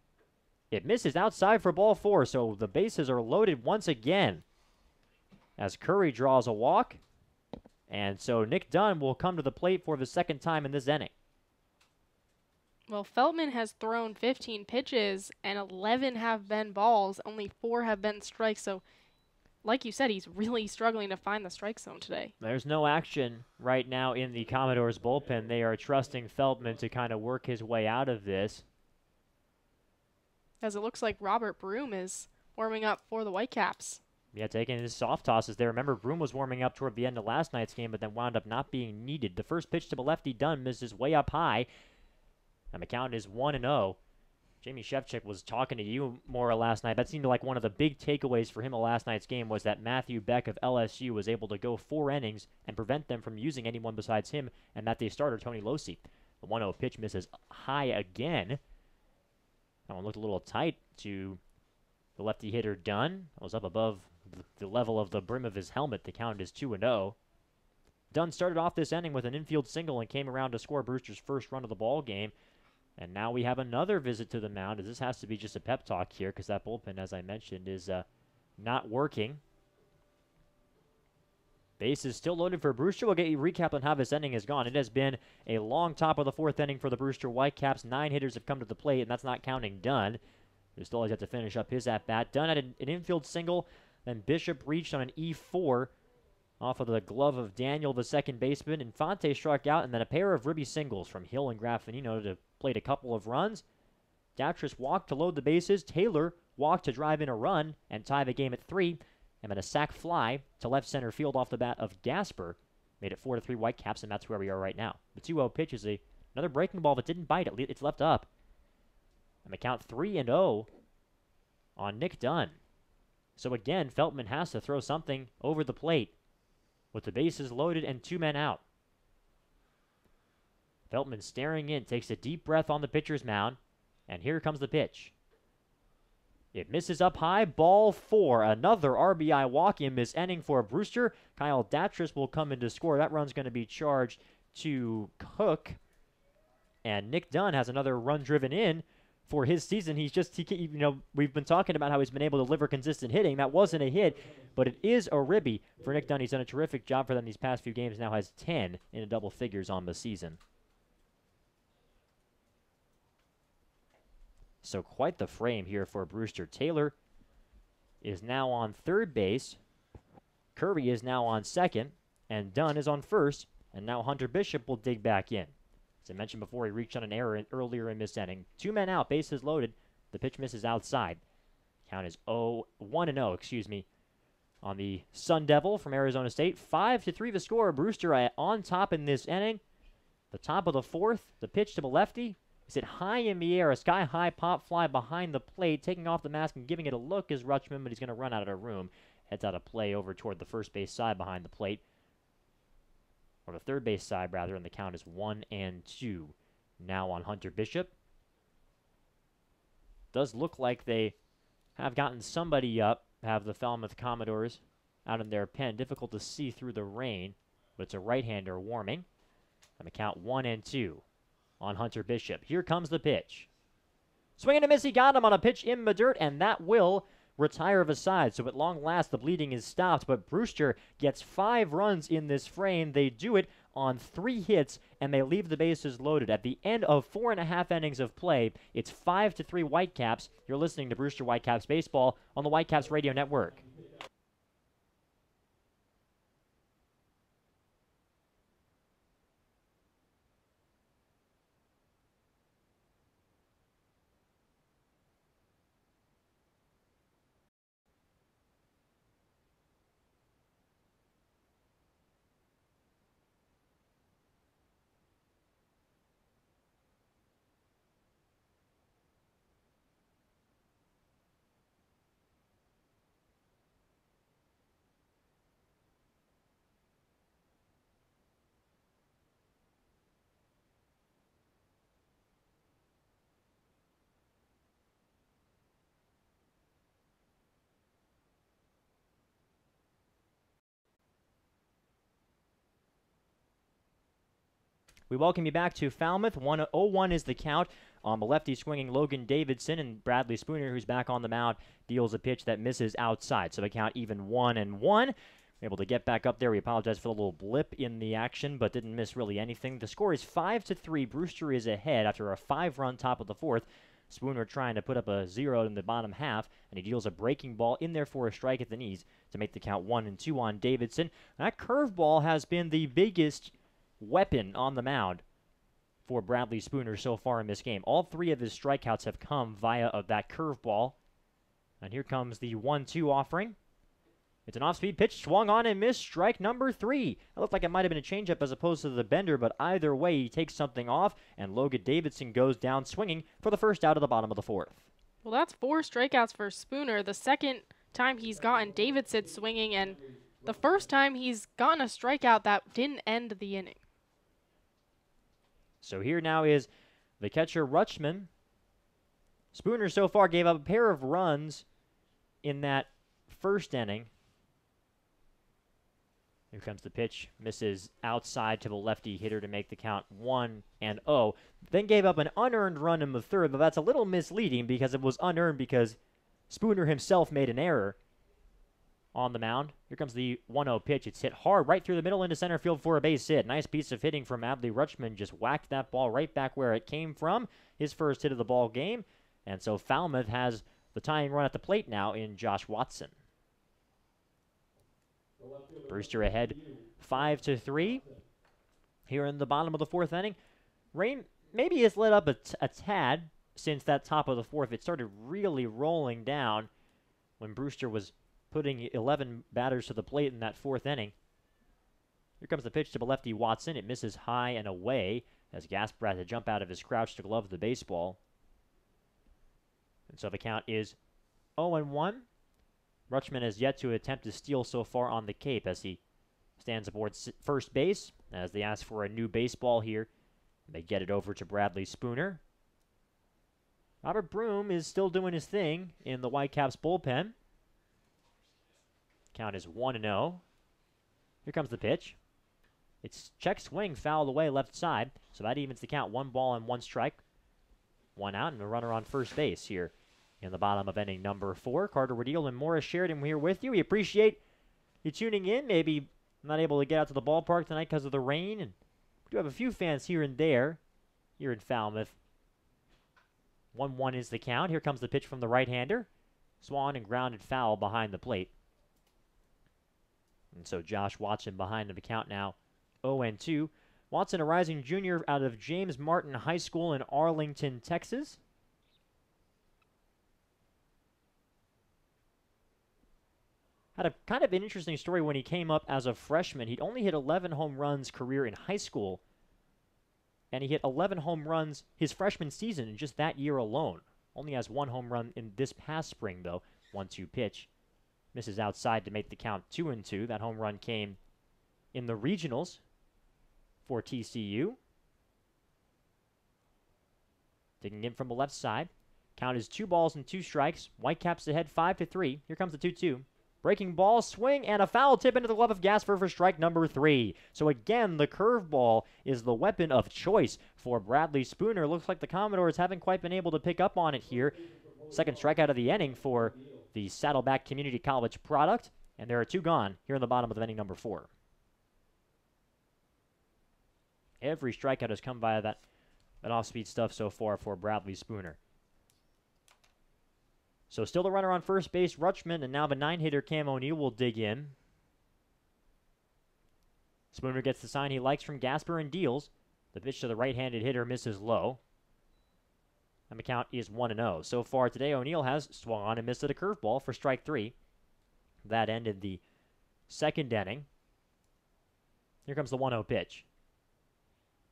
It misses outside for ball 4, so the bases are loaded once again as Curry draws a walk. And so Nick Dunn will come to the plate for the second time in this inning. Well, Feltman has thrown 15 pitches, and 11 have been balls. Only 4 have been strikes. So, like you said, he's really struggling to find the strike zone today. There's no action right now in the Commodores bullpen. They are trusting Feltman to kind of work his way out of this. As it looks like Robert Broom is warming up for the Whitecaps. Yeah, taking his soft tosses there. Remember, Broom was warming up toward the end of last night's game, but then wound up not being needed. The first pitch to the lefty, Dunn, misses way up high. And the count is 1-0. Jamie Shevchik was talking to you more last night. That seemed like one of the big takeaways for him of last night's game was that Matthew Beck of LSU was able to go 4 innings and prevent them from using anyone besides him, and that they starter, Tony Losi. The 1-0 pitch misses high again. That one looked a little tight to the lefty hitter Dunn. That was up above the level of the brim of his helmet. The count is 2-0. Dunn started off this inning with an infield single and came around to score Brewster's first run of the ball game. And now we have another visit to the mound, as this has to be just a pep talk here because that bullpen, as I mentioned, is not working. Base is still loaded for Brewster. We'll get you a recap on how this inning has gone. It has been a long top of the 4th inning for the Brewster Whitecaps. 9 hitters have come to the plate, and that's not counting Dunn, who still has yet to finish up his at-bat. Dunn had an infield single, then Bishop reached on an E4 off of the glove of Daniel, the second baseman. Infante struck out, and then a pair of ribby singles from Hill and Graffinino to plate a couple of runs. Datris walked to load the bases. Taylor walked to drive in a run and tie the game at 3. And then a sac fly to left center field off the bat of Gasper made it 4-3 Whitecaps, and that's where we are right now. The 2-0 pitch is another breaking ball that didn't bite. It's left up. And the count 3-0 on Nick Dunn. So again, Feltman has to throw something over the plate with the bases loaded and 2 men out. Feltman staring in, takes a deep breath on the pitcher's mound, and here comes the pitch. It misses up high, ball 4. Another RBI walk in this inning for Brewster. Kyle Datris will come in to score. That run's going to be charged to Cook. And Nick Dunn has another run driven in for his season. We've been talking about how he's been able to deliver consistent hitting. That wasn't a hit, but it is a ribby for Nick Dunn. He's done a terrific job for them these past few games. Now has 10 in double figures on the season. So quite the frame here for Brewster. Taylor is now on third base. Curry is now on second. And Dunn is on first. And now Hunter Bishop will dig back in. As I mentioned before, he reached on an error earlier in this inning. 2 men out, bases loaded. The pitch misses outside. Count is 1-0, on the Sun Devil from Arizona State. 5-3 the score. Brewster on top in this inning. The top of the 4th. The pitch to the lefty. Is it high in the air? A sky-high pop fly behind the plate. Taking off the mask and giving it a look is Rutschman, but he's going to run out of the room. Heads out of play over toward the first base side behind the plate. Or the third base side, rather, and the count is 1-2. Now on Hunter Bishop. Does look like they have gotten somebody up, have the Falmouth Commodores out in their pen. Difficult to see through the rain, but it's a right-hander warming. And the count 1-2 on Hunter Bishop. Here comes the pitch. Swing and a miss, he got him on a pitch in the dirt, and that will retire of a side. So at long last, the bleeding is stopped, but Brewster gets 5 runs in this frame. They do it on 3 hits, and they leave the bases loaded. At the end of 4.5 innings of play, it's 5-3 Whitecaps. You're listening to Brewster Whitecaps Baseball on the Whitecaps Radio Network. We welcome you back to Falmouth. 1-0-1 is the count on the lefty swinging Logan Davidson, and Bradley Spooner, who's back on the mound, deals a pitch that misses outside. So the count even 1-1. Able to get back up there. We apologize for the little blip in the action, but didn't miss really anything. The score is 5-3. Brewster is ahead after a 5-run top of the 4th. Spooner trying to put up a 0 in the bottom half, and he deals a breaking ball in there for a strike at the knees to make the count 1-2 on Davidson. That curveball has been the biggest weapon on the mound for Bradley Spooner so far in this game. All 3 of his strikeouts have come via that curveball. And here comes the 1-2 offering. It's an off-speed pitch, swung on and missed, strike number 3. It looked like it might have been a changeup as opposed to the bender, but either way, he takes something off, and Logan Davidson goes down swinging for the first out of the bottom of the 4th. Well, that's 4 strikeouts for Spooner. The second time he's gotten Davidson swinging, and the first time he's gotten a strikeout that didn't end the inning. So here now is the catcher, Rutschman. Spooner so far gave up a pair of runs in that first inning. Here comes the pitch. Misses outside to the lefty hitter to make the count 1-0. Then gave up an unearned run in the 3rd, but that's a little misleading because it was unearned because Spooner himself made an error on the mound. Here comes the 1-0 pitch. It's hit hard right through the middle into center field for a base hit. Nice piece of hitting from Adley Rutschman. Just whacked that ball right back where it came from. His first hit of the ball game. And so Falmouth has the tying run at the plate now in Josh Watson. Brewster ahead 5-3 here in the bottom of the 4th inning. Rain maybe has let up a tad since that top of the 4th. It started really rolling down when Brewster was putting 11 batters to the plate in that 4th inning. Here comes the pitch to the lefty Watson. It misses high and away as Gasper had to jump out of his crouch to glove the baseball. And so the count is 0-1. Rutschman has yet to attempt to steal so far on the Cape as he stands aboard first base as they ask for a new baseball here. They get it over to Bradley Spooner. Robert Broom is still doing his thing in the Whitecaps bullpen. Count is 1-0. Here comes the pitch. It's check swing, fouled away left side. So that evens the count. 1 ball and 1 strike. 1 out and a runner on first base here in the bottom of inning number 4. Carter Waddell and Morris Sheridan here with you. We appreciate you tuning in. Maybe not able to get out to the ballpark tonight because of the rain. And we do have a few fans here and there here in Falmouth. 1-1 is the count. Here comes the pitch from the right-hander. Swung and grounded foul behind the plate. And so Josh Watson behind the count now, 0-2. Watson, a rising junior out of James Martin High School in Arlington, Texas. Had a kind of an interesting story when he came up as a freshman. He'd only hit 11 home runs career in high school, and he hit 11 home runs his freshman season in just that year alone. Only has 1 home run in this past spring, though. 1-2 pitch. Misses outside to make the count 2-2. That home run came in the regionals for TCU. Digging in from the left side. Count is 2 balls and 2 strikes. Whitecaps ahead 5-3. Here comes the 2-2. Breaking ball, swing, and a foul tip into the glove of Gasper for strike number 3. So again, the curveball is the weapon of choice for Bradley Spooner. Looks like the Commodores haven't quite been able to pick up on it here. Second strikeout of the inning for the Saddleback Community College product. And there are 2 gone here in the bottom of inning number 4. Every strikeout has come via that off-speed stuff so far for Bradley Spooner. So still the runner on first base, Rutschman, and now the 9-hitter Cam O'Neill will dig in. Spooner gets the sign he likes from Gasper and deals. The pitch to the right-handed hitter misses low. And the count is 1-0. So far today, O'Neill has swung on and missed at a curveball for strike 3. That ended the second inning. Here comes the 1-0 pitch.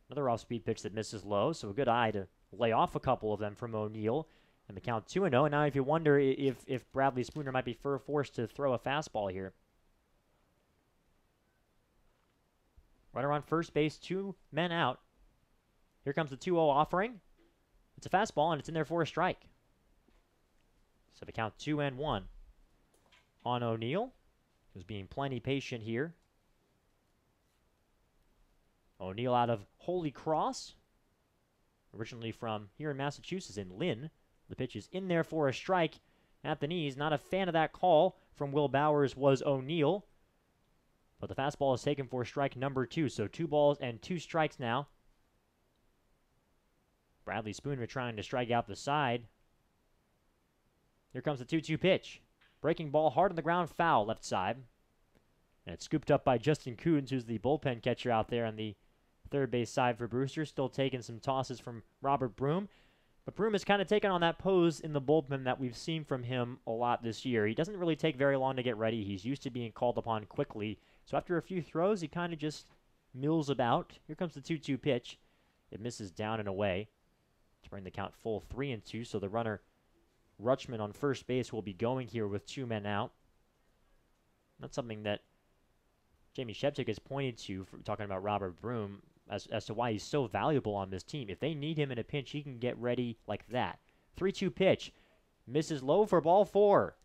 Another off-speed pitch that misses low, so a good eye to lay off a couple of them from O'Neill. And the count 2-0. And now if you wonder if Bradley Spooner might be forced to throw a fastball here. Runner on first base, 2 men out. Here comes the 2-0 offering. It's a fastball, and it's in there for a strike. So the count 2-1 on O'Neill. Who's being plenty patient here. O'Neill out of Holy Cross. Originally from here in Massachusetts, in Lynn. The pitch is in there for a strike at the knees. Not a fan of that call from Will Bowers was O'Neill. But the fastball is taken for strike number 2. So 2 balls and 2 strikes now. Bradley Spooner trying to strike out the side. Here comes the 2-2 pitch. Breaking ball hard on the ground, foul left side. And it's scooped up by Justin Coons, who's the bullpen catcher out there on the third base side for Brewster. Still taking some tosses from Robert Broom. But Broom has kind of taken on that pose in the bullpen that we've seen from him a lot this year. He doesn't really take very long to get ready. He's used to being called upon quickly. So after a few throws, he kind of just mills about. Here comes the 2-2 pitch. It misses down and away to bring the count full 3-2. So the runner, Rutschman, on first base will be going here with 2 men out. That's something that Jamie Sheptick has pointed to, for talking about Robert Broom, as to why he's so valuable on this team. If they need him in a pinch, he can get ready like that. 3-2 pitch. Misses low for ball 4.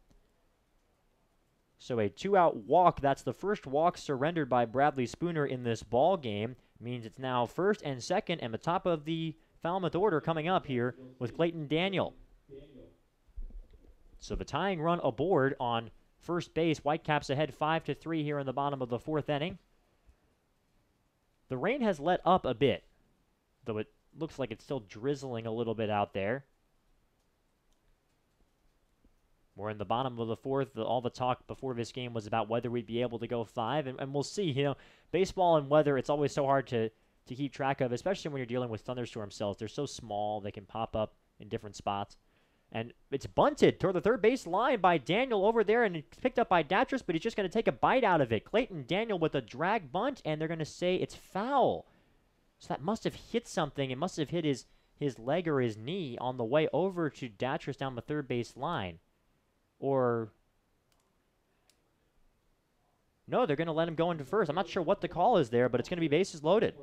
So a 2-out walk. That's the first walk surrendered by Bradley Spooner in this ball game. Means it's now first and second, and the top of the Falmouth order coming up here with Clayton Daniel. So the tying run aboard on first base. Whitecaps ahead 5-3 here in the bottom of the 4th inning. The rain has let up a bit, though it looks like it's still drizzling a little bit out there. We're in the bottom of the 4th. All the talk before this game was about whether we'd be able to go 5, and we'll see. You know, baseball and weather, it's always so hard to keep track of, especially when you're dealing with thunderstorm cells. They're so small, they can pop up in different spots. And it's bunted toward the third base line by Daniel over there, and it's picked up by Datris, but he's just going to take a bite out of it. Clayton Daniel with a drag bunt, and they're going to say it's foul. So that must have hit something. It must have hit his leg or his knee on the way over to Datris down the third base line. Or no, they're going to let him go into first. I'm not sure what the call is there, but it's going to be bases loaded.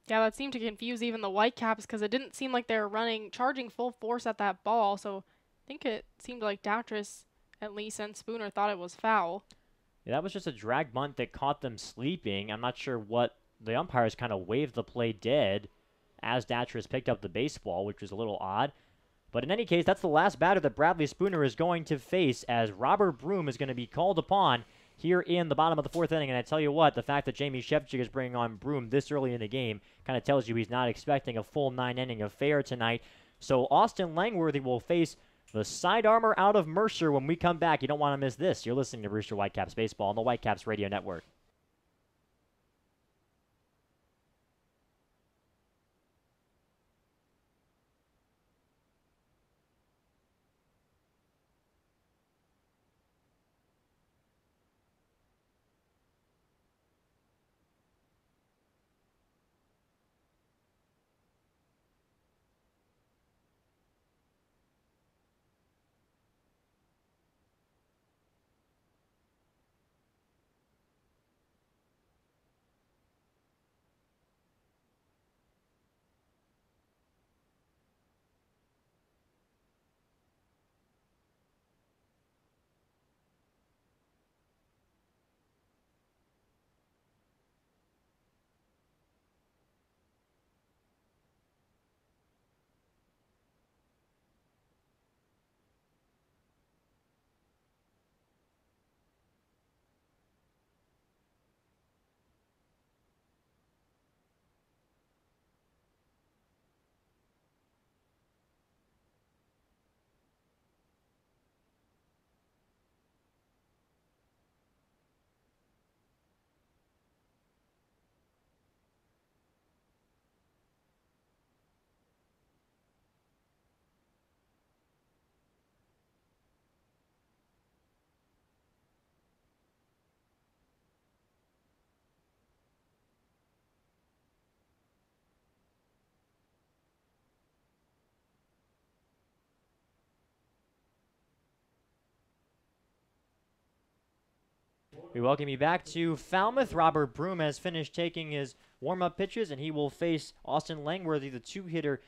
Yeah, that seemed to confuse even the Whitecaps because it didn't seem like they were charging full force at that ball. So I think it seemed like Datris, at least, and Spooner thought it was foul. Yeah, that was just a drag bunt that caught them sleeping. I'm not sure what the umpires kind of waved the play dead as Datris picked up the baseball, which was a little odd. But in any case, that's the last batter that Bradley Spooner is going to face, as Robert Broom is going to be called upon here in the bottom of the 4th inning. And I tell you what, the fact that Jamie Sheptick is bringing on Broom this early in the game kind of tells you he's not expecting a full 9-inning affair tonight. So Austin Langworthy will face the side armor out of Mercer when we come back. You don't want to miss this. You're listening to Brewster Whitecaps Baseball on the Whitecaps Radio Network. We welcome you back to Falmouth. Robert Broom has finished taking his warm-up pitches, and he will face Austin Langworthy, the two-hitter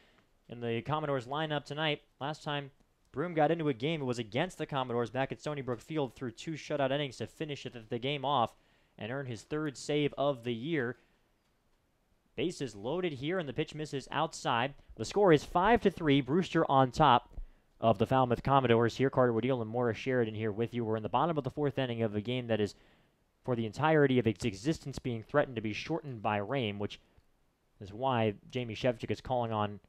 in the Commodores lineup tonight. Last time Broom got into a game, it was against the Commodores back at Stony Brook Field through 2 shutout innings to finish the game off and earn his 3rd save of the year. Bases loaded here, and the pitch misses outside. The score is 5-3. Brewster on top of the Falmouth Commodores here. Carter Woodeel and Morris Sheridan here with you. We're in the bottom of the 4th inning of a game that is, for the entirety of its existence, being threatened to be shortened by rain, which is why Jamie Shevchik is calling on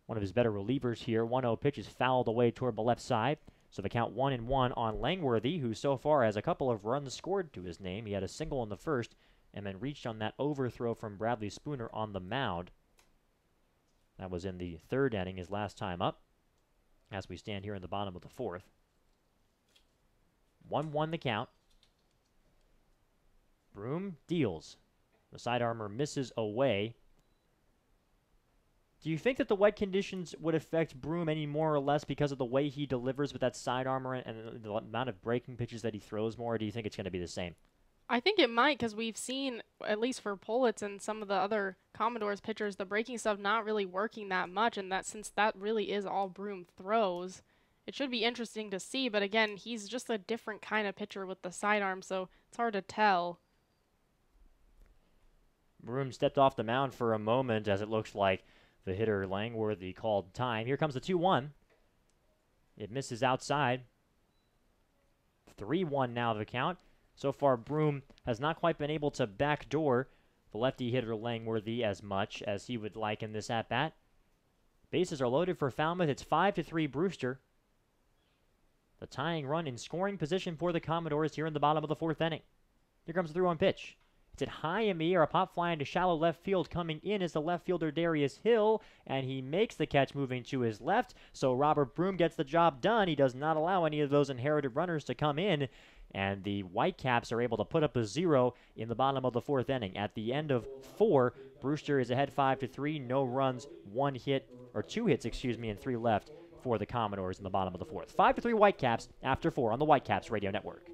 one of his better relievers here. 1-0 pitch is fouled away toward the left side. So the count 1-1 on Langworthy, who so far has a couple of runs scored to his name. He had a single in the first and then reached on that overthrow from Bradley Spooner on the mound. That was in the 3rd inning, his last time up, as we stand here in the bottom of the 4th. 1-1 the count. Broom deals. The side armor misses away. Do you think that the wet conditions would affect Broom any more or less because of the way he delivers with that side armor and the amount of breaking pitches that he throws more, or do you think it's going to be the same? I think it might, because we've seen, at least for Politz and some of the other Commodores pitchers, the breaking stuff not really working that much, and that since that really is all Broom throws, it should be interesting to see. But again, he's just a different kind of pitcher with the sidearm, so it's hard to tell. Broom stepped off the mound for a moment as it looks like the hitter Langworthy called time. Here comes the 2-1. It misses outside. 3-1 now the count. So far, Broom has not quite been able to backdoor the lefty hitter Langworthy as much as he would like in this at-bat. Bases are loaded for Falmouth. It's 5-3 Brewster. The tying run in scoring position for the Commodores here in the bottom of the 4th inning. Here comes the 3-1 pitch. It's at high in the air, a pop fly into shallow left field. Coming in is the left fielder Darius Hill, and he makes the catch moving to his left. So Robert Broom gets the job done. He does not allow any of those inherited runners to come in, and the Whitecaps are able to put up a 0 in the bottom of the 4th inning. At the end of 4, Brewster is ahead 5-3. No runs, 2 hits, and 3 left for the Commodores in the bottom of the 4th. 5-3 Whitecaps after 4 on the Whitecaps Radio Network.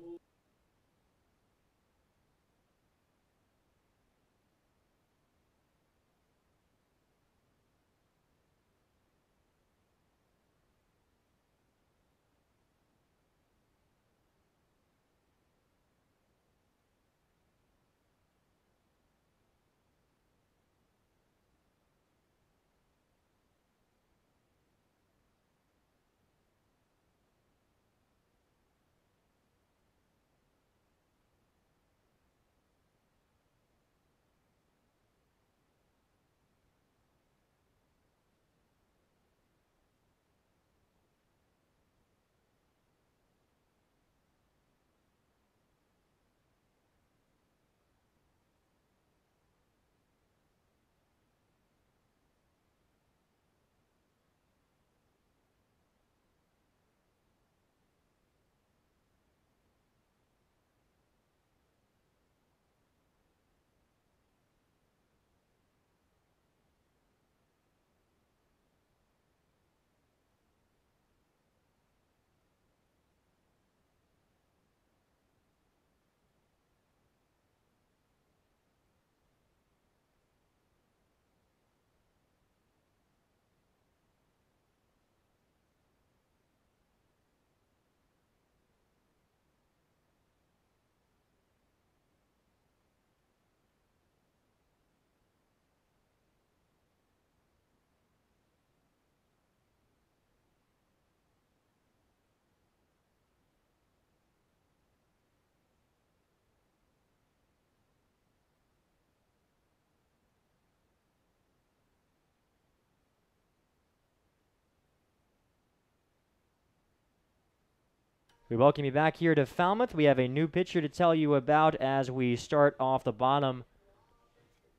We welcome you back here to Falmouth. We have a new pitcher to tell you about as we start off the bottom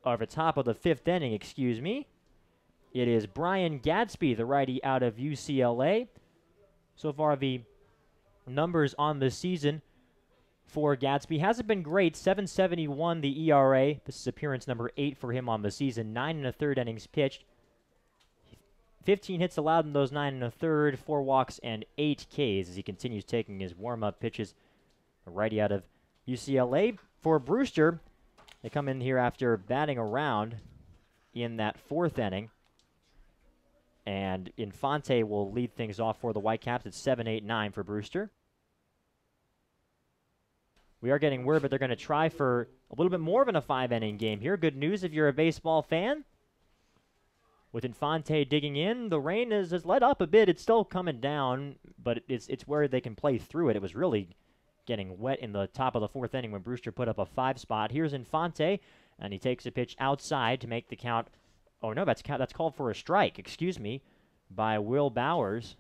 of the top of the 5th inning, It is Brian Gadsby, the righty out of UCLA. So far, the numbers on the season for Gadsby hasn't been great. 7.71 the ERA. This is appearance number 8 for him on the season. 9 1/3 innings pitched. 15 hits allowed in those 9 1/3, 4 walks, and 8 Ks as he continues taking his warm-up pitches. A righty out of UCLA for Brewster. They come in here after batting around in that 4th inning. And Infante will lead things off for the Whitecaps at 7-8-9 for Brewster. We are getting word, but they're going to try for a little bit more of a 5-inning game here. Good news if you're a baseball fan. With Infante digging in, the rain has let up a bit. It's still coming down, but it's where they can play through it. It was really getting wet in the top of the 4th inning when Brewster put up a 5 spot. Here's Infante, and he takes a pitch outside to make the count. Oh, no, that's called for a strike, excuse me, by Will Bowers.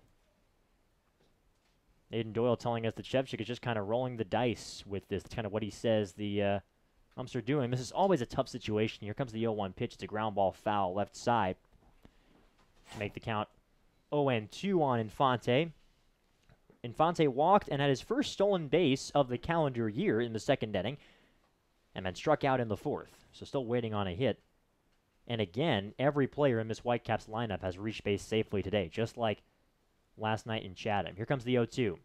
Aiden Doyle telling us that Shevchik is just kind of rolling the dice with this. That's kind of what he says the umps are doing. This is always a tough situation. Here comes the 0-1 pitch. It's a ground ball foul left side. Make the count 0-2 on Infante. Infante walked and had his first stolen base of the calendar year in the 2nd inning, and then struck out in the 4th. So still waiting on a hit. And again, every player in this Whitecaps lineup has reached base safely today, just like last night in Chatham. Here comes the 0-2.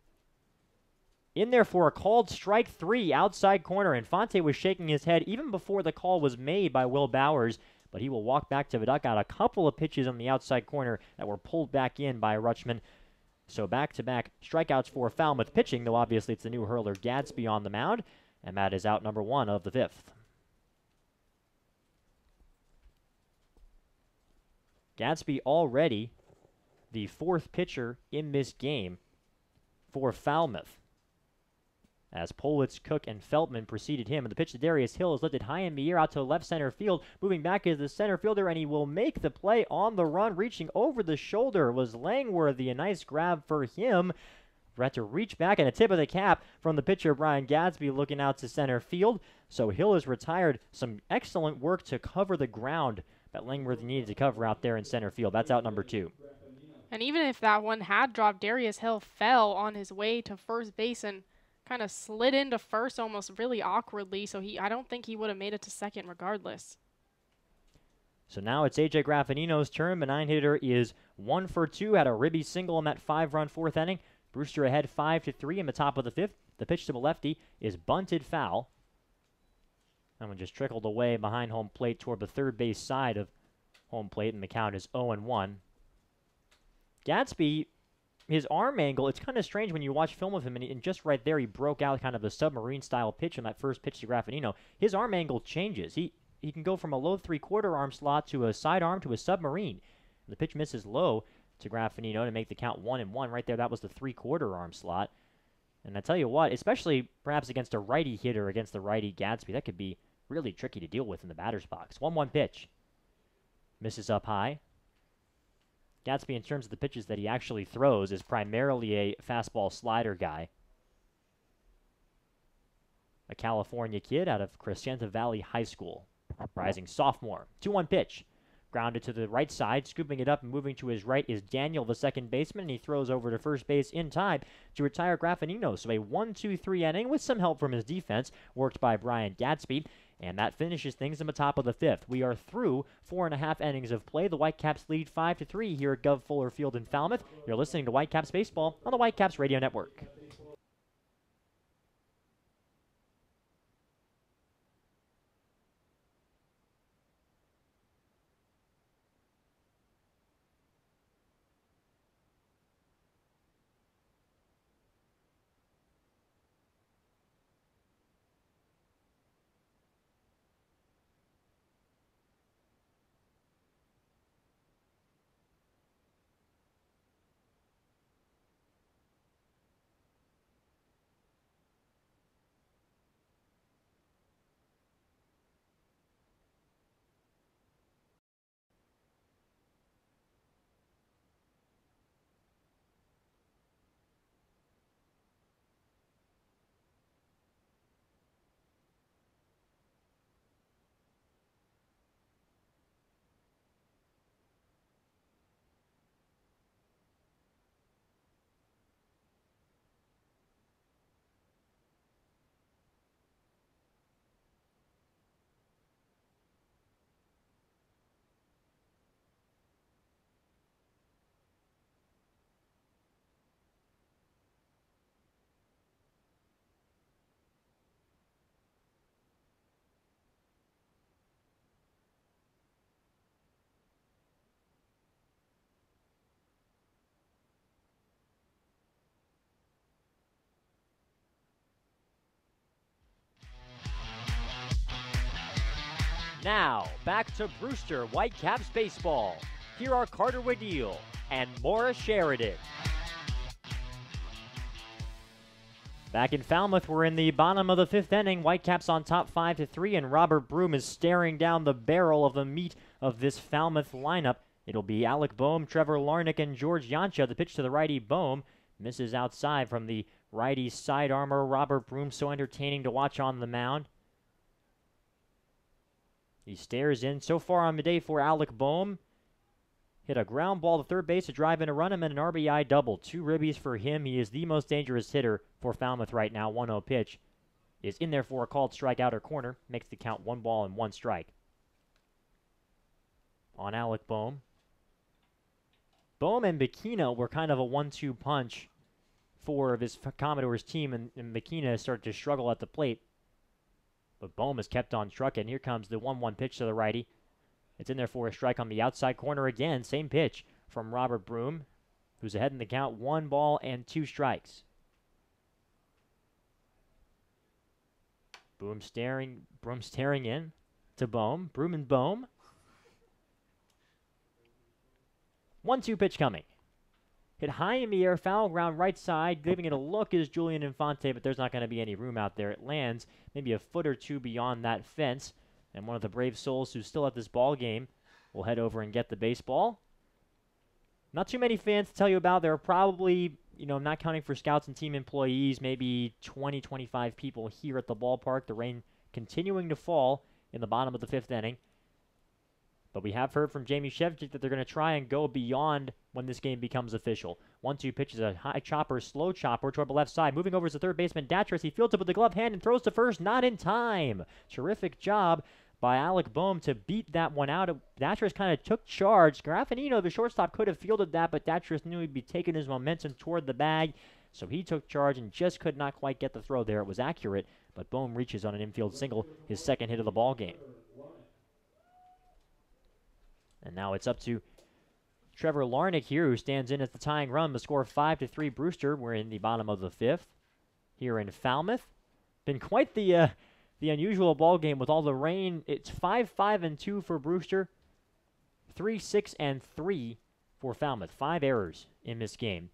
In there for a called strike 3, outside corner. Infante was shaking his head even before the call was made by Will Bowers, but he will walk back to the dugout. A couple of pitches on the outside corner that were pulled back in by Rutschman. So back-to-back strikeouts for Falmouth pitching, though obviously it's the new hurler Gadsby on the mound, and that is out number 1 of the 5th. Gadsby already the 4th pitcher in this game for Falmouth, as Politz, Cook, and Feltman preceded him. And the pitch to Darius Hill is lifted high in the air out to left center field. Moving back is the center fielder, and he will make the play on the run. Reaching over the shoulder was Langworthy. A nice grab for him. Had to reach back, and a tip of the cap from the pitcher, Brian Gadsby, looking out to center field. So Hill is retired. Some excellent work to cover the ground that Langworthy needed to cover out there in center field. That's out number 2. And even if that one had dropped, Darius Hill fell on his way to first base and kind of slid into first almost really awkwardly. So I don't think he would have made it to second regardless. So now it's A.J. Graffinino's turn. The 9-hitter is 1 for 2. Had a ribby single in that 5-run 4th inning. Brewster ahead 5-3 in the top of the 5th. The pitch to the lefty is bunted foul. That one just trickled away behind home plate toward the 3rd base side of home plate, and the count is 0-1. Gadsby, his arm angle, it's kind of strange when you watch film of him, and just right there he broke out kind of a submarine-style pitch on that first pitch to Graffinino. His arm angle changes. He can go from a low 3/4 arm slot to a sidearm to a submarine. The pitch misses low to Graffinino to make the count 1-1. Right there, that was the 3/4 arm slot. And I tell you what, especially perhaps against a righty hitter, against the righty Gadsby, that could be really tricky to deal with in the batter's box. 1-1 pitch. Misses up high. Gadsby, in terms of the pitches that he actually throws, is primarily a fastball slider guy. A California kid out of Crescenta Valley High School. Rising sophomore. 2-1 pitch. Grounded to the right side, scooping it up and moving to his right is Daniel, the second baseman, and he throws over to first base in time to retire Graffinino. So a 1-2-3 inning with some help from his defense, worked by Brian Gadsby, and that finishes things in the top of the 5th. We are through 4.5 innings of play. The Whitecaps lead 5-3 here at Gov Fuller Field in Falmouth. You're listening to Whitecaps Baseball on the Whitecaps Radio Network. Now, back to Brewster Whitecaps baseball. Here are Carter Waddell and Maura Sheridan. Back in Falmouth, we're in the bottom of the 5th inning. Whitecaps on top 5-3, and Robert Broom is staring down the barrel of the meat of this Falmouth lineup. It'll be Alec Boehm, Trevor Larnick, and George Yancha. The pitch to the righty, Boehm misses outside from the righty side armor. Robert Broom, so entertaining to watch on the mound. He stares in. So far on the day for Alec Boehm, hit a ground ball to third base to drive in a run him and an RBI double. 2 ribbies for him. He is the most dangerous hitter for Falmouth right now. 1-0 pitch is in there for a called strikeout or corner. Makes the count 1 ball and 1 strike. On Alec Boehm. Boehm and Bikina were kind of a 1-2 punch for this Commodores team, and Bikina has started to struggle at the plate. But Boehm has kept on trucking. Here comes the 1-1 pitch to the righty. It's in there for a strike on the outside corner again. Same pitch from Robert Broom, who's ahead in the count. 1 ball and 2 strikes. Broom staring in to Boehm. Broom and Boehm. 1-2 pitch coming. Hit high in the air, foul ground right side. Giving it a look is Julian Infante, but there's not going to be any room out there. It lands maybe a foot or 2 beyond that fence. And one of the brave souls who's still at this ball game will head over and get the baseball. Not too many fans to tell you about. There are probably, not counting for scouts and team employees, maybe 20, 25 people here at the ballpark. The rain continuing to fall in the bottom of the 5th inning. But we have heard from Jamie Shevchik that they're going to try and go beyond when this game becomes official. 1-2 pitch is a high chopper, slow chopper toward the left side. Moving over is the third baseman, Datras. He fields it with the glove hand and throws to first, not in time. Terrific job by Alec Boehm to beat that one out. Datras kind of took charge. Graffinino, the shortstop, could have fielded that, but Datras knew he'd be taking his momentum toward the bag. So he took charge and just could not quite get the throw there. It was accurate, but Boehm reaches on an infield single, his second hit of the ball game. And now it's up to Trevor Larnick here, who stands in as the tying run. The score 5-3 Brewster. We're in the bottom of the 5th here in Falmouth. Been quite the unusual ball game with all the rain. It's 5-5-2 for Brewster, 3-6-3 for Falmouth. 5 errors in this game.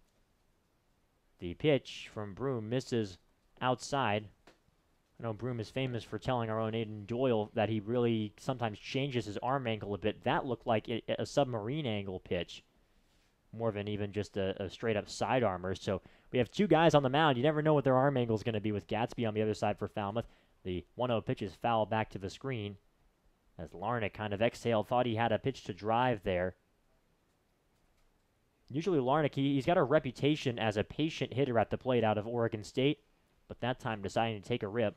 The pitch from Broom misses outside. I know Broom is famous for telling our own Aiden Doyle that he really sometimes changes his arm angle a bit. That looked like a submarine angle pitch, more than even just a straight-up side armor. So we have 2 guys on the mound. You never know what their arm angle is going to be with Gatsby on the other side for Falmouth. The 1-0 pitch is foul back to the screen as Larnick kind of exhaled, thought he had a pitch to drive there. Usually Larnick, he's got a reputation as a patient hitter at the plate out of Oregon State, but that time deciding to take a rip.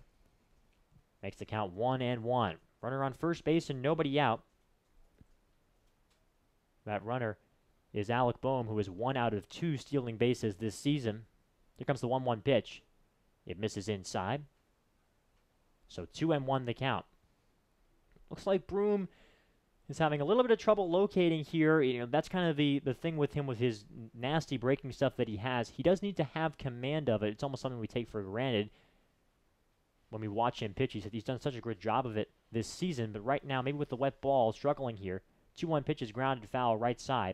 Makes the count 1-1. Runner on first base and nobody out. That runner is Alec Boehm, who is 1 out of 2 stealing bases this season. Here comes the 1-1 pitch. It misses inside. So 2-1 the count. Looks like Broom is having a little bit of trouble locating here. That's kind of the thing with him with his nasty breaking stuff that he has. He does need to have command of it. It's almost something we take for granted when we watch him pitch. He's done such a good job of it this season, but right now, maybe with the wet ball, struggling here. 2-1 pitch is grounded foul right side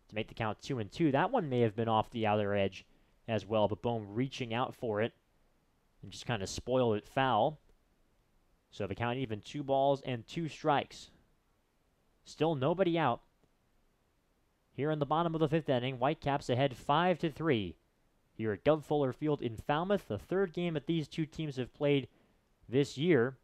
to make the count 2-2. That one may have been off the outer edge as well, but Boehm reaching out for it and just kind of spoiled it foul. So the count even 2 balls and 2 strikes. Still nobody out. Here in the bottom of the 5th inning, Whitecaps ahead 5-3. Here at Gov Fuller Field in Falmouth, the 3rd game that these 2 teams have played this year.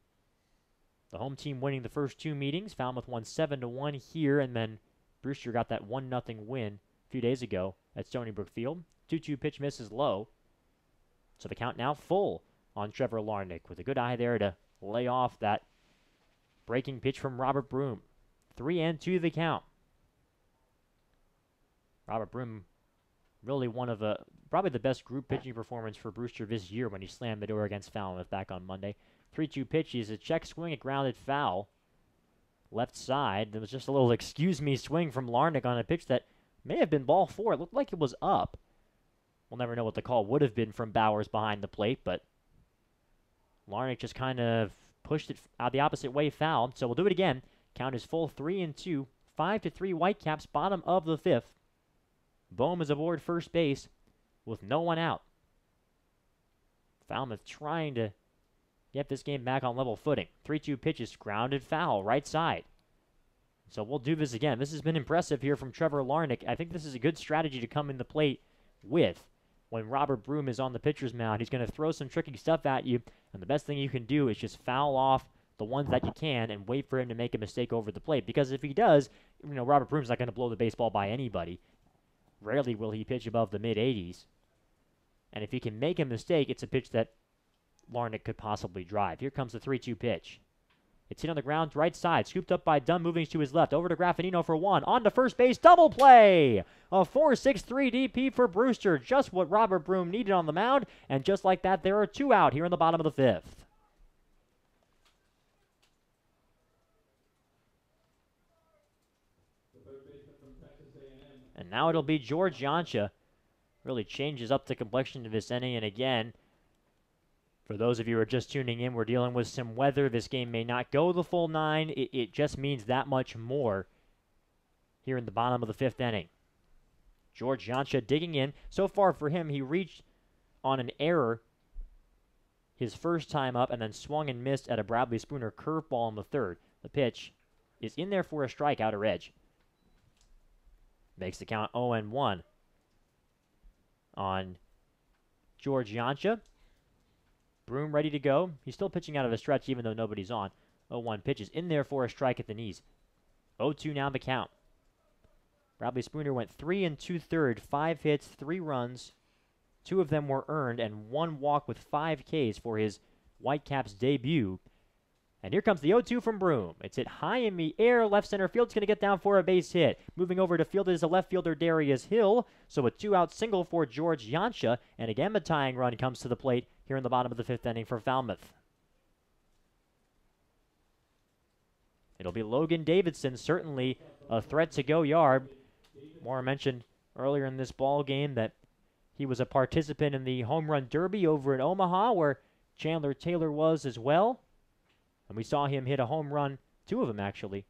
The home team winning the first 2 meetings. Falmouth won 7-1 here, and then Brewster got that 1-0 win a few days ago at Stony Brook Field. 2-2 pitch misses low. So the count now full on Trevor Larnick with a good eye there to lay off that breaking pitch from Robert Broom. 3-2 the count. Robert Broom, really one of probably the best group pitching performance for Brewster this year when he slammed the door against Falmouth back on Monday. 3-2 pitch is a check swing, a grounded foul. Left side. There was just a little excuse me swing from Larnick on a pitch that may have been ball 4. It looked like it was up. We'll never know what the call would have been from Bowers behind the plate, but Larnick just kind of pushed it out the opposite way, foul. So we'll do it again. Count is full 3-2, 5-3 Whitecaps, bottom of the 5th. Bohm is aboard first base with no one out. Falmouth trying to get this game back on level footing. 3-2 pitches, grounded foul, right side. So we'll do this again. This has been impressive here from Trevor Larnach. I think this is a good strategy to come in the plate with. When Robert Broom is on the pitcher's mound, he's going to throw some tricky stuff at you, and the best thing you can do is just foul off the ones that you can and wait for him to make a mistake over the plate. Because if he does, Robert Broom's not going to blow the baseball by anybody. Rarely will he pitch above the mid-80s. And if he can make a mistake, it's a pitch that Larnach could possibly drive. Here comes the 3-2 pitch. It's hit on the ground, right side, scooped up by Dunn, moving to his left. Over to Graffinino for one. On to first base, double play! A 4-6-3 DP for Brewster. Just what Robert Broom needed on the mound. And just like that, there are 2 out here in the bottom of the 5th. And now it'll be George Jancha. Really changes up the complexion of this inning. And again, for those of you who are just tuning in, we're dealing with some weather. This game may not go the full 9. It just means that much more here in the bottom of the 5th inning. George Jancha digging in. So far for him, he reached on an error his first time up and then swung and missed at a Bradley Spooner curveball in the 3rd. The pitch is in there for a strike, outer edge. Makes the count 0-1 on George Jancha. Broom ready to go. He's still pitching out of a stretch even though nobody's on. 0-1 pitches in there for a strike at the knees. 0-2 now the count. Bradley Spooner went 3 2/3, 5 hits, 3 runs. 2 of them were earned and 1 walk with 5 Ks for his Whitecaps debut. And here comes the 0-2 from Broom. It's hit high in the air. Left center field's going to get down for a base hit. Moving over to field is a left fielder, Darius Hill. So a 2-out single for George Jancha. And again, the tying run comes to the plate here in the bottom of the 5th inning for Falmouth. It'll be Logan Davidson, certainly a threat to go yard. Moore mentioned earlier in this ball game that he was a participant in the home run derby over in Omaha, where Chandler Taylor was as well. And we saw him hit a home run, 2 of them actually,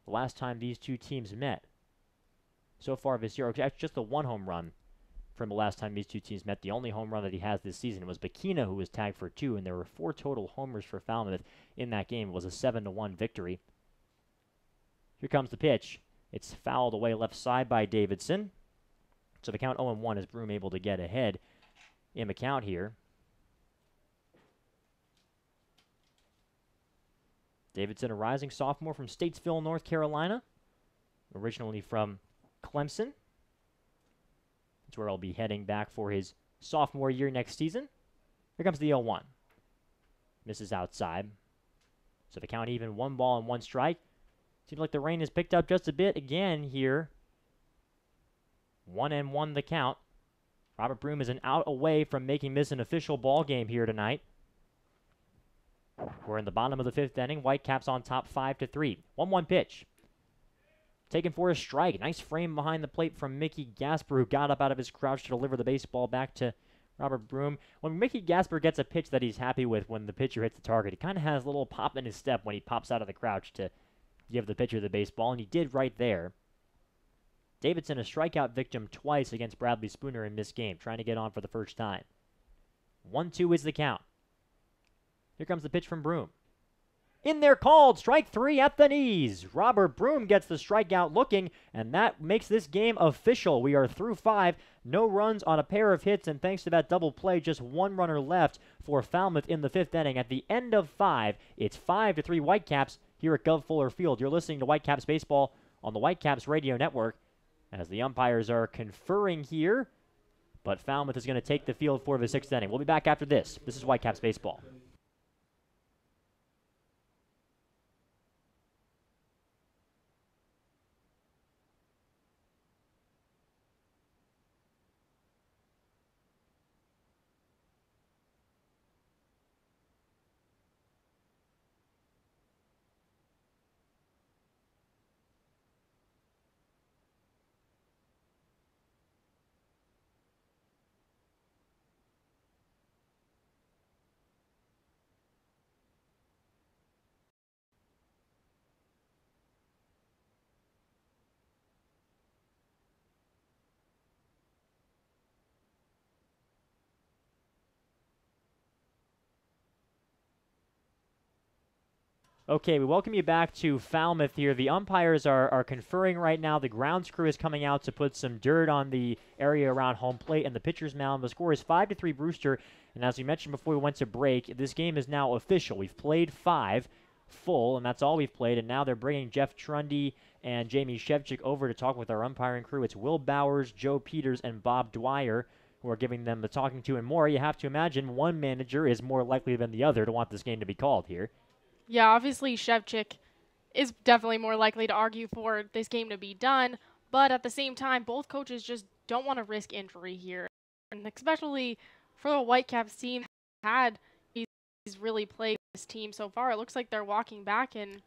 the last time these 2 teams met. So far this year, actually just the 1 home run from the last time these 2 teams met. The only home run that he has this season was Bakina, who was tagged for 2, and there were 4 total homers for Falmouth in that game. It was a 7-1 victory. Here comes the pitch. It's fouled away left side by Davidson. So the count 0-1 is Broom able to get ahead in the count here. Davidson, a rising sophomore from Statesville, North Carolina, originally from Clemson. That's where I'll be heading back for his sophomore year next season. Here comes the 0-1. Misses outside. So the count even, 1 ball and 1 strike. Seems like the rain has picked up just a bit again here. 1-1 the count. Robert Broom is an out away from making this an official ball game here tonight. We're in the bottom of the 5th inning. Whitecaps on top 5-3. 1-1 pitch. Taken for a strike. Nice frame behind the plate from Mickey Gasper, who got up out of his crouch to deliver the baseball back to Robert Broom. When Mickey Gasper gets a pitch that he's happy with when the pitcher hits the target, he kind of has a little pop in his step when he pops out of the crouch to give the pitcher the baseball, and he did right there. Davidson, a strikeout victim twice against Bradley Spooner in this game, trying to get on for the first time. 1-2 is the count. Here comes the pitch from Broom. In there called, strike 3 at the knees. Robert Broom gets the strikeout looking, and that makes this game official. We are through 5, no runs on a pair of hits, and thanks to that double play, just 1 runner left for Falmouth in the 5th inning. At the end of 5, it's 5-3 Whitecaps here at Gov Fuller Field. You're listening to Whitecaps Baseball on the Whitecaps Radio Network as the umpires are conferring here, but Falmouth is going to take the field for the 6th inning. We'll be back after this. This is Whitecaps Baseball. Okay, we welcome you back to Falmouth here. The umpires are conferring right now. The grounds crew is coming out to put some dirt on the area around home plate and the pitcher's mound. The score is 5-3 Brewster. And as we mentioned before we went to break, this game is now official. We've played 5 full, and that's all we've played. And now they're bringing Jeff Trundy and Jamie Shevchik over to talk with our umpiring crew. It's Will Bowers, Joe Peters, and Bob Dwyer who are giving them the talking to and more. You have to imagine one manager is more likely than the other to want this game to be called here. Yeah, obviously Shevchik is definitely more likely to argue for this game to be done, but at the same time, both coaches just don't want to risk injury here. And especially for the Whitecaps team he's really played this team so far. It looks like they're walking back and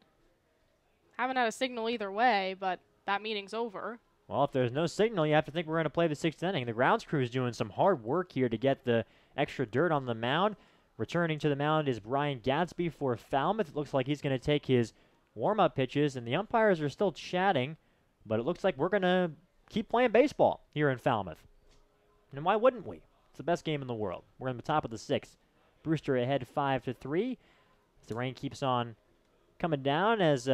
haven't had a signal either way, but that meeting's over. Well, if there's no signal, you have to think we're going to play the 6th inning. The grounds crew is doing some hard work here to get the extra dirt on the mound. Returning to the mound is Brian Gadsby for Falmouth. It looks like he's going to take his warm-up pitches, and the umpires are still chatting, but it looks like we're going to keep playing baseball here in Falmouth. And why wouldn't we? It's the best game in the world. We're in the top of the 6th. Brewster ahead 5-3. As the rain keeps on coming down as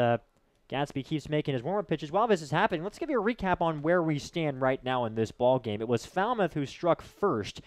Gadsby keeps making his warm-up pitches. While this is happening, let's give you a recap on where we stand right now in this ball game. It was Falmouth who struck first.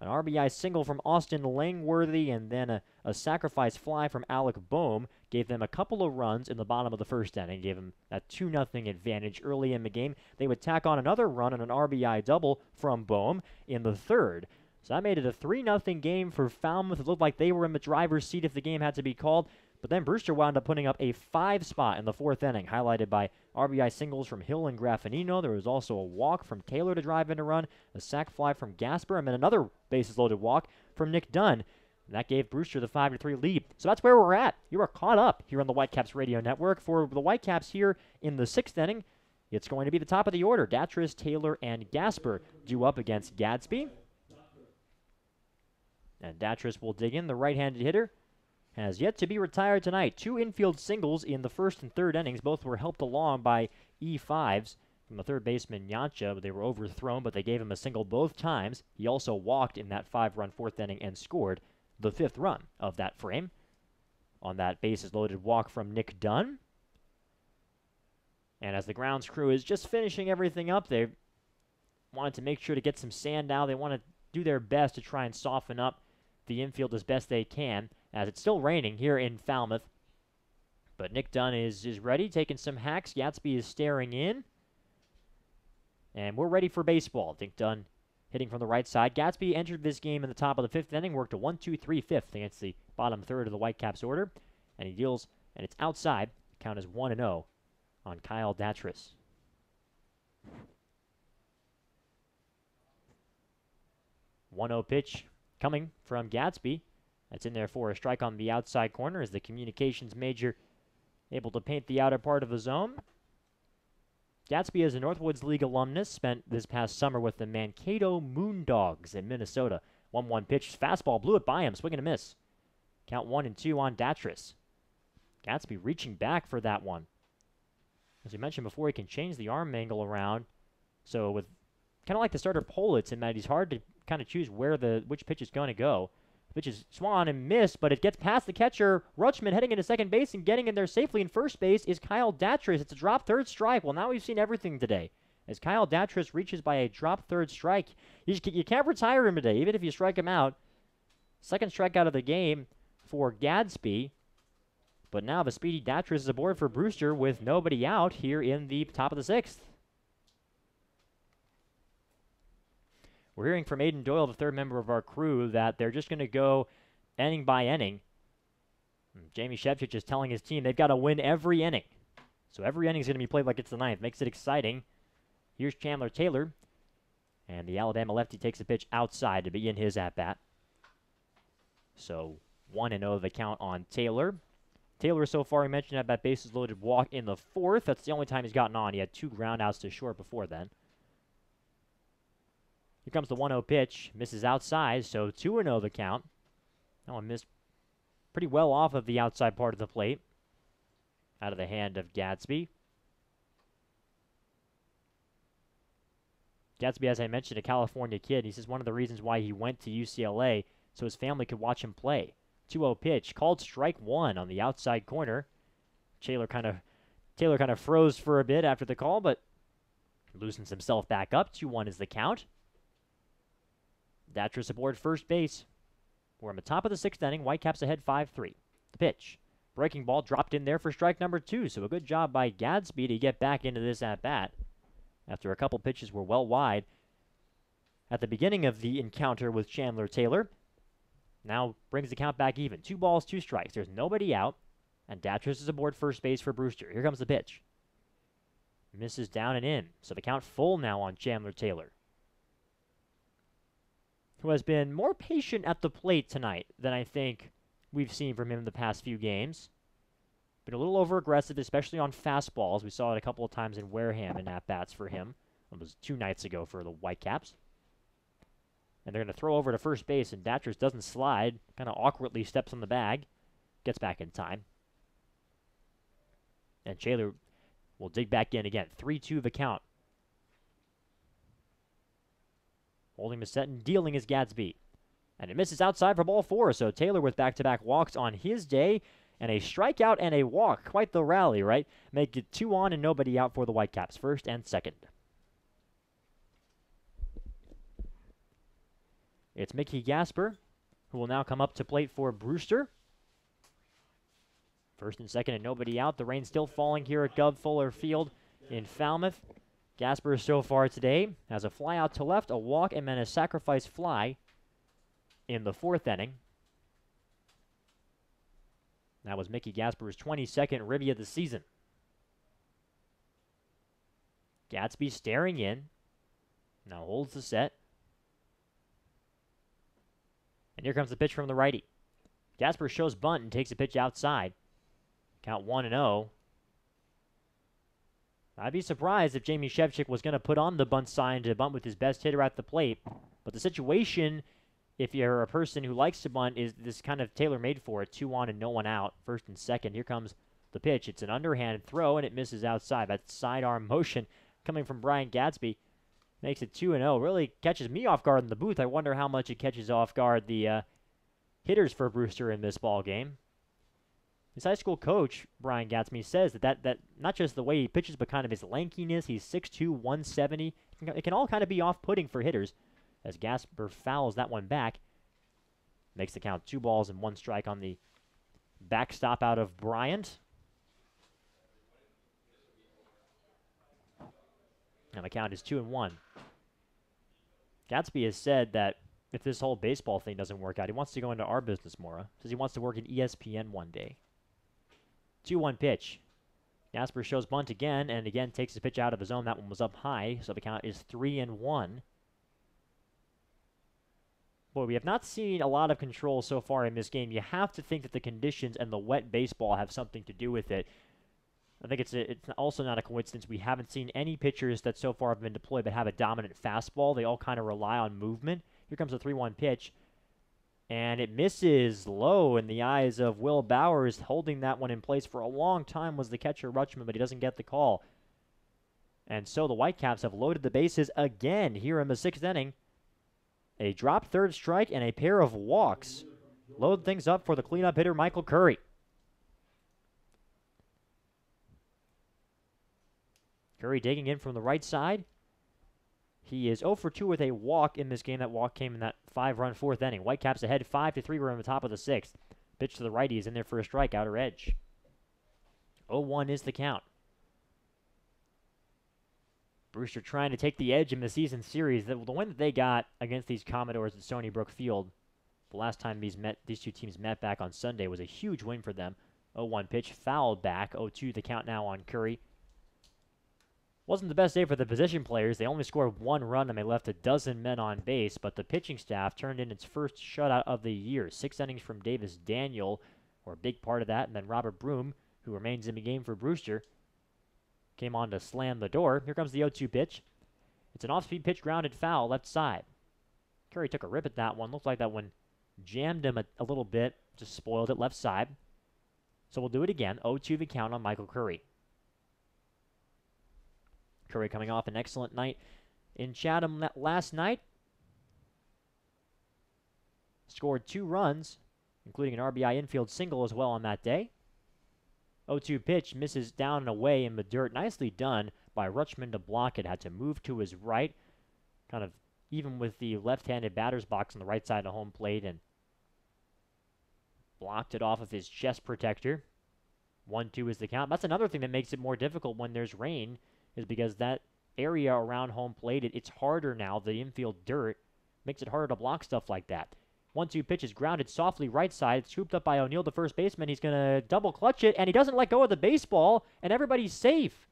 An RBI single from Austin Langworthy and then a sacrifice fly from Alec Boehm gave them a couple of runs in the bottom of the first inning, gave them a 2-0 advantage early in the game. They would tack on another run and an RBI double from Boehm in the third. So that made it a 3-0 game for Falmouth. It looked like they were in the driver's seat if the game had to be called. But then Brewster wound up putting up a 5 spot in the 4th inning, highlighted by RBI singles from Hill and Graffinino. There was also a walk from Taylor to drive in a run, a sac fly from Gasper, and then another bases-loaded walk from Nick Dunn. And that gave Brewster the 5-3 lead. So that's where we're at. You are caught up here on the Whitecaps Radio Network. For the Whitecaps here in the 6th inning, it's going to be the top of the order. Datris, Taylor, and Gasper due up against Gadsby. And Datris will dig in, the right-handed hitter. Has yet to be retired tonight. 2 infield singles in the 1st and 3rd innings. Both were helped along by E5s from the third baseman Yancha. They were overthrown, but they gave him a single both times. He also walked in that 5-run 4th inning and scored the 5th run of that frame on that bases-loaded walk from Nick Dunn. And as the grounds crew is just finishing everything up, they wanted to make sure to get some sand out. They want to do their best to try and soften up the infield as best they can, as it's still raining here in Falmouth. But Nick Dunn is ready, taking some hacks. Gadsby is staring in. And we're ready for baseball. Nick Dunn hitting from the right side. Gadsby entered this game in the top of the 5th inning, worked a 1-2-3-5 against the bottom third of the Whitecaps order. And he deals, and it's outside. The count is 1-0 on Kyle Datris. One-0 pitch coming from Gadsby. That's in there for a strike on the outside corner as the communications major able to paint the outer part of the zone. Gadsby is a Northwoods League alumnus, spent this past summer with the Mankato Moondogs in Minnesota. 1-1 pitch, fastball, blew it by him, swing and a miss. Count 1-2 on Datris. Gadsby reaching back for that one. As we mentioned before, he can change the arm angle around. So with kind of like the starter Politz in that he's hard to kind of choose which pitch is going to go. The pitch is swung and missed, but it gets past the catcher. Rutschman heading into second base and getting in there safely in first base is Kyle Datris. It's a drop third strike. Well, now we've seen everything today. As Kyle Datris reaches by a drop third strike, you can't retire him today, even if you strike him out. Second strikeout of the game for Gadsby. But now the speedy Datris is aboard for Brewster with nobody out here in the top of the 6th. We're hearing from Aiden Doyle, the third member of our crew, that they're just going to go inning by inning. Jamie Shevchik is telling his team they've got to win every inning. So every inning is going to be played like it's the 9th. Makes it exciting. Here's Chandler Taylor. And the Alabama lefty takes a pitch outside to begin his at-bat. So 1-0 the count on Taylor. Taylor so far, he mentioned, had that bases loaded walk in the 4th. That's the only time he's gotten on. He had 2 groundouts to short before then. Here comes the 1-0 pitch. Misses outside, so 2-0 the count. That one missed pretty well off of the outside part of the plate. Out of the hand of Gadsby. Gadsby, as I mentioned, a California kid. He says one of the reasons why he went to UCLA so his family could watch him play. 2-0 pitch. Called strike 1 on the outside corner. Taylor kind of froze for a bit after the call, but loosens himself back up. 2-1 is the count. Datris aboard first base. We're on the top of the 6th inning. Whitecaps ahead 5-3. The pitch. Breaking ball dropped in there for strike number 2, so a good job by Gadsby to get back into this at-bat after a couple pitches were well wide at the beginning of the encounter with Chandler Taylor. Now brings the count back even. 2 balls, 2 strikes. There's nobody out, and Datris is aboard first base for Brewster. Here comes the pitch. Misses down and in, so the count full now on Chandler Taylor, who has been more patient at the plate tonight than I think we've seen from him in the past few games. Been a little over-aggressive, especially on fastballs. We saw it a couple of times in Wareham in at-bats for him. It was 2 nights ago for the Whitecaps. And they're going to throw over to first base, and Datris doesn't slide, kind of awkwardly steps on the bag, gets back in time. And Taylor will dig back in again. 3-2 the count. Holding the set and dealing is Gadsby. And it misses outside for ball 4, so Taylor with back-to-back walks on his day, and a strikeout and a walk. Quite the rally, right? Make it 2 on and nobody out for the Whitecaps, first and second. It's Mickey Gasper, who will now come up to plate for Brewster. First and second and nobody out. The rain still falling here at Gov Fuller Field in Falmouth. Gasper so far today has a fly out to left, a walk, and then a sacrifice fly in the 4th inning. That was Mickey Gasper's 22nd ribby of the season. Gadsby staring in. Now holds the set. And here comes the pitch from the righty. Gasper shows bunt and takes a pitch outside. Count 1-0. I'd be surprised if Jamie Shevchik was going to put on the bunt sign to bunt with his best hitter at the plate. But the situation, if you're a person who likes to bunt, is this kind of tailor-made for it. 2 on and no one out. First and second. Here comes the pitch. It's an underhand throw, and it misses outside. That sidearm motion coming from Brian Gadsby makes it 2-0. Really catches me off guard in the booth. I wonder how much it catches off guard the hitters for Brewster in this ball game. His high school coach, Brian Gadsby, says that not just the way he pitches, but kind of his lankiness. He's 6'2", 170. It can all kind of be off-putting for hitters as Gasper fouls that one back. Makes the count 2 balls and 1 strike on the backstop out of Bryant. And the count is 2-1. Gadsby has said that if this whole baseball thing doesn't work out, he wants to go into our business, Mora. Says he wants to work at ESPN one day. 2-1 pitch. Gasper shows bunt again, and again takes the pitch out of the zone. That one was up high, so the count is 3-1. Boy, we have not seen a lot of control so far in this game. You have to think that the conditions and the wet baseball have something to do with it. I think it's also not a coincidence we haven't seen any pitchers that so far have been deployed but have a dominant fastball. They all kind of rely on movement. Here comes a 3-1 pitch. And it misses low in the eyes of Will Bowers. Holding that one in place for a long time was the catcher Rutschman, but he doesn't get the call. And so the Whitecaps have loaded the bases again here in the 6th inning. A dropped third strike and a pair of walks load things up for the cleanup hitter Michael Curry. Curry digging in from the right side. He is 0 for 2 with a walk in this game. That walk came in that 5-run 4th inning. Whitecaps ahead 5-3. We're on the top of the 6th. Pitch to the righty is in there for a strike, outer edge. 0-1 is the count. Brewster trying to take the edge in the season series. The win that they got against these Commodores at Stony Brook Field, the last time these two teams met back on Sunday, was a huge win for them. 0-1 pitch, fouled back. 0-2 the count now on Curry. Wasn't the best day for the position players. They only scored 1 run and they left a dozen men on base, but the pitching staff turned in its first shutout of the year. 6 innings from Davis Daniel were a big part of that, and then Robert Broom, who remains in the game for Brewster, came on to slam the door. Here comes the 0-2 pitch. It's an off-speed pitch, grounded foul, left side. Curry took a rip at that one. Looked like that one jammed him a little bit, just spoiled it left side. So we'll do it again. 0-2 the count on Michael Curry. Curry coming off an excellent night in Chatham last night. Scored 2 runs, including an RBI infield single as well on that day. 0-2 pitch misses down and away in the dirt. Nicely done by Rutschman to block it. Had to move to his right, kind of even with the left-handed batter's box on the right side of home plate, and blocked it off of his chest protector. 1-2 is the count. That's another thing that makes it more difficult when there's rain, is because that area around home plate, it's harder now. The infield dirt makes it harder to block stuff like that. 1-2 pitch is grounded softly right side. It's scooped up by O'Neill, the first baseman. He's going to double clutch it, and he doesn't let go of the baseball, and everybody's safe.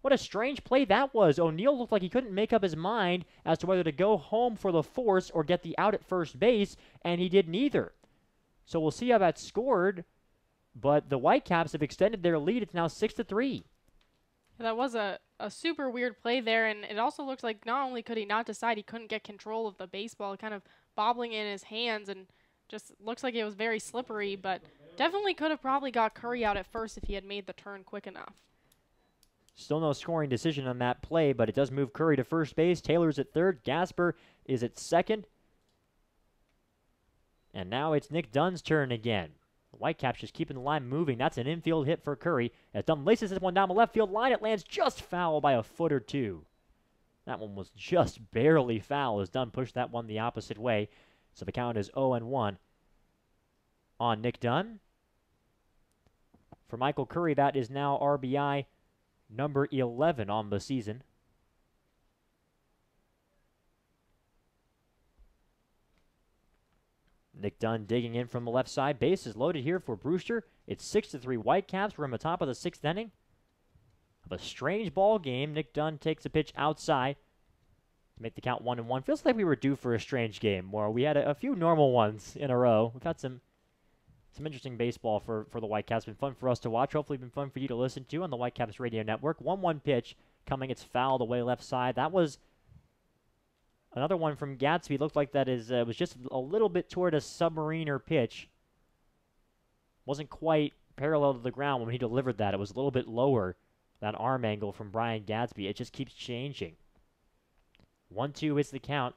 What a strange play that was. O'Neill looked like he couldn't make up his mind as to whether to go home for the force or get the out at first base, and he did neither. So we'll see how that's scored, but the Whitecaps have extended their lead. It's now 6-3. That was a super weird play there, and it also looks like not only could he not decide, he couldn't get control of the baseball, kind of bobbling in his hands, and just looks like it was very slippery, but definitely could have probably got Curry out at first if he had made the turn quick enough. Still no scoring decision on that play, but it does move Curry to first base. Taylor's at third. Gasper is at second. And now it's Nick Dunn's turn again. The Whitecaps just keeping the line moving. That's an infield hit for Curry. As Dunn laces this one down the left field line, it lands just foul by a foot or two. That one was just barely foul as Dunn pushed that one the opposite way. So the count is 0-1 on Nick Dunn. For Michael Curry, that is now RBI number 11 on the season. Nick Dunn digging in from the left side. Base is loaded here for Brewster. It's 6-3 Whitecaps. We're in the top of the sixth inning of a strange ball game. Nick Dunn takes a pitch outside to make the count 1-1. Feels like we were due for a strange game where we had a few normal ones in a row. We've had some interesting baseball for the Whitecaps. Been fun for us to watch. Hopefully been fun for you to listen to on the Whitecaps Radio Network. 1-1 pitch coming. It's fouled away left side. That was another one from Gadsby. Looked like that was just a little bit toward a submariner pitch. Wasn't quite parallel to the ground when he delivered that. It was a little bit lower, that arm angle from Brian Gadsby. It just keeps changing. 1-2 is the count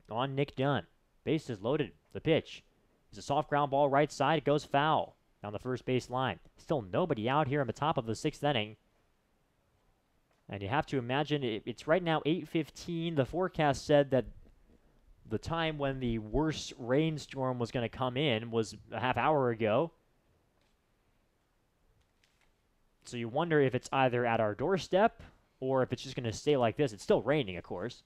on Nick Dunn. Base is loaded. The pitch is a soft ground ball right side. It goes foul down the first base line. Still nobody out here in the top of the sixth inning. And you have to imagine it's right now 8:15. The forecast said that the time when the worst rainstorm was going to come in was a half hour ago. So you wonder if it's either at our doorstep or if it's just going to stay like this. It's still raining, of course.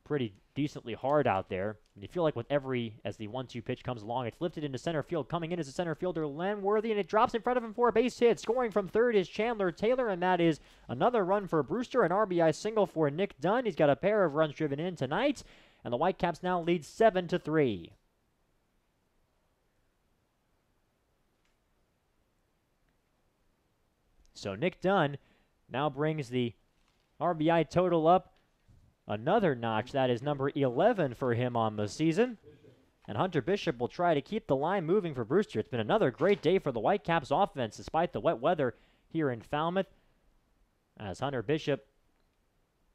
Pretty decently hard out there. And you feel like as the 1-2 pitch comes along, it's lifted into center field. Coming in as a center fielder, Landworthy, and it drops in front of him for a base hit. Scoring from third is Chandler Taylor, and that is another run for Brewster, an RBI single for Nick Dunn. He's got a pair of runs driven in tonight, and the Whitecaps now lead 7-3. So Nick Dunn now brings the RBI total up another notch. That is number 11 for him on the season. And Hunter Bishop will try to keep the line moving for Brewster. It's been another great day for the Whitecaps offense despite the wet weather here in Falmouth. As Hunter Bishop,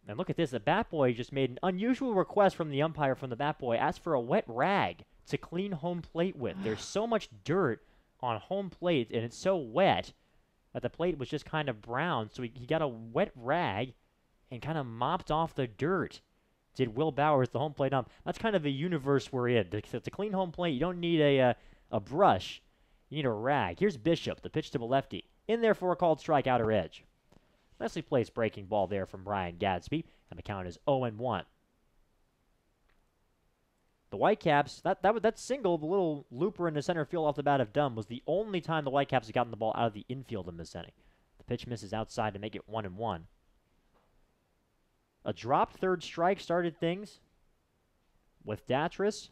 and look at this, the bat boy just made an unusual request from the umpire from the bat boy. Asked for a wet rag to clean home plate with. There's so much dirt on home plate and it's so wet that the plate was just kind of brown. So he got a wet rag and kind of mopped off the dirt. Did Will Bowers, the home plate ump. That's kind of the universe we're in. To clean home plate, you don't need a brush. You need a rag. Here's Bishop, the pitch to the lefty. In there for a called strike, outer edge. Nicely placed breaking ball there from Brian Gadsby, and the count is 0-1. The Whitecaps, that single, the little looper in the center field off the bat of Dunn, was the only time the Whitecaps have gotten the ball out of the infield in this inning. The pitch misses outside to make it 1-1. A dropped third strike started things with Datris.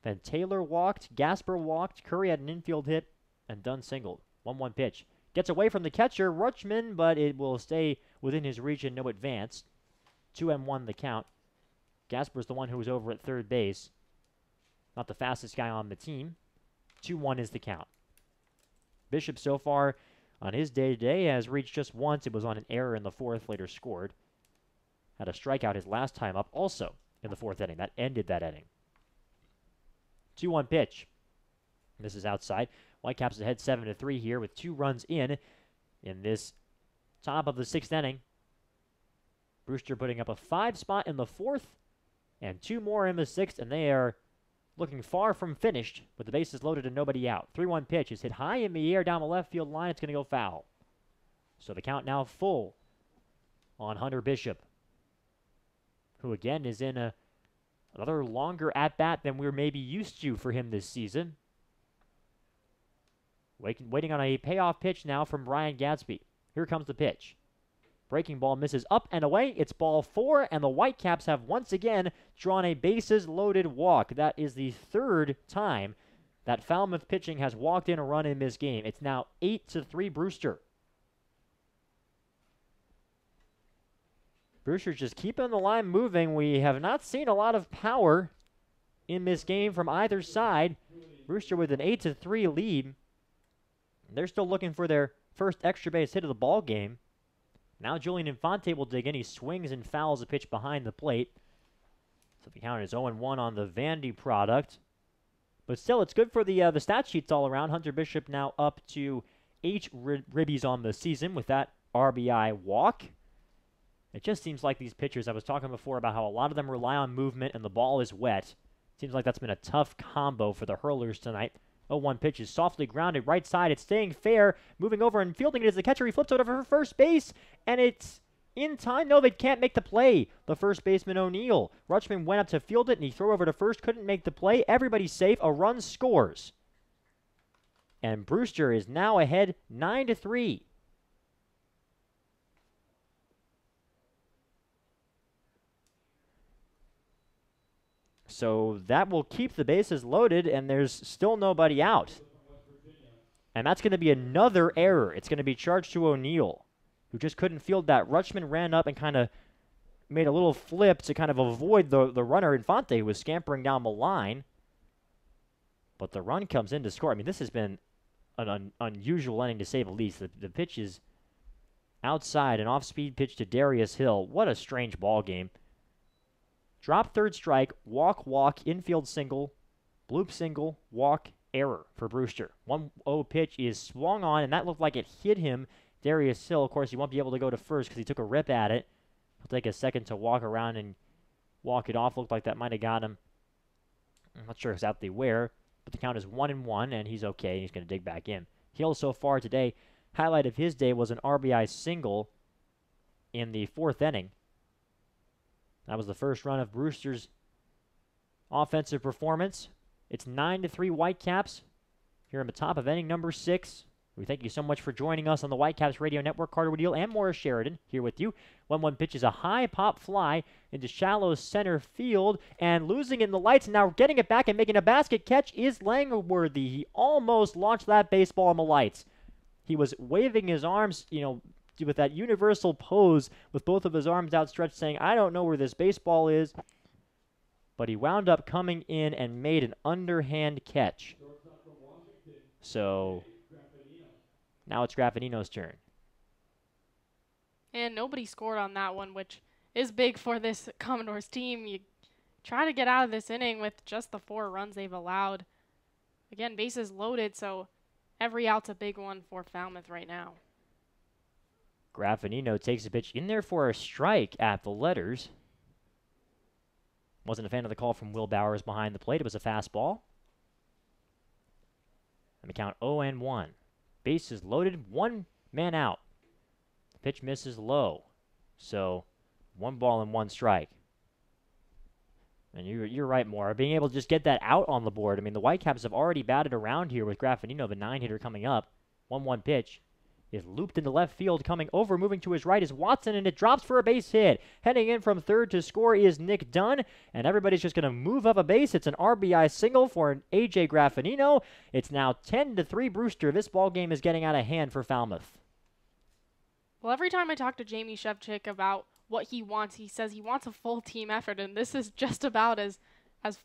Then Taylor walked, Gasper walked, Curry had an infield hit, and Dunn singled. 1-1 pitch. Gets away from the catcher, Rutschman, but it will stay within his reach and no advance. 2-1 the count. Gasper's the one who was over at third base. Not the fastest guy on the team. 2-1 is the count. Bishop so far on his day-to-day has reached just once. It was on an error in the fourth, later scored. Had a strikeout his last time up, also in the fourth inning. That ended that inning. 2-1 pitch. This is outside. Whitecaps ahead 7-3 here with 2 runs in this top of the 6th inning. Brewster putting up a 5 spot in the 4th and 2 more in the 6th, and they are looking far from finished with the bases loaded and nobody out. 3-1 pitch is hit high in the air down the left field line. It's going to go foul. So the count now full on Hunter Bishop, who again is in another longer at-bat than we're maybe used to for him this season. Waiting on a payoff pitch now from Ryan Gadsby. Here comes the pitch. Breaking ball misses up and away. It's ball 4, and the Whitecaps have once again drawn a bases-loaded walk. That is the 3rd time that Falmouth pitching has walked in a run in this game. It's now 8-3 Brewster. Brewster's just keeping the line moving. We have not seen a lot of power in this game from either side. Brewster with an 8-3 lead. They're still looking for their first extra base hit of the ball game. Now Julian Infante will dig in. He swings and fouls a pitch behind the plate. So the count is 0-1 on the Vandy product. But still, it's good for the stat sheets all around. Hunter Bishop now up to 8 ribbies on the season with that RBI walk. It just seems like these pitchers, I was talking before about how a lot of them rely on movement and the ball is wet. Seems like that's been a tough combo for the hurlers tonight. 0-1 pitch is softly grounded right side. It's staying fair. Moving over and fielding it is the catcher. He flips it over for first base, and it's in time. No, they can't make the play. The first baseman, O'Neill. Rutschman went up to field it, and he threw over to first. Couldn't make the play. Everybody's safe. A run scores. And Brewster is now ahead 9-3. So that will keep the bases loaded, and there's still nobody out. And that's going to be another error. It's going to be charged to O'Neill, who just couldn't field that. Rutschman ran up and kind of made a little flip to kind of avoid the runner. Infante, who was scampering down the line. But the run comes in to score. I mean, this has been an unusual inning to say the least. The pitch is outside, an off-speed pitch to Darius Hill. What a strange ball game. Drop, third strike, walk, infield single, bloop single, walk, error for Brewster. 1-0 pitch is swung on, and that looked like it hit him. Darius Hill, of course, he won't be able to go to first because he took a rip at it. He'll take a second to walk around and walk it off. Looked like that might have got him. I'm not sure exactly where, but the count is 1-1, and he's okay. He's going to dig back in. Hill so far today, highlight of his day was an RBI single in the 4th inning. That was the first run of Brewster's offensive performance. It's 9-3 Whitecaps here in the top of inning number 6. We thank you so much for joining us on the Whitecaps Radio Network. Carter Woodhill and Morris Sheridan here with you. 1-1 pitch is a high pop fly into shallow center field, and losing it in the lights, and now getting it back and making a basket catch is Langworthy. He almost launched that baseball in the lights. He was waving his arms, with that universal pose with both of his arms outstretched, saying, I don't know where this baseball is. But he wound up coming in and made an underhand catch. So now it's Graffinino's turn. And nobody scored on that one, which is big for this Commodores team. You try to get out of this inning with just the 4 runs they've allowed. Again, bases loaded, so every out's a big one for Falmouth right now. Graffinino takes a pitch in there for a strike at the letters. Wasn't a fan of the call from Will Bowers behind the plate. It was a fastball. And the count 0-1. Bases loaded, 1 man out. The pitch misses low. So 1 ball and 1 strike. And you're right, Maura. Being able to just get that out on the board. I mean, the Whitecaps have already batted around here with Graffinino, the 9-hitter coming up. 1-1 pitch is looped into left field. Coming over, moving to his right is Watson, and it drops for a base hit. Heading in from third to score is Nick Dunn, and everybody's just going to move up a base. It's an RBI single for A.J. Graffinino. It's now 10-3 Brewster. This ball game is getting out of hand for Falmouth. Well, every time I talk to Jamie Shevchik about what he wants, he says he wants a full team effort, and this is just about as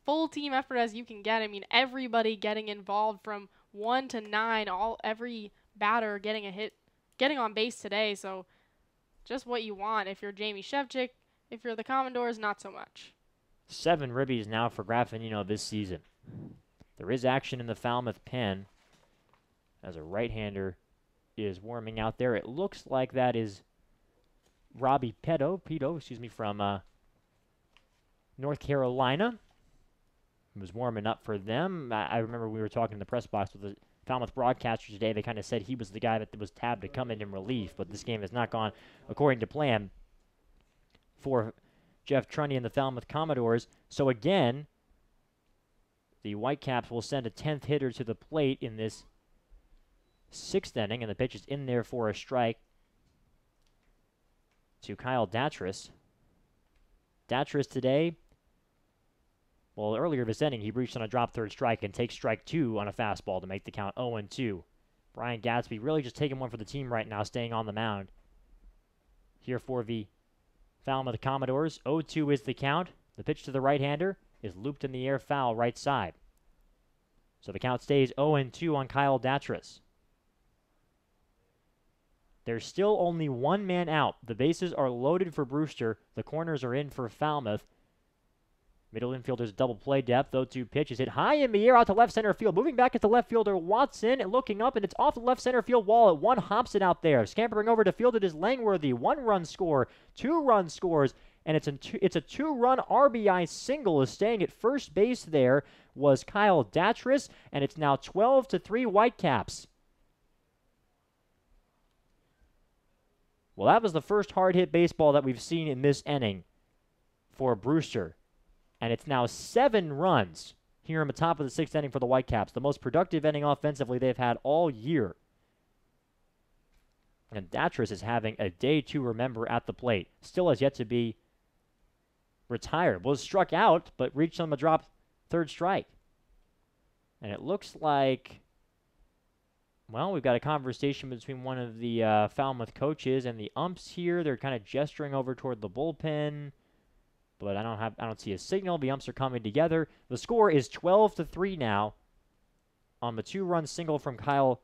full team effort as you can get. I mean, everybody getting involved from 1 to 9, every batter getting a hit, getting on base today. So just what you want if you're Jamie Shevchik. If you're the Commodores, not so much. 7 ribbies now for Graffinino this season. There is action in the Falmouth pen. as a right-hander is warming out there. It looks like that is Robbie Pito, from North Carolina. He was warming up for them. I remember we were talking in the press box with the Falmouth broadcaster today. They kind of said he was the guy that was tabbed to come in relief, but this game has not gone according to plan for Jeff Trunny and the Falmouth Commodores. So again, the Whitecaps will send a 10th hitter to the plate in this 6th inning, and the pitch is in there for a strike to Kyle Datris. Datris today, well, earlier this inning, he reached on a drop third strike and takes strike 2 on a fastball to make the count 0-2. Brian Gatsby really just taking one for the team right now, staying on the mound. Here for the Falmouth Commodores, 0-2 is the count. The pitch to the right-hander is looped in the air, foul right side. So the count stays 0-2 on Kyle Datris. There's still only one man out. The bases are loaded for Brewster. The corners are in for Falmouth. Middle infielder's double play depth. 0-2 pitch is hit high in the air out to left center field. Moving back at the left fielder Watson and looking up, and it's off the left center field wall. At one hops it out there. Scampering over to field, it is Langworthy. 1-run score, 2-run scores, and it's a 2-run RBI single. Is staying at first base there was Kyle Datris, and it's now 12-3 Whitecaps. Well, that was the first hard-hit baseball that we've seen in this inning for Brewster. And it's now 7 runs here in the top of the 6th inning for the Whitecaps, the most productive inning offensively they've had all year. And Datris is having a day to remember at the plate. Still has yet to be retired. Was struck out, but reached on the drop third strike. And it looks like, well, we've got a conversation between one of the Falmouth coaches and the umps here. They're kind of gesturing over toward the bullpen, but I don't see a signal. The umps are coming together. The score is 12-3 now on the 2-run single from Kyle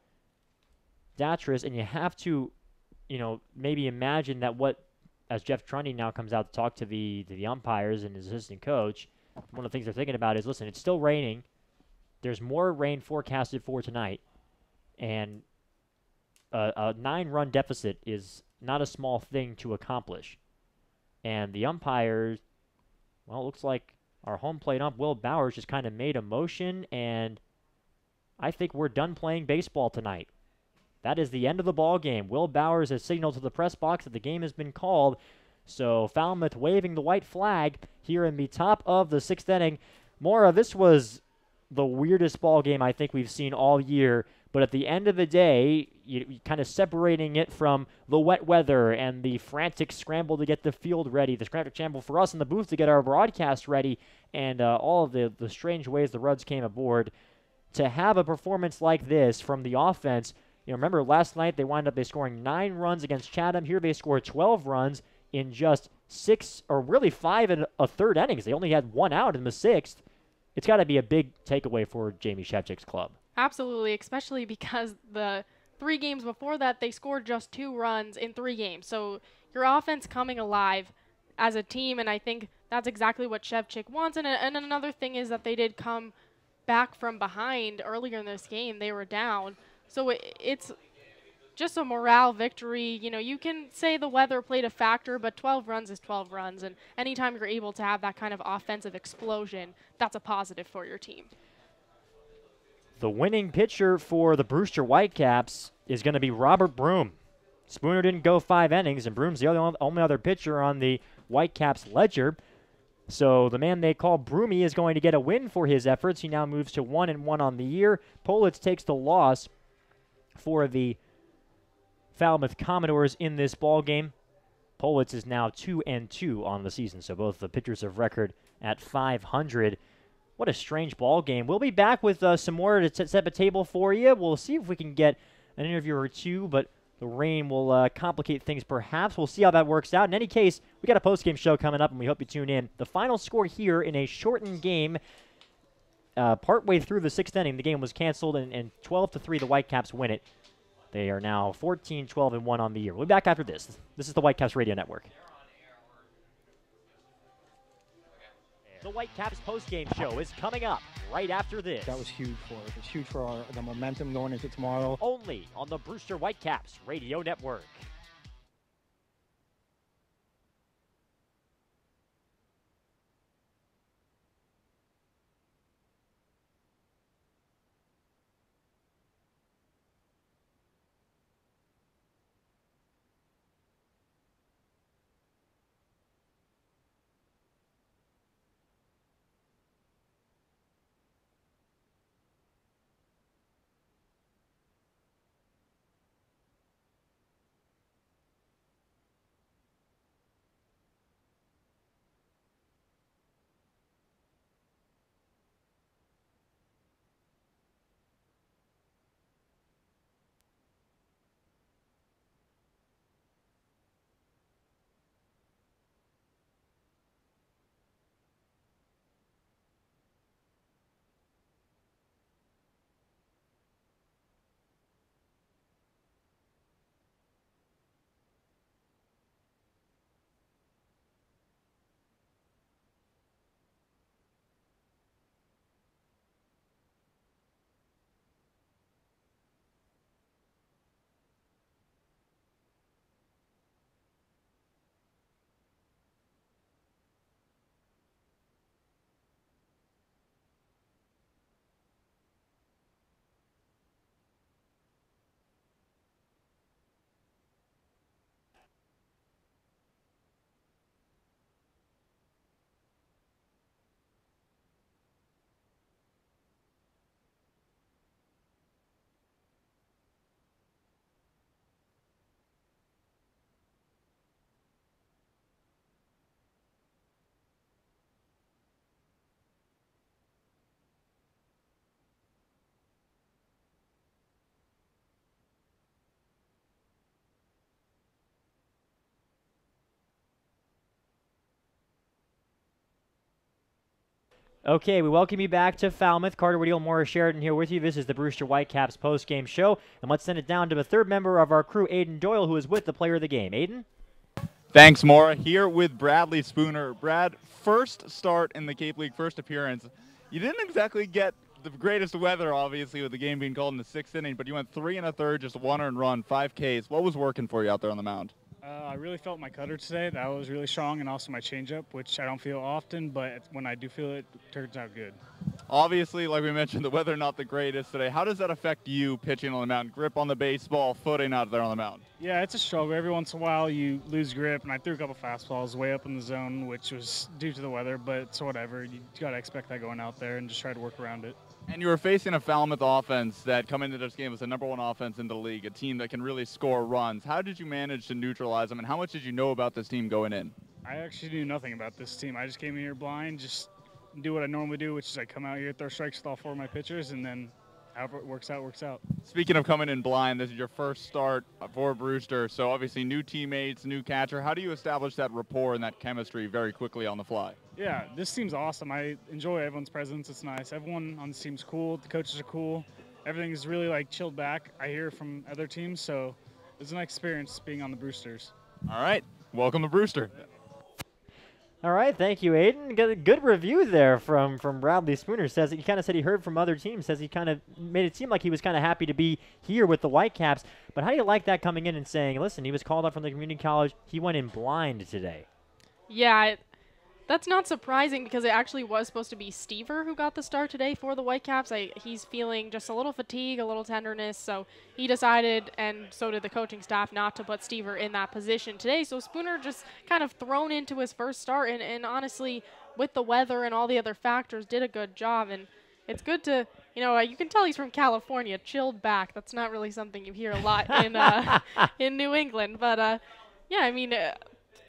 Datris, and you have to, maybe imagine that as Jeff Trunny now comes out to talk to the umpires and his assistant coach, one of the things they're thinking about is, listen, it's still raining. There's more rain forecasted for tonight. And a 9-run deficit is not a small thing to accomplish. And the umpires, well, it looks like our home plate ump, Will Bowers, just kind of made a motion, and I think we're done playing baseball tonight. That is the end of the ball game. Will Bowers has signaled to the press box that the game has been called. So Falmouth waving the white flag here in the top of the 6th inning. Maura, this was the weirdest ball game I think we've seen all year. But at the end of the day, you kind of separating it from the wet weather and the frantic scramble to get the field ready, the frantic scramble for us in the booth to get our broadcast ready, and all of the strange ways the Ruds came aboard. To have a performance like this from the offense, remember last night they scoring 9 runs against Chatham. Here they scored 12 runs in just 6, or really 5 and a third innings. They only had 1 out in the 6th. It's got to be a big takeaway for Jamie Shevchik's club. Absolutely, especially because the 3 games before that, they scored just 2 runs in 3 games. So your offense coming alive as a team, and I think that's exactly what Shevchik wants. And another thing is that they did come back from behind earlier in this game. They were down. So it's just a morale victory. You can say the weather played a factor, but 12 runs is 12 runs. And anytime you're able to have that kind of offensive explosion, that's a positive for your team. The winning pitcher for the Brewster Whitecaps is going to be Robert Broom. Spooner didn't go 5 innings, and Broom's the only other pitcher on the Whitecaps ledger. So the man they call Broomy is going to get a win for his efforts. He now moves to 1-1 on the year. Politz takes the loss for the Falmouth Commodores in this ball game. Politz is now 2-2 on the season, so both the pitchers of record at 500. What a strange ball game. We'll be back with some more to set the table for you. We'll see if we can get an interview or two, but the rain will complicate things perhaps. We'll see how that works out. In any case, we got a post-game show coming up, and we hope you tune in. The final score here in a shortened game, partway through the 6th inning, the game was canceled, and 12-3, the Whitecaps win it. They are now 14-12-1 on the year. We'll be back after this. This is the Whitecaps Radio Network. The Whitecaps postgame show is coming up right after this. That was huge for us. It's huge for the momentum going into tomorrow. Only on the Brewster Whitecaps Radio Network. Okay, we welcome you back to Falmouth. Carter Whittiel, Morris Sheridan here with you. This is the Brewster Whitecaps post-game show. And let's send it down to the third member of our crew, Aiden Doyle, who is with the player of the game. Aiden? Thanks, Maura. Here with Bradley Spooner. Brad, first start in the Cape League, first appearance. You didn't exactly get the greatest weather, obviously, with the game being called in the sixth inning, but you went 3 1/3, just 1 earned run, 5 Ks. What was working for you out there on the mound? I really felt my cutter today. That was really strong, and also my changeup, which I don't feel often, but when I do feel it, it turns out good. Obviously, like we mentioned, the weather not the greatest today. How does that affect you pitching on the mound? Grip on the baseball, footing out there on the mound? Yeah, it's a struggle. Every once in a while, you lose grip, and I threw a couple fastballs way up in the zone, which was due to the weather, but it's whatever. You got to expect that going out there and just try to work around it. And you were facing a Falmouth offense that, coming into this game, was the #1 offense in the league, a team that can really score runs. How did you manage to neutralize them, and how much did you know about this team going in? I actually knew nothing about this team. I just came in here blind, just do what I normally do, which is I come out here, throw strikes with all 4 of my pitchers, and then however it works out, works out. Speaking of coming in blind, this is your first start for Brewster, so obviously new teammates, new catcher. How do you establish that rapport and that chemistry very quickly on the fly? Yeah, this team's awesome. I enjoy everyone's presence. It's nice. Everyone on this team's cool. The coaches are cool. Everything is really like chilled back. I hear from other teams, so it's a nice experience being on the Brewsters. All right, welcome to Brewster. All right, thank you, Aiden. Good review there from Bradley Spooner. Says he kind of said he heard from other teams. Says he kind of made it seem like he was kind of happy to be here with the Whitecaps. But how do you like that coming in and saying, listen, he was called up from the community college. He went in blind today. Yeah, that's not surprising because it actually was supposed to be Stever who got the start today for the Whitecaps. He's feeling just a little fatigue, a little tenderness, so he decided, and so did the coaching staff, not to put Stever in that position today. So Spooner just kind of thrown into his first start, and honestly, with the weather and all the other factors, did a good job. And it's good to, you can tell he's from California, chilled back. That's not really something you hear a lot in New England. But, yeah, I mean,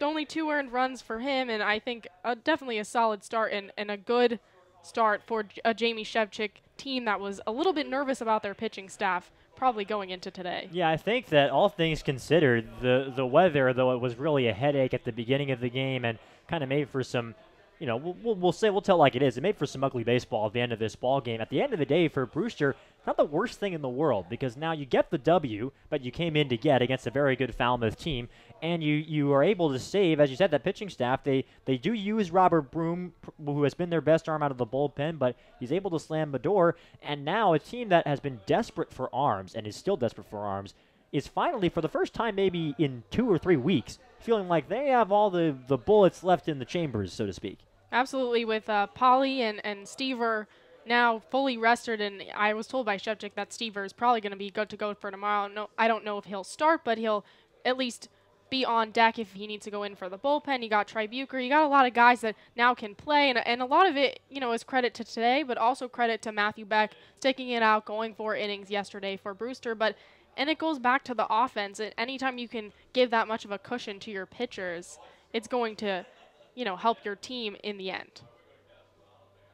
only 2 earned runs for him, and I think definitely a solid start and a good start for a Jamie Shevchik team that was a little bit nervous about their pitching staff probably going into today. Yeah, I think that all things considered, the weather, though it was really a headache at the beginning of the game and kind of made for some, we'll tell it like it is. It made for some ugly baseball at the end of this ball game. At the end of the day, for Brewster, not the worst thing in the world because now you get the W, but you came in to get against a very good Falmouth team. and you are able to save, as you said, that pitching staff. They do use Robert Broom, who has been their best arm out of the bullpen, but he's able to slam the door. And now a team that has been desperate for arms and is still desperate for arms is finally, for the first time maybe in 2 or 3 weeks, feeling like they have all the bullets left in the chambers, so to speak. Absolutely, with Polly and Stever now fully rested, and I was told by Shevchik that Stever is probably going to be good to go for tomorrow. No, I don't know if he'll start, but he'll at least be on deck if he needs to go in for the bullpen. You got Tribuker. You got a lot of guys that now can play, and a lot of it, is credit to today, but also credit to Matthew Beck sticking it out, going 4 innings yesterday for Brewster. And it goes back to the offense. And anytime you can give that much of a cushion to your pitchers, it's going to, help your team in the end.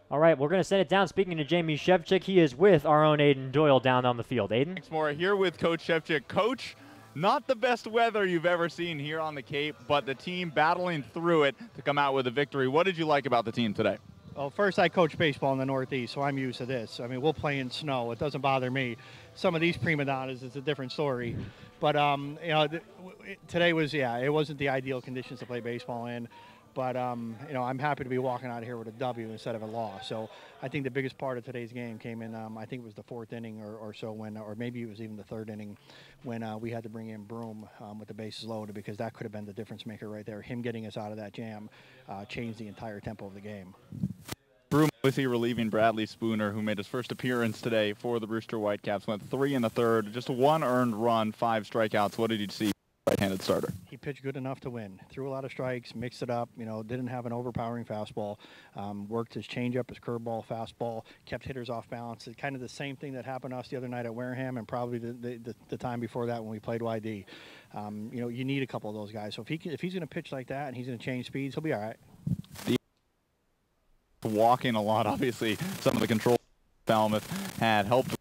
All right, we're going to send it down. Speaking to Jamie Shevchik, he is with our own Aiden Doyle down on the field. Aiden? Thanks, Maura. Here with Coach Shevchik. Coach, not the best weather you've ever seen here on the Cape, but the team battling through it to come out with a victory. What did you like about the team today? Well, first, I coach baseball in the Northeast, so I'm used to this. I mean, we'll play in snow. It doesn't bother me. Some of these prima donnas, it's a different story. But, today was, it wasn't the ideal conditions to play baseball in. But, I'm happy to be walking out of here with a W instead of a loss. So I think the biggest part of today's game came in, I think it was the 4th inning or so or maybe it was even the 3rd inning when we had to bring in Broom with the bases loaded, because that could have been the difference maker right there. Him getting us out of that jam changed the entire tempo of the game. Broom obviously relieving Bradley Spooner, who made his first appearance today for the Brewster Whitecaps. Went 3 in the 3rd, just 1 earned run, 5 strikeouts. What did you see? Right-handed starter. He pitched good enough to win. Threw a lot of strikes, mixed it up. Didn't have an overpowering fastball. Worked his changeup, his curveball, fastball. Kept hitters off balance. It's kind of the same thing that happened to us the other night at Wareham, and probably the time before that when we played YD. You need a couple of those guys. So if he's going to pitch like that and he's going to change speeds, he'll be all right. Walking a lot, obviously. Some of the control Falmouth had helped.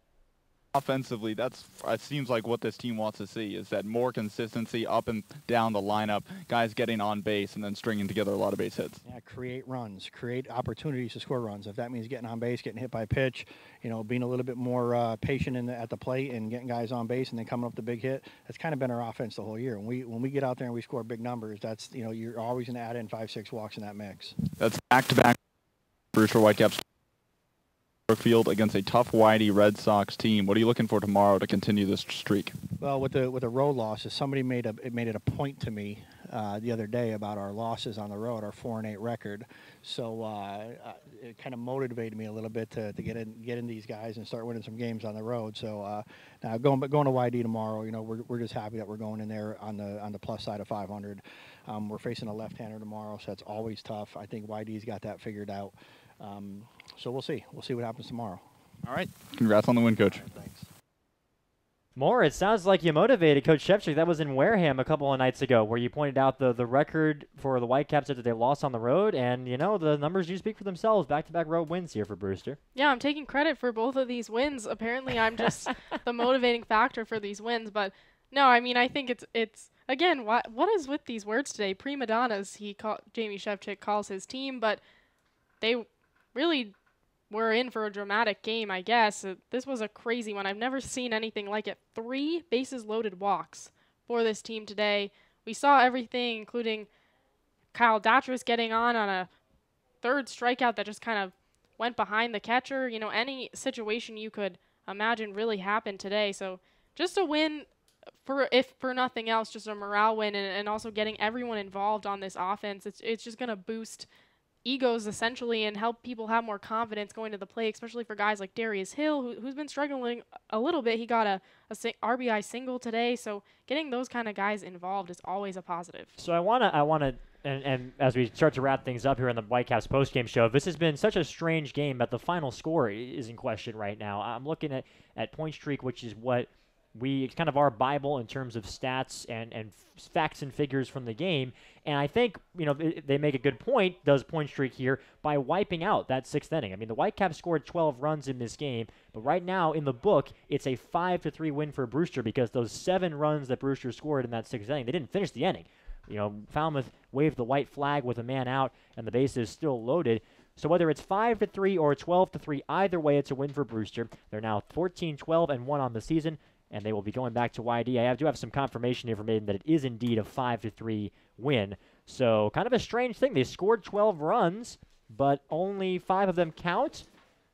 Offensively, it seems like what this team wants to see is that more consistency up and down the lineup, guys getting on base and then stringing together a lot of base hits. Yeah, create runs, create opportunities to score runs. If that means getting on base, getting hit by a pitch, being a little bit more patient at the plate and getting guys on base and then coming up the big hit, that's kind of been our offense the whole year. When we get out there and we score big numbers, that's you're always going to add in 5-6 walks in that mix. That's back-to-back Brewster Whitecaps. Field against a tough Whitey Red Sox team. What are you looking for tomorrow to continue this streak? Well, with the road losses, somebody made it a point to me the other day about our losses on the road, our 4-8 record. So it kind of motivated me a little bit to get in these guys and start winning some games on the road. So now going to YD tomorrow, we're just happy that we're going in there on the plus side of 500. We're facing a left-hander tomorrow, so that's always tough. I think YD's got that figured out. So we'll see. We'll see what happens tomorrow. All right. Congrats on the win, Coach. Thanks. More, it sounds like you motivated Coach Shevchik. That was in Wareham a couple of nights ago, where you pointed out the record for the Whitecaps that they lost on the road, and the numbers do speak for themselves. Back-to-back road wins here for Brewster. Yeah, I'm taking credit for both of these wins. Apparently, I'm just the motivating factor for these wins, but no, I mean, I think it's again, what is with these words today? Prima donnas, Jamie Shevchik calls his team, but they really were in for a dramatic game, I guess. This was a crazy one. I've never seen anything like it. 3 bases-loaded walks for this team today. We saw everything, including Kyle Datras getting on a 3rd strikeout that just kind of went behind the catcher. Any situation you could imagine really happened today. So just a win, if for nothing else, just a morale win, and also getting everyone involved on this offense. It's just going to boost egos essentially and help people have more confidence going to the plate, especially for guys like Darius Hill, who's been struggling a little bit. He got a RBI single today, so getting those kind of guys involved is always a positive. So I want to and as we start to wrap things up here in the Whitecaps postgame show, this has been such a strange game that the final score is in question right now. I'm looking at point streak, which is what it's kind of our Bible in terms of stats and facts and figures from the game. And I think, they make a good point, does point streak here, by wiping out that 6th inning. I mean, the Whitecaps scored 12 runs in this game, but right now in the book, it's a 5-3 win for Brewster because those 7 runs that Brewster scored in that 6th inning, they didn't finish the inning. Falmouth waved the white flag with a man out, and the base is still loaded. So whether it's 5-3 or 12-3, either way, it's a win for Brewster. They're now 14-12-1 on the season. and they will be going back to YD. I do have some confirmation here from Maiden that it is indeed a 5-3 win. So kind of a strange thing. They scored 12 runs, but only 5 of them count.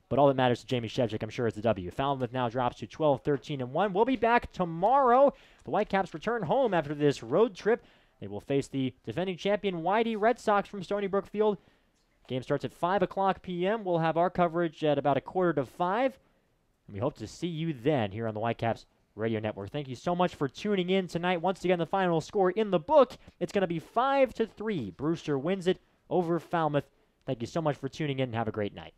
But all that matters to Jamie Shevchik, I'm sure, is the W. Falmouth now drops to 12-13-1. We'll be back tomorrow. The Whitecaps return home after this road trip. They will face the defending champion YD Red Sox from Stony Brook Field. Game starts at 5 o'clock p.m. We'll have our coverage at about 4:45. And we hope to see you then here on the Whitecaps Radio Network. Thank you so much for tuning in tonight. Once again, the final score in the book, it's going to be 5-3. Brewster wins it over Falmouth. Thank you so much for tuning in and have a great night.